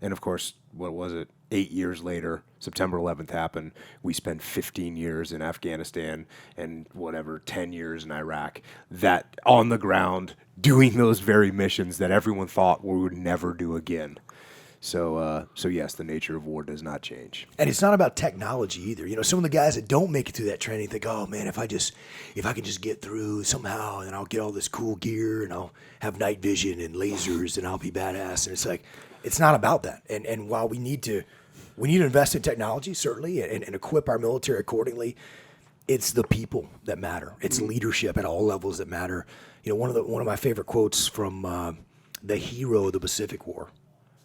And of course, what was it? 8 years later, September 11th happened. We spent 15 years in Afghanistan and 10 years in Iraq, that on the ground doing those very missions that everyone thought we would never do again. So yes, the nature of war does not change. And it's not about technology either. Some of the guys that don't make it through that training think, oh man, if I can just get through somehow, and I'll get all this cool gear, and I'll have night vision and lasers, and I'll be badass. And it's like, it's not about that. And while we need to invest in technology, certainly, and equip our military accordingly, it's the people that matter. It's leadership at all levels that matter. One of my favorite quotes from the hero of the Pacific War,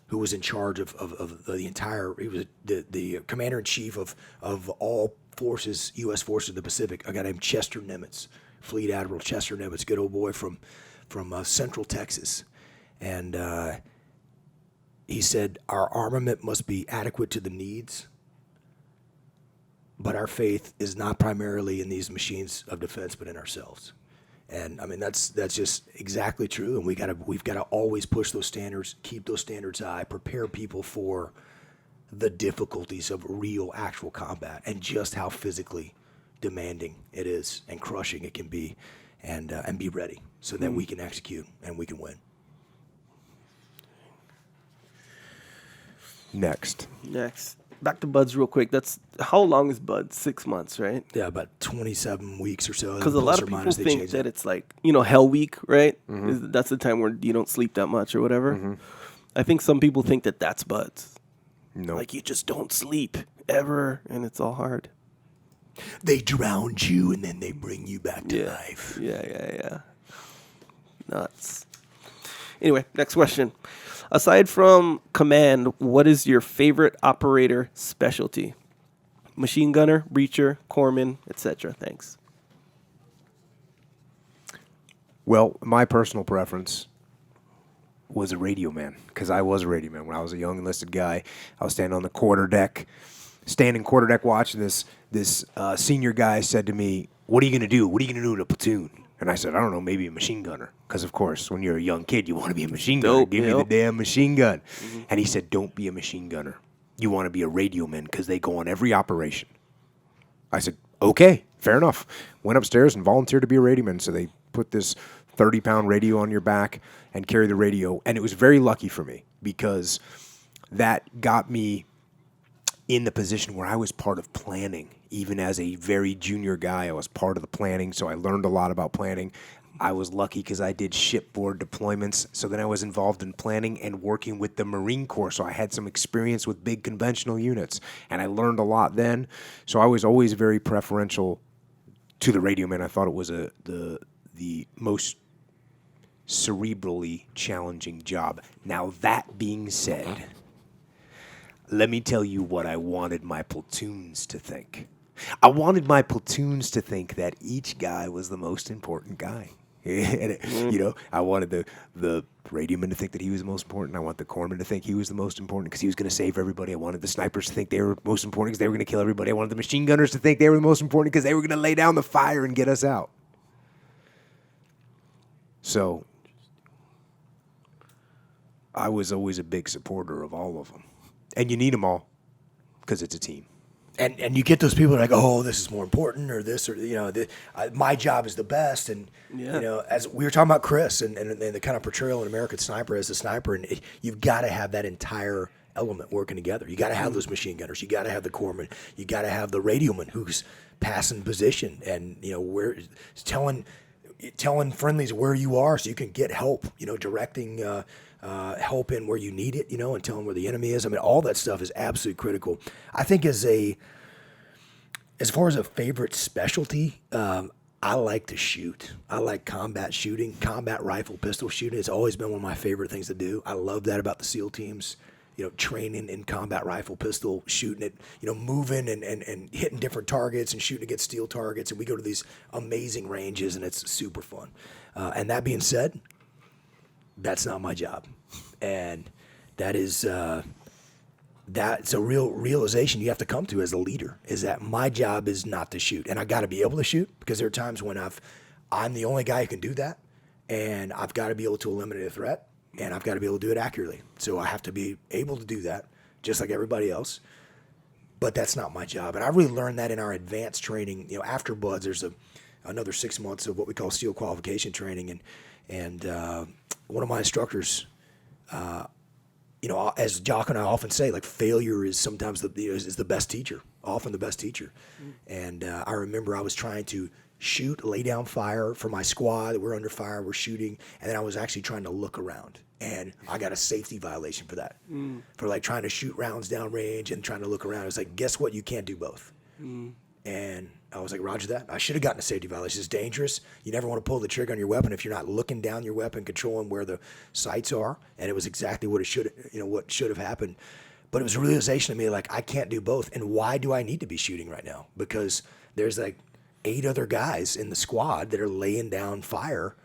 who was in charge of the entire, he was the commander-in-chief of all forces, U.S. forces in the Pacific, a guy named Chester Nimitz, Fleet Admiral Chester Nimitz, good old boy from Central Texas. And he said, our armament must be adequate to the needs but our faith is not primarily in these machines of defense, but in ourselves. And I mean, that's just exactly true. And we've got to always push those standards, keep those standards high, prepare people for the difficulties of real, actual combat, and just how physically demanding it is and crushing it can be, and be ready so that we can execute and we can win. Next. Back to buds real quick. That's how long is buds? 6 months, right? Yeah, about 27 weeks or so. Because a lot of people think that it's like, Hell Week, right? That's the time where you don't sleep that much or whatever. I think some people think that that's buds. No. Like you just don't sleep ever, and it's all hard. They drowned you, and then they bring you back to life. Yeah. Nuts. Anyway, next question. Aside from command, what is your favorite operator specialty? Machine gunner, breacher, corpsman, etc. Thanks. Well, my personal preference was a radio man, because I was a radio man. When I was a young enlisted guy, I was standing on the quarterdeck watch, and this senior guy said to me, "What are you going to do? What are you going to do in a platoon?" And I said, "I don't know, maybe a machine gunner." Because, of course, when you're a young kid, you want to be a machine gunner. Give me the damn machine gun. And he said, "Don't be a machine gunner. You want to be a radio man, because they go on every operation." I said, "Okay, fair enough." Went upstairs and volunteered to be a radio man. So they put this 30-pound radio on your back and carry the radio. And it was very lucky for me, because that got me in the position where I was part of planning. Even as a very junior guy, I was part of the planning, so I learned a lot about planning. I was lucky because I did shipboard deployments, so then I was involved in planning and working with the Marine Corps, so I had some experience with big conventional units, and I learned a lot then. So I was always very preferential to the radio man. I thought it was the most cerebrally challenging job. Now, that being said, let me tell you what I wanted my platoons to think. I wanted my platoons to think that each guy was the most important guy. I wanted the radioman to think that he was the most important. I want the corpsman to think he was the most important because he was going to save everybody. I wanted the snipers to think they were most important because they were going to kill everybody. I wanted the machine gunners to think they were the most important because they were going to lay down the fire and get us out. So I was always a big supporter of all of them. And you need them all because it's a team. And you get those people that are like, oh, this is more important, or this, or my job is the best. And as we were talking about Chris and the kind of portrayal in American Sniper as a sniper, and you've got to have that entire element working together. You got to have those machine gunners. You got to have the corpsman. You got to have the radioman who's passing position and where telling friendlies where you are so you can get help. Directing. Help in where you need it, and tell them where the enemy is. I mean, all that stuff is absolutely critical. I think as far as a favorite specialty, I like to shoot. I like combat shooting, combat rifle, pistol shooting. It's always been one of my favorite things to do. I love that about the SEAL teams, training in combat rifle, pistol, shooting it, moving and hitting different targets and shooting against steel targets. And we go to these amazing ranges, and it's super fun. And that being said, that's not my job, and that is that's a real realization you have to come to as a leader, is that my job is not to shoot, and I got to be able to shoot, because there are times when I'm the only guy who can do that, and I've got to be able to eliminate a threat, and I've got to be able to do it accurately. So I have to be able to do that just like everybody else, but that's not my job. And I really learned that in our advanced training. After BUDS, there's another 6 months of what we call SEAL qualification training, and one of my instructors, as Jocko and I often say, like, failure is sometimes is the best teacher, often the best teacher. And I remember I was trying to lay down fire for my squad. We're under fire, we're shooting, and then I was actually trying to look around, and I got a safety violation for that, for like trying to shoot rounds downrange and trying to look around. It's like, guess what? You can't do both. And I was like, roger that. I should have gotten a safety violation. It's dangerous. You never want to pull the trigger on your weapon if you're not looking down your weapon, controlling where the sights are. And it was exactly what what should have happened. But it was a realization to me, like, I can't do both. And why do I need to be shooting right now? Because there's like 8 other guys in the squad that are laying down fire,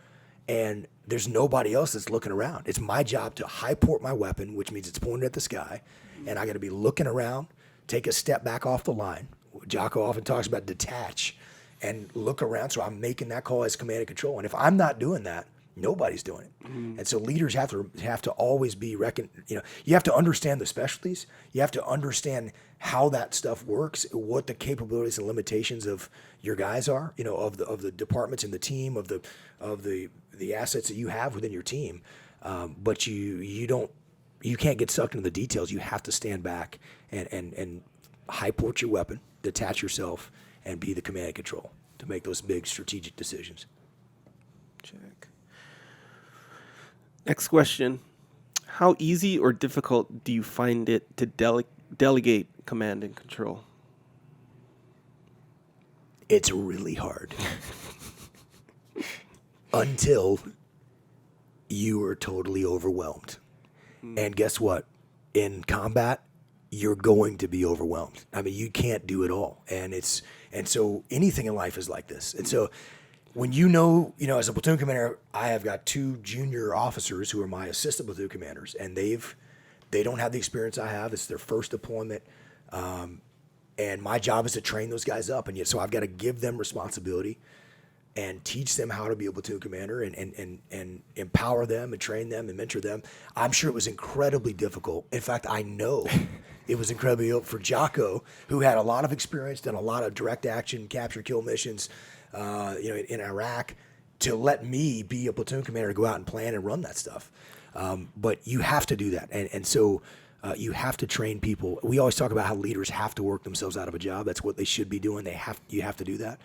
and there's nobody else that's looking around. It's my job to high port my weapon, which means it's pointed at the sky, and I got to be looking around, take a step back off the line, Jocko often talks about detach and look around. So I'm making that call as command and control. And if I'm not doing that, nobody's doing it. And so leaders have to always be you have to understand the specialties. You have to understand how that stuff works, what the capabilities and limitations of your guys are, of the departments in the team, of the assets that you have within your team. But you can't get sucked into the details. You have to stand back and high port your weapon, detach yourself, and be the command and control to make those big strategic decisions. Check. Next question. How easy or difficult do you find it to delegate command and control? It's really hard. Until you are totally overwhelmed. And guess what? In combat, you're going to be overwhelmed. I mean, you can't do it all. And so anything in life is like this. And so when as a platoon commander, I have got 2 junior officers who are my assistant platoon commanders, and they don't have the experience I have. It's their first deployment. And my job is to train those guys up. And yet, so I've got to give them responsibility and teach them how to be a platoon commander and empower them and train them and mentor them. I'm sure it was incredibly difficult. In fact, I know it was incredibly difficult for Jocko, who had a lot of experience, done a lot of direct action, capture, kill missions, in Iraq, to let me be a platoon commander, go out and plan and run that stuff. But you have to do that. And so you have to train people. We always talk about how leaders have to work themselves out of a job. That's what they should be doing. You have to do that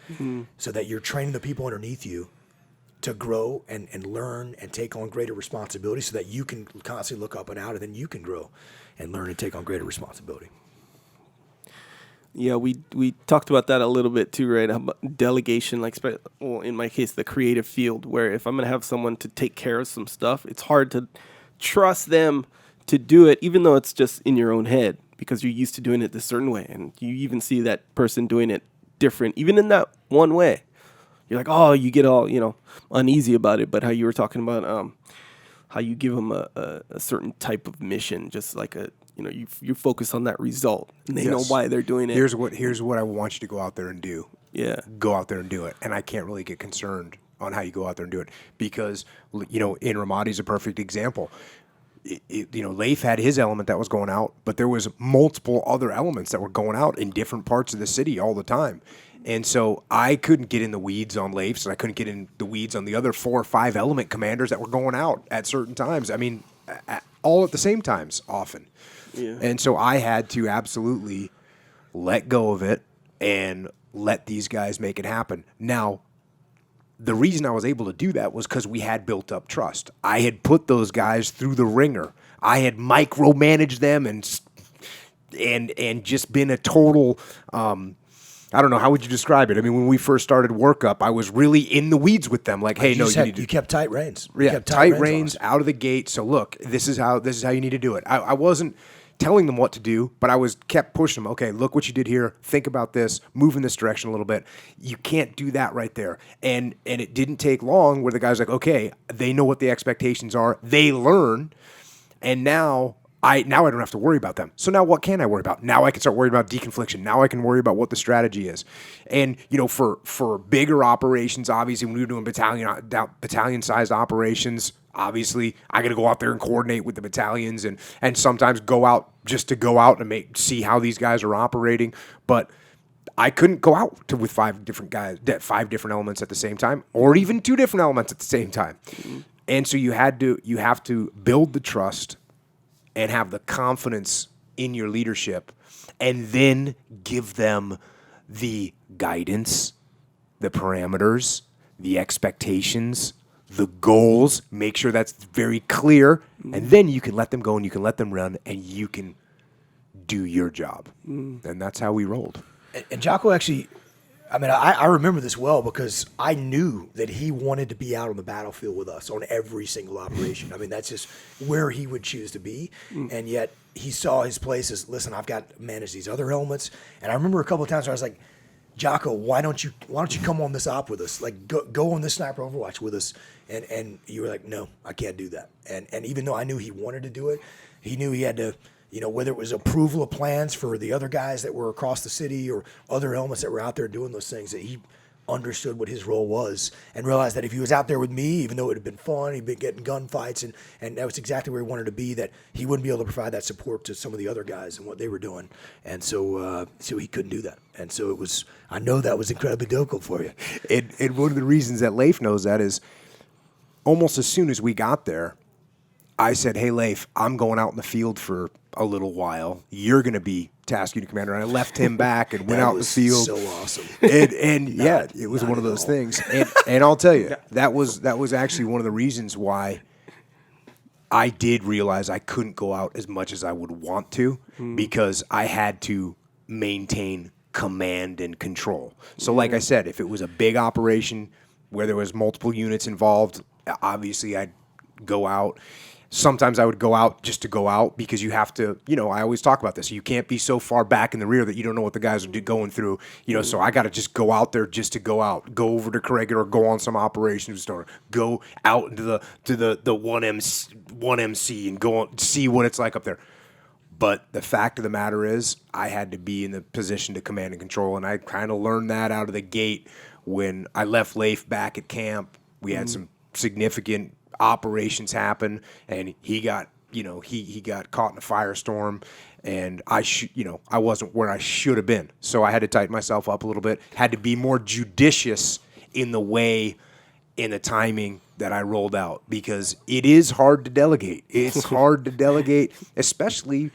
so that you're training the people underneath you to grow and learn and take on greater responsibility so that you can constantly look up and out, and then you can grow and learn and take on greater responsibility. Yeah, we talked about that a little bit too, right? About delegation, in my case, the creative field, where if I'm going to have someone to take care of some stuff, it's hard to trust them to do it, even though it's just in your own head, because you're used to doing it this certain way. And you even see that person doing it different, even in that one way. You're like, oh, you get all, uneasy about it. But how you were talking about how you give them a certain type of mission, just like you focus on that result, and they know why they're doing it. Here's what I want you to go out there and do. Yeah. Go out there and do it. And I can't really get concerned on how you go out there and do it because, in Ramadi is a perfect example. Leif had his element that was going out, but there was multiple other elements that were going out in different parts of the city all the time. And so I couldn't get in the weeds on Leif's, and I couldn't get in the weeds on the other 4 or 5 element commanders that were going out at certain times. I mean, all at the same times often. Yeah. And so I had to absolutely let go of it and let these guys make it happen. Now, the reason I was able to do that was because we had built up trust. I had put those guys through the ringer. I had micromanaged them and just been a total, I don't know, how would you describe it? I mean, when we first started workup, I was really in the weeds with them. Like, hey, you kept tight reins. You kept tight reins out of the gate. So look, this is how you need to do it. I wasn't telling them what to do, but I kept pushing them. Okay, look what you did here. Think about this. Move in this direction a little bit. You can't do that right there. And it didn't take long where the guy's like, okay, they know what the expectations are. They learn, and now I don't have to worry about them. So now what can I worry about? Now I can start worrying about deconfliction. Now I can worry about what the strategy is. And, for bigger operations, obviously, when we were doing battalion-sized operations, obviously, I got to go out there and coordinate with the battalions and sometimes go out just to go out and see how these guys are operating. But I couldn't go out with 5 different guys, 5 different elements at the same time, or even 2 different elements at the same time. Mm-hmm. And so you have to build the trust and have the confidence in your leadership, and then give them the guidance, the parameters, the expectations, the goals. Make sure that's very clear, and then you can let them go and you can let them run, and you can do your job. And that's how we rolled. And Jocko actually, I remember this well because I knew that he wanted to be out on the battlefield with us on every single operation. That's just where he would choose to be. And yet he saw his place as, listen, I've got to manage these other elements. And I remember a couple of times where I was like, Jocko, why don't you come on this op with us? Like, go on this sniper overwatch with us. And you were like, no, I can't do that. And even though I knew he wanted to do it, he knew he had to, whether it was approval of plans for the other guys that were across the city or other elements that were out there doing those things, that he understood what his role was and realized that if he was out there with me, even though it had been fun, he'd been getting gunfights, and that was exactly where he wanted to be, that he wouldn't be able to provide that support to some of the other guys and what they were doing. And so he couldn't do that. And so I know that was incredibly difficult for you. And one of the reasons that Leif knows that is almost as soon as we got there, I said, hey, Leif, I'm going out in the field for a little while. You're going to be task unit commander. And I left him back and went out in the field. So awesome. And yeah, it was one of those things. And I'll tell you, that was actually one of the reasons why I did realize I couldn't go out as much as I would want to, because I had to maintain command and control. So like I said, if it was a big operation where there was multiple units involved, obviously I'd go out. Sometimes I would go out just to go out, because you have to, I always talk about this. You can't be so far back in the rear that you don't know what the guys are going through. So I got to just go out there just to go out, go over to Corregidor, or go on some operations or go out into the 1MC and go on, see what it's like up there. But the fact of the matter is, I had to be in the position to command and control, and I kind of learned that out of the gate when I left Leif back at camp. We had some significant operations happen, and he got he got caught in a firestorm, and I wasn't where I should have been, so I had to tighten myself up a little bit, had to be more judicious in the timing that I rolled out, because it is hard to delegate. It's hard to delegate, especially,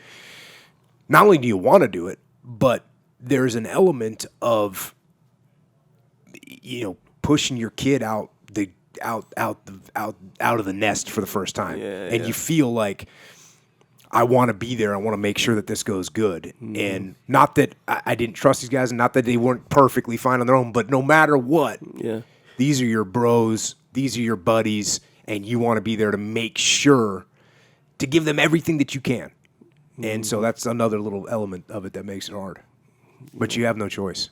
not only do you want to do it, but there's an element of pushing your kid out of the nest for the first time, and you feel like, I want to be there. I want to make sure that this goes good, and not that I didn't trust these guys, and not that they weren't perfectly fine on their own. But no matter what, these are your bros, these are your buddies, and you want to be there to make sure to give them everything that you can. And so that's another little element of it that makes it hard. But you have no choice.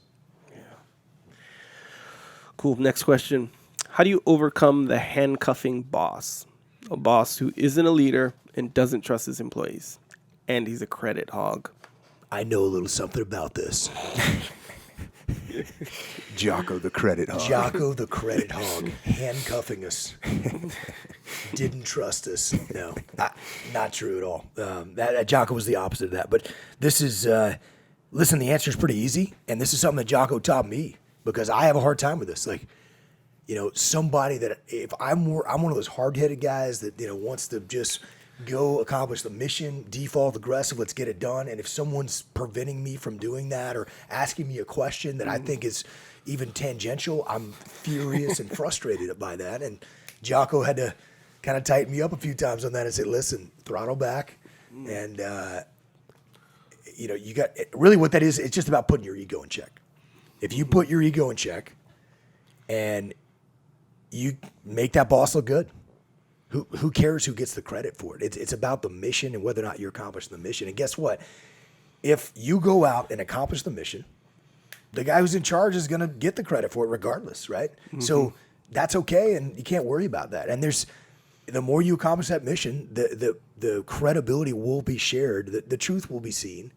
Cool. Next question. How do you overcome the handcuffing boss? A boss who isn't a leader and doesn't trust his employees. And he's a credit hog. I know a little something about this. Jocko the credit hog. Jocko the credit hog. Handcuffing us. Didn't trust us. No, not true at all. That Jocko was the opposite of that. But this is, listen, the answer is pretty easy. And this is something that Jocko taught me, because I have a hard time with this. Like, somebody that, if I'm one of those hard-headed guys that, wants to just go accomplish the mission, default aggressive, let's get it done. And if someone's preventing me from doing that, or asking me a question that I think is even tangential, I'm furious and frustrated by that. And Jocko had to kind of tighten me up a few times on that and say, listen, throttle back. And, you got, really what that is, it's just about putting your ego in check. If you put your ego in check and you make that boss look good, who cares who gets the credit for it? It's about the mission and whether or not you accomplish the mission. And guess what? If you go out and accomplish the mission, the guy who's in charge is going to get the credit for it regardless, right? So that's okay, and you can't worry about that. And the more you accomplish that mission, the credibility will be shared, the truth will be seen,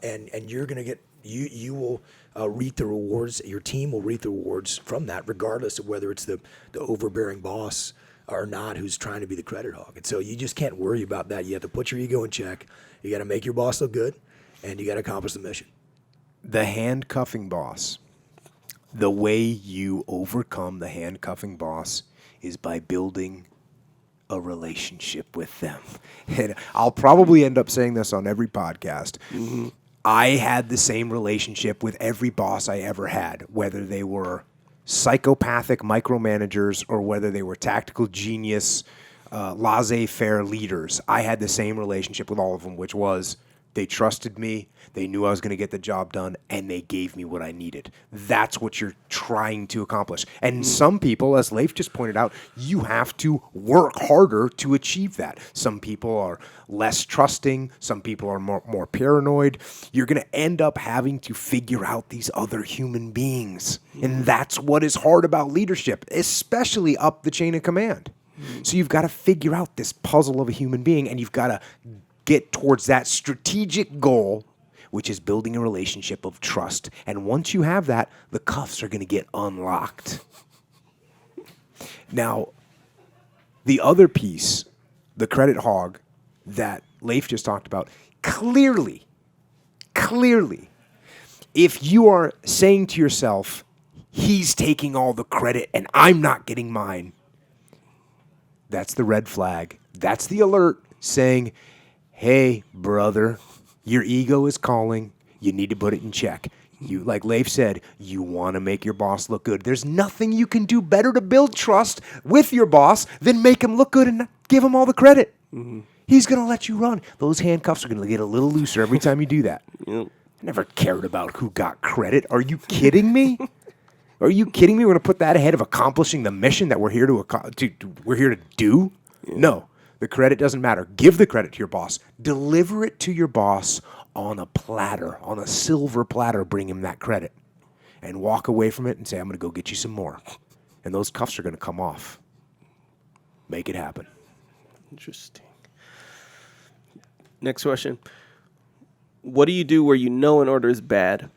and you're going to get, you will reap the rewards. Your team will reap the rewards from that, regardless of whether it's the overbearing boss or not who's trying to be the credit hog. And so you just can't worry about that. You have to put your ego in check. You got to make your boss look good, and you got to accomplish the mission. The handcuffing boss, the way you overcome the handcuffing boss is by building a relationship with them. And I'll probably end up saying this on every podcast. I had the same relationship with every boss I ever had, whether they were psychopathic micromanagers or whether they were tactical genius, laissez-faire leaders. I had the same relationship with all of them, which was they trusted me, they knew I was going to get the job done, and they gave me what I needed. That's what you're trying to accomplish. And some people, as Leif just pointed out, you have to work harder to achieve that. Some people are less trusting. Some people are more paranoid. You're going to end up having to figure out these other human beings. And that's what is hard about leadership, especially up the chain of command. So you've got to figure out this puzzle of a human being, and you've got to get towards that strategic goal, which is building a relationship of trust. And once you have that, the cuffs are going to get unlocked. Now, the other piece, the credit hog that Leif just talked about, clearly, if you are saying to yourself, he's taking all the credit and I'm not getting mine, that's the red flag. That's the alert saying, hey, brother, your ego is calling. You need to put it in check. You, like Leif said, you want to make your boss look good. There's nothing you can do better to build trust with your boss than make him look good and give him all the credit. Mm-hmm. He's going to let you run. Those handcuffs are going to get a little looser every time you do that. Yep. I never cared about who got credit. Are you kidding me? Are you kidding me? We're going to put that ahead of accomplishing the mission that we're here to do? Yeah. No, the credit doesn't matter. Give the credit to your boss. Deliver it to your boss on a platter, on a silver platter. Bring him that credit, and walk away from it and say, "I'm going to go get you some more." And those cuffs are going to come off. Make it happen. Interesting. Next question. What do you do where you know an order is bad,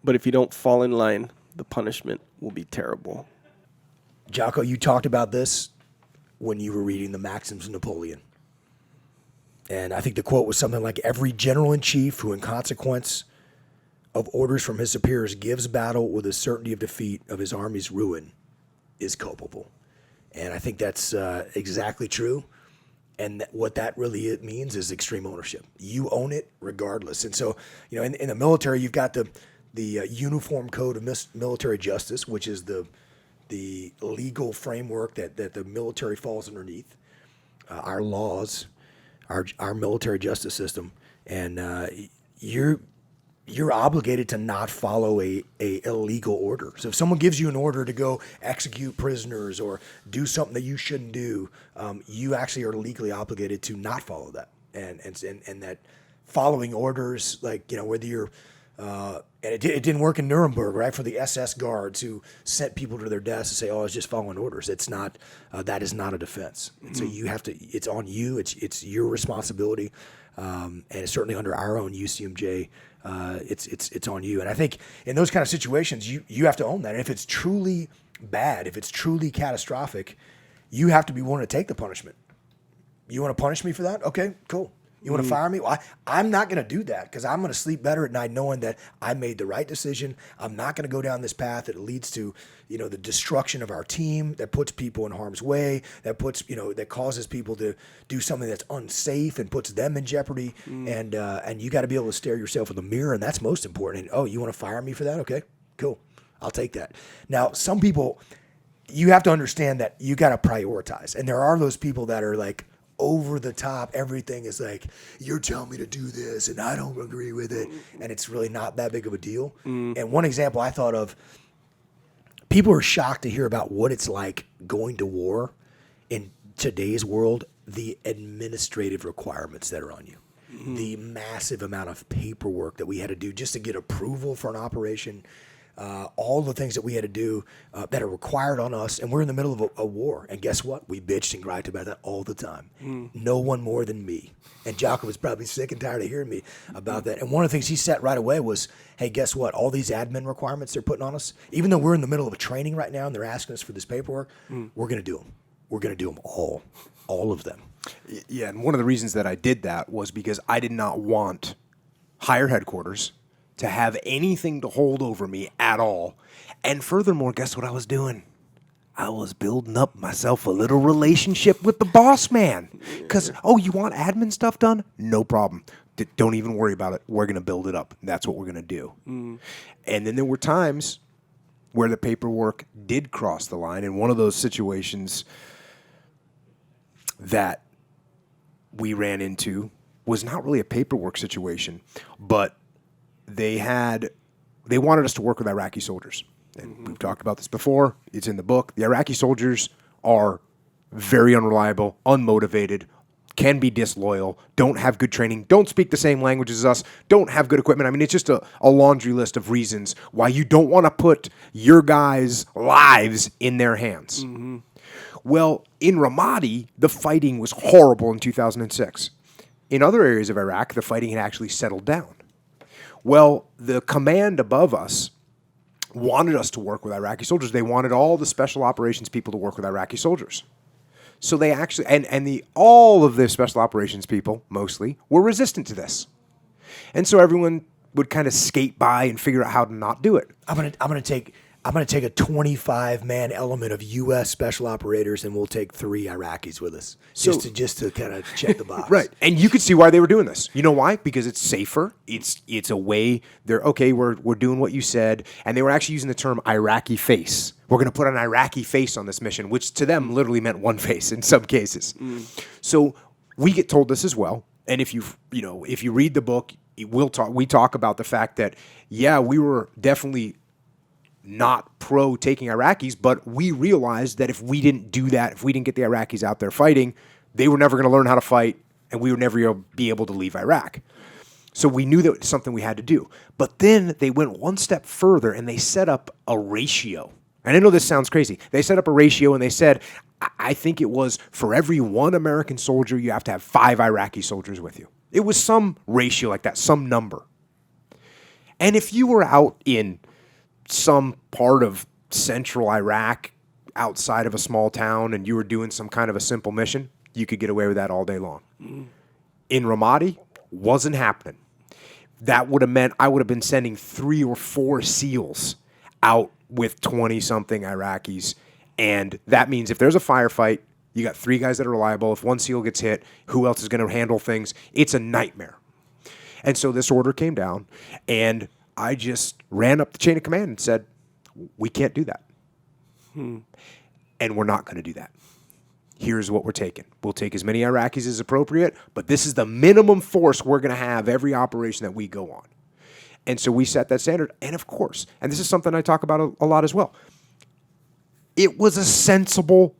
but if you don't fall in line, the punishment will be terrible? Jocko, you talked about this when you were reading the Maxims of Napoleon. And I think the quote was something like, every general-in-chief who in consequence of orders from his superiors gives battle with a certainty of defeat of his army's ruin is culpable. And I think that's exactly true. And what that really means is extreme ownership. You own it regardless. And so, you know, in the military, you've got the Uniform Code of Military Justice, which is the legal framework that the military falls underneath. Our laws, our military justice system, and you're obligated to not follow a illegal order. So if someone gives you an order to go execute prisoners or do something that you shouldn't do, you actually are legally obligated to not follow that. And that following orders, like, you know, whether you're and it didn't work in Nuremberg, right? For the SS guards who sent people to their deaths to say, "Oh, I was just following orders." It's not. That is not a defense. And so you have to. It's on you. It's your responsibility, and it's certainly under our own UCMJ. It's on you. And I think in those kind of situations, you have to own that. And if it's truly bad, if it's truly catastrophic, you have to be willing to take the punishment. You want to punish me for that? Okay, cool. You want to fire me? Well, I'm not going to do that because I'm going to sleep better at night knowing that I made the right decision. I'm not going to go down this path that leads to, you know, the destruction of our team, that puts people in harm's way, that puts, you know, that causes people to do something that's unsafe and puts them in jeopardy. And you got to be able to stare yourself in the mirror, and that's most important. And, oh, you want to fire me for that? Okay, cool. I'll take that. Now, some people, you have to understand that you got to prioritize. And there are those people that are like, over the top, everything is like, you're telling me to do this and I don't agree with it, and it's really not that big of a deal. And one example I thought of, people are shocked to hear about what it's like going to war in today's world, the administrative requirements that are on you, the massive amount of paperwork that we had to do just to get approval for an operation, all the things that we had to do that are required on us, and we're in the middle of a war. And guess what? We bitched and griped about that all the time. No one more than me. And Jocko was probably sick and tired of hearing me about that. And one of the things he said right away was, hey, guess what? All these admin requirements they're putting on us, even though we're in the middle of a training right now and they're asking us for this paperwork, we're going to do them. We're going to do them all of them. Yeah, and one of the reasons that I did that was because I did not want higher headquarters to have anything to hold over me at all. And furthermore, guess what I was doing? I was building up myself a little relationship with the boss man. Because, oh, you want admin stuff done? No problem. Don't even worry about it. We're going to build it up. That's what we're going to do. And then there were times where the paperwork did cross the line. And one of those situations that we ran into was not really a paperwork situation, but they wanted us to work with Iraqi soldiers. And we've talked about this before. It's in the book. The Iraqi soldiers are very unreliable, unmotivated, can be disloyal, don't have good training, don't speak the same language as us, don't have good equipment. I mean, it's just a laundry list of reasons why you don't want to put your guys' lives in their hands. Well, in Ramadi, the fighting was horrible in 2006. in other areas of Iraq, the fighting had actually settled down. Well, the command above us wanted us to work with Iraqi soldiers. They wanted all the special operations people to work with Iraqi soldiers. So they actually, all of the special operations people, mostly, were resistant to this. And so everyone would kind of skate by and figure out how to not do it. I'm gonna take a 25-man element of U.S. special operators, and we'll take 3 Iraqis with us, just to kind of check the box. Right, and you could see why they were doing this. You know why? Because it's safer. It's a way they're okay. We're doing what you said, and they were actually using the term Iraqi face. We're going to put an Iraqi face on this mission, which to them literally meant one face in some cases. So we get told this as well. And if you read the book, we talk about the fact that we were definitely not pro taking Iraqis, but we realized that if we didn't do that, if we didn't get the Iraqis out there fighting, they were never going to learn how to fight, and we would never be able to leave Iraq. So we knew that was something we had to do. But then they went one step further, and they set up a ratio. And I know this sounds crazy. They set up a ratio, and they said, I think it was for every 1 American soldier, you have to have 5 Iraqi soldiers with you. It was some ratio like that, some number. And if you were out in some part of central Iraq outside of a small town and you were doing some kind of a simple mission, you could get away with that all day long. In Ramadi, wasn't happening. That would have meant I would have been sending 3 or 4 SEALs out with 20-something Iraqis. And that means if there's a firefight, you got 3 guys that are reliable. If 1 SEAL gets hit, who else is going to handle things? It's a nightmare. And so this order came down, and I just ran up the chain of command and said, we can't do that. And we're not going to do that. Here's what we're taking. We'll take as many Iraqis as appropriate, but this is the minimum force we're going to have every operation that we go on. And so we set that standard. And of course, and this is something I talk about a lot as well, it was a sensible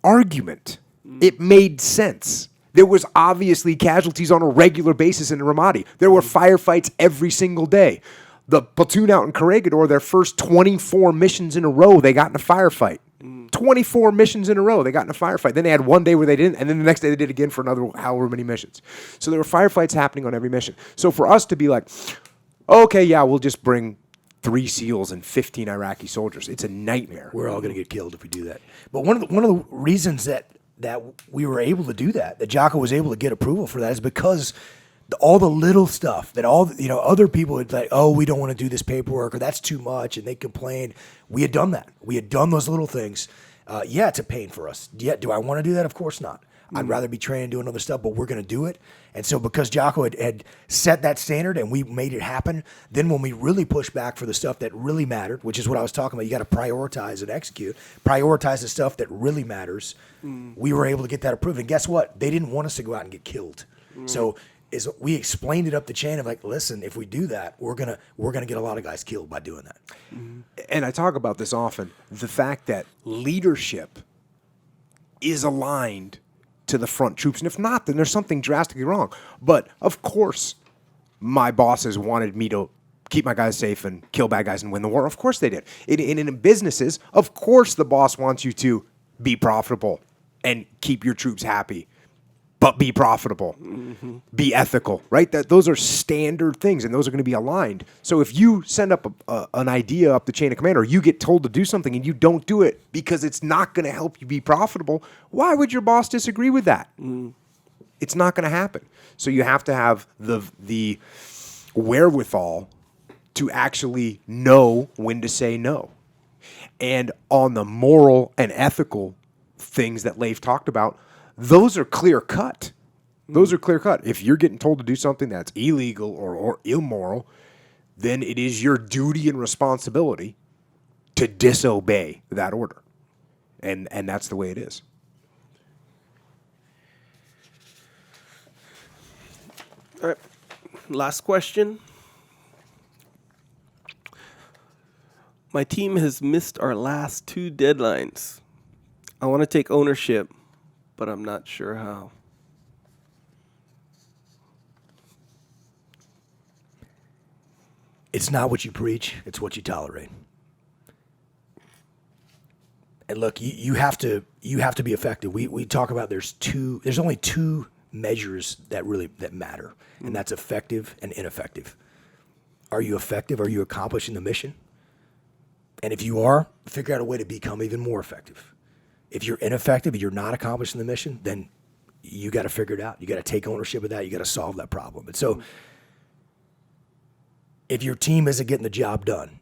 argument. It made sense. There was obviously casualties on a regular basis in Ramadi. There were firefights every single day. The platoon out in Corregidor, their first 24 missions in a row, they got in a firefight. 24 missions in a row, they got in a firefight. Then they had one day where they didn't, and then the next day they did again for another however many missions. So there were firefights happening on every mission. So for us to be like, okay, we'll just bring 3 SEALs and 15 Iraqi soldiers, it's a nightmare. We're all going to get killed if we do that. But one of the reasons that we were able to do that Jocko was able to get approval for that, is because all the little stuff that other people would like, oh, we don't want to do this paperwork, or that's too much, and they complained. We had done that. We had done those little things. It's a pain for us. Do I want to do that? Of course not. I'd rather be trained doing other stuff, but we're going to do it. And so because Jocko had set that standard and we made it happen, then when we really pushed back for the stuff that really mattered, which is what I was talking about, you got to prioritize and execute, prioritize the stuff that really matters, we were able to get that approved. And guess what? They didn't want us to go out and get killed. So we explained it up the chain of like, listen, if we do that, we're gonna get a lot of guys killed by doing that. And I talk about this often, the fact that leadership is aligned to the front troops. And if not, then there's something drastically wrong. But of course, my bosses wanted me to keep my guys safe and kill bad guys and win the war. Of course they did. In businesses, of course the boss wants you to be profitable and keep your troops happy, but be profitable, be ethical, right? Those are standard things, and those are going to be aligned. So if you send up an idea up the chain of command, or you get told to do something and you don't do it because it's not going to help you be profitable, why would your boss disagree with that? It's not going to happen. So you have to have the wherewithal to actually know when to say no. And on the moral and ethical things that Leif talked about, those are clear cut. Those are clear cut. If you're getting told to do something that's illegal or immoral, then it is your duty and responsibility to disobey that order. And that's the way it is. All right. Last question. My team has missed our last 2 deadlines. I want to take ownership, but I'm not sure how. It's not what you preach, it's what you tolerate. And look, you have to be effective. We talk about there's only two measures that matter, and that's effective and ineffective. Are you effective? Are you accomplishing the mission? And if you are, figure out a way to become even more effective. If you're ineffective, you're not accomplishing the mission, then you got to figure it out. You got to take ownership of that. You got to solve that problem. And so if your team isn't getting the job done,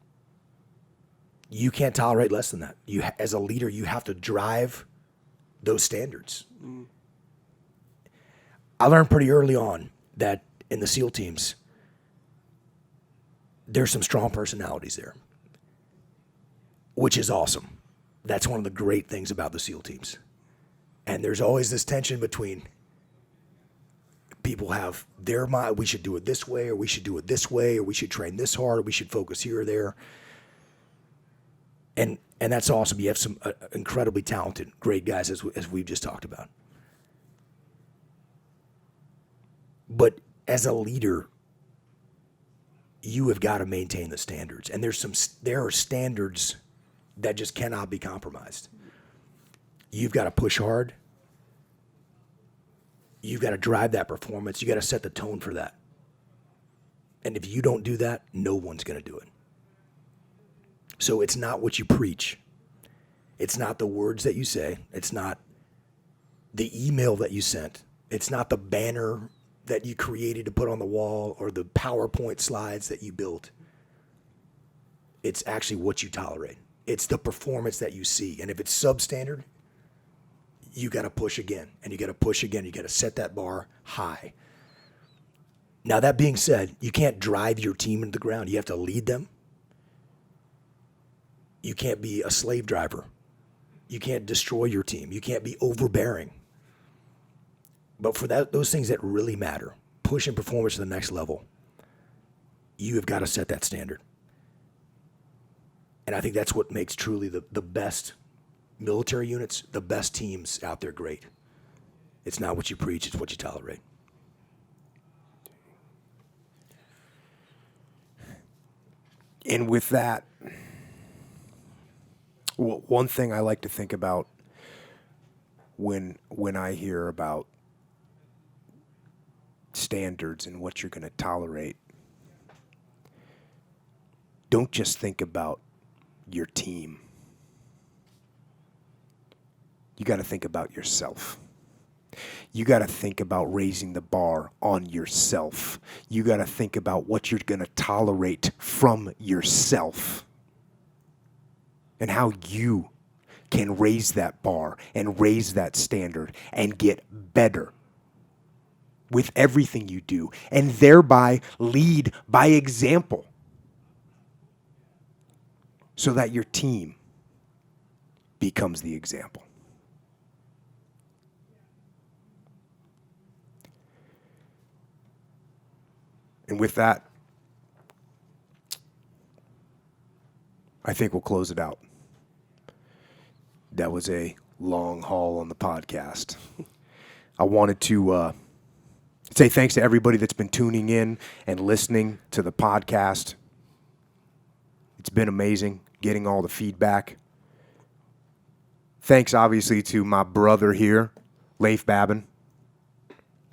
you can't tolerate less than that. You, as a leader, you have to drive those standards. I learned pretty early on that in the SEAL teams, there's some strong personalities there, which is awesome. That's one of the great things about the SEAL teams. And there's always this tension between people have their mind, we should do it this way, or we should do it this way, or we should train this hard, or we should focus here or there. And that's awesome. You have some incredibly talented, great guys, as we've just talked about. But as a leader, you have got to maintain the standards. And there are standards that just cannot be compromised. You've got to push hard. You've got to drive that performance. You got to set the tone for that. And if you don't do that, no one's going to do it. So it's not what you preach. It's not the words that you say. It's not the email that you sent. It's not the banner that you created to put on the wall or the PowerPoint slides that you built. It's actually what you tolerate. It's the performance that you see. And if it's substandard, you got to push again, and you got to push again. You got to set that bar high. Now, that being said, you can't drive your team into the ground. You have to lead them. You can't be a slave driver. You can't destroy your team. You can't be overbearing. But for those things that really matter, pushing performance to the next level, you have got to set that standard. And I think that's what makes truly the best military units, the best teams out there great. It's not what you preach, it's what you tolerate. And with that, one thing I like to think about when I hear about standards and what you're going to tolerate, don't just think about your team. You got to think about yourself. You got to think about raising the bar on yourself. You got to think about what you're going to tolerate from yourself and how you can raise that bar and raise that standard and get better with everything you do, and thereby lead by example so that your team becomes the example. And with that, I think we'll close it out. That was a long haul on the podcast. I wanted to say thanks to everybody that's been tuning in and listening to the podcast. It's been amazing getting all the feedback. Thanks, obviously, to my brother here, Leif Babin,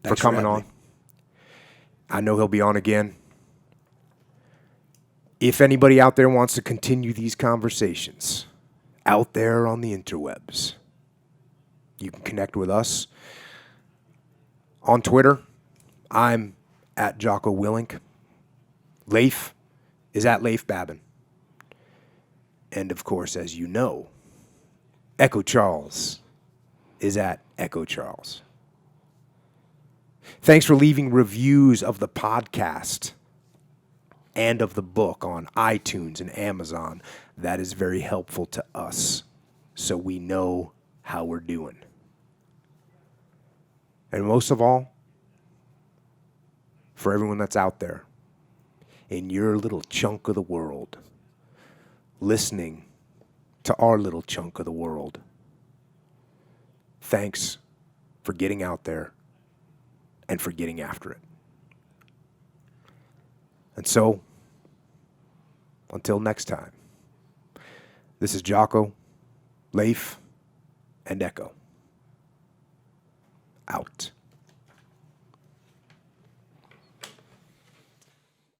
for coming on. I know he'll be on again. If anybody out there wants to continue these conversations out there on the interwebs, you can connect with us on Twitter. I'm at Jocko Willink. Leif is at Leif Babin. And of course, as you know, Echo Charles is at Echo Charles. Thanks for leaving reviews of the podcast and of the book on iTunes and Amazon. That is very helpful to us, so we know how we're doing. And most of all, for everyone that's out there in your little chunk of the world, listening to our little chunk of the world, thanks for getting out there and for getting after it. And so, until next time, this is Jocko, Leif, and Echo. Out.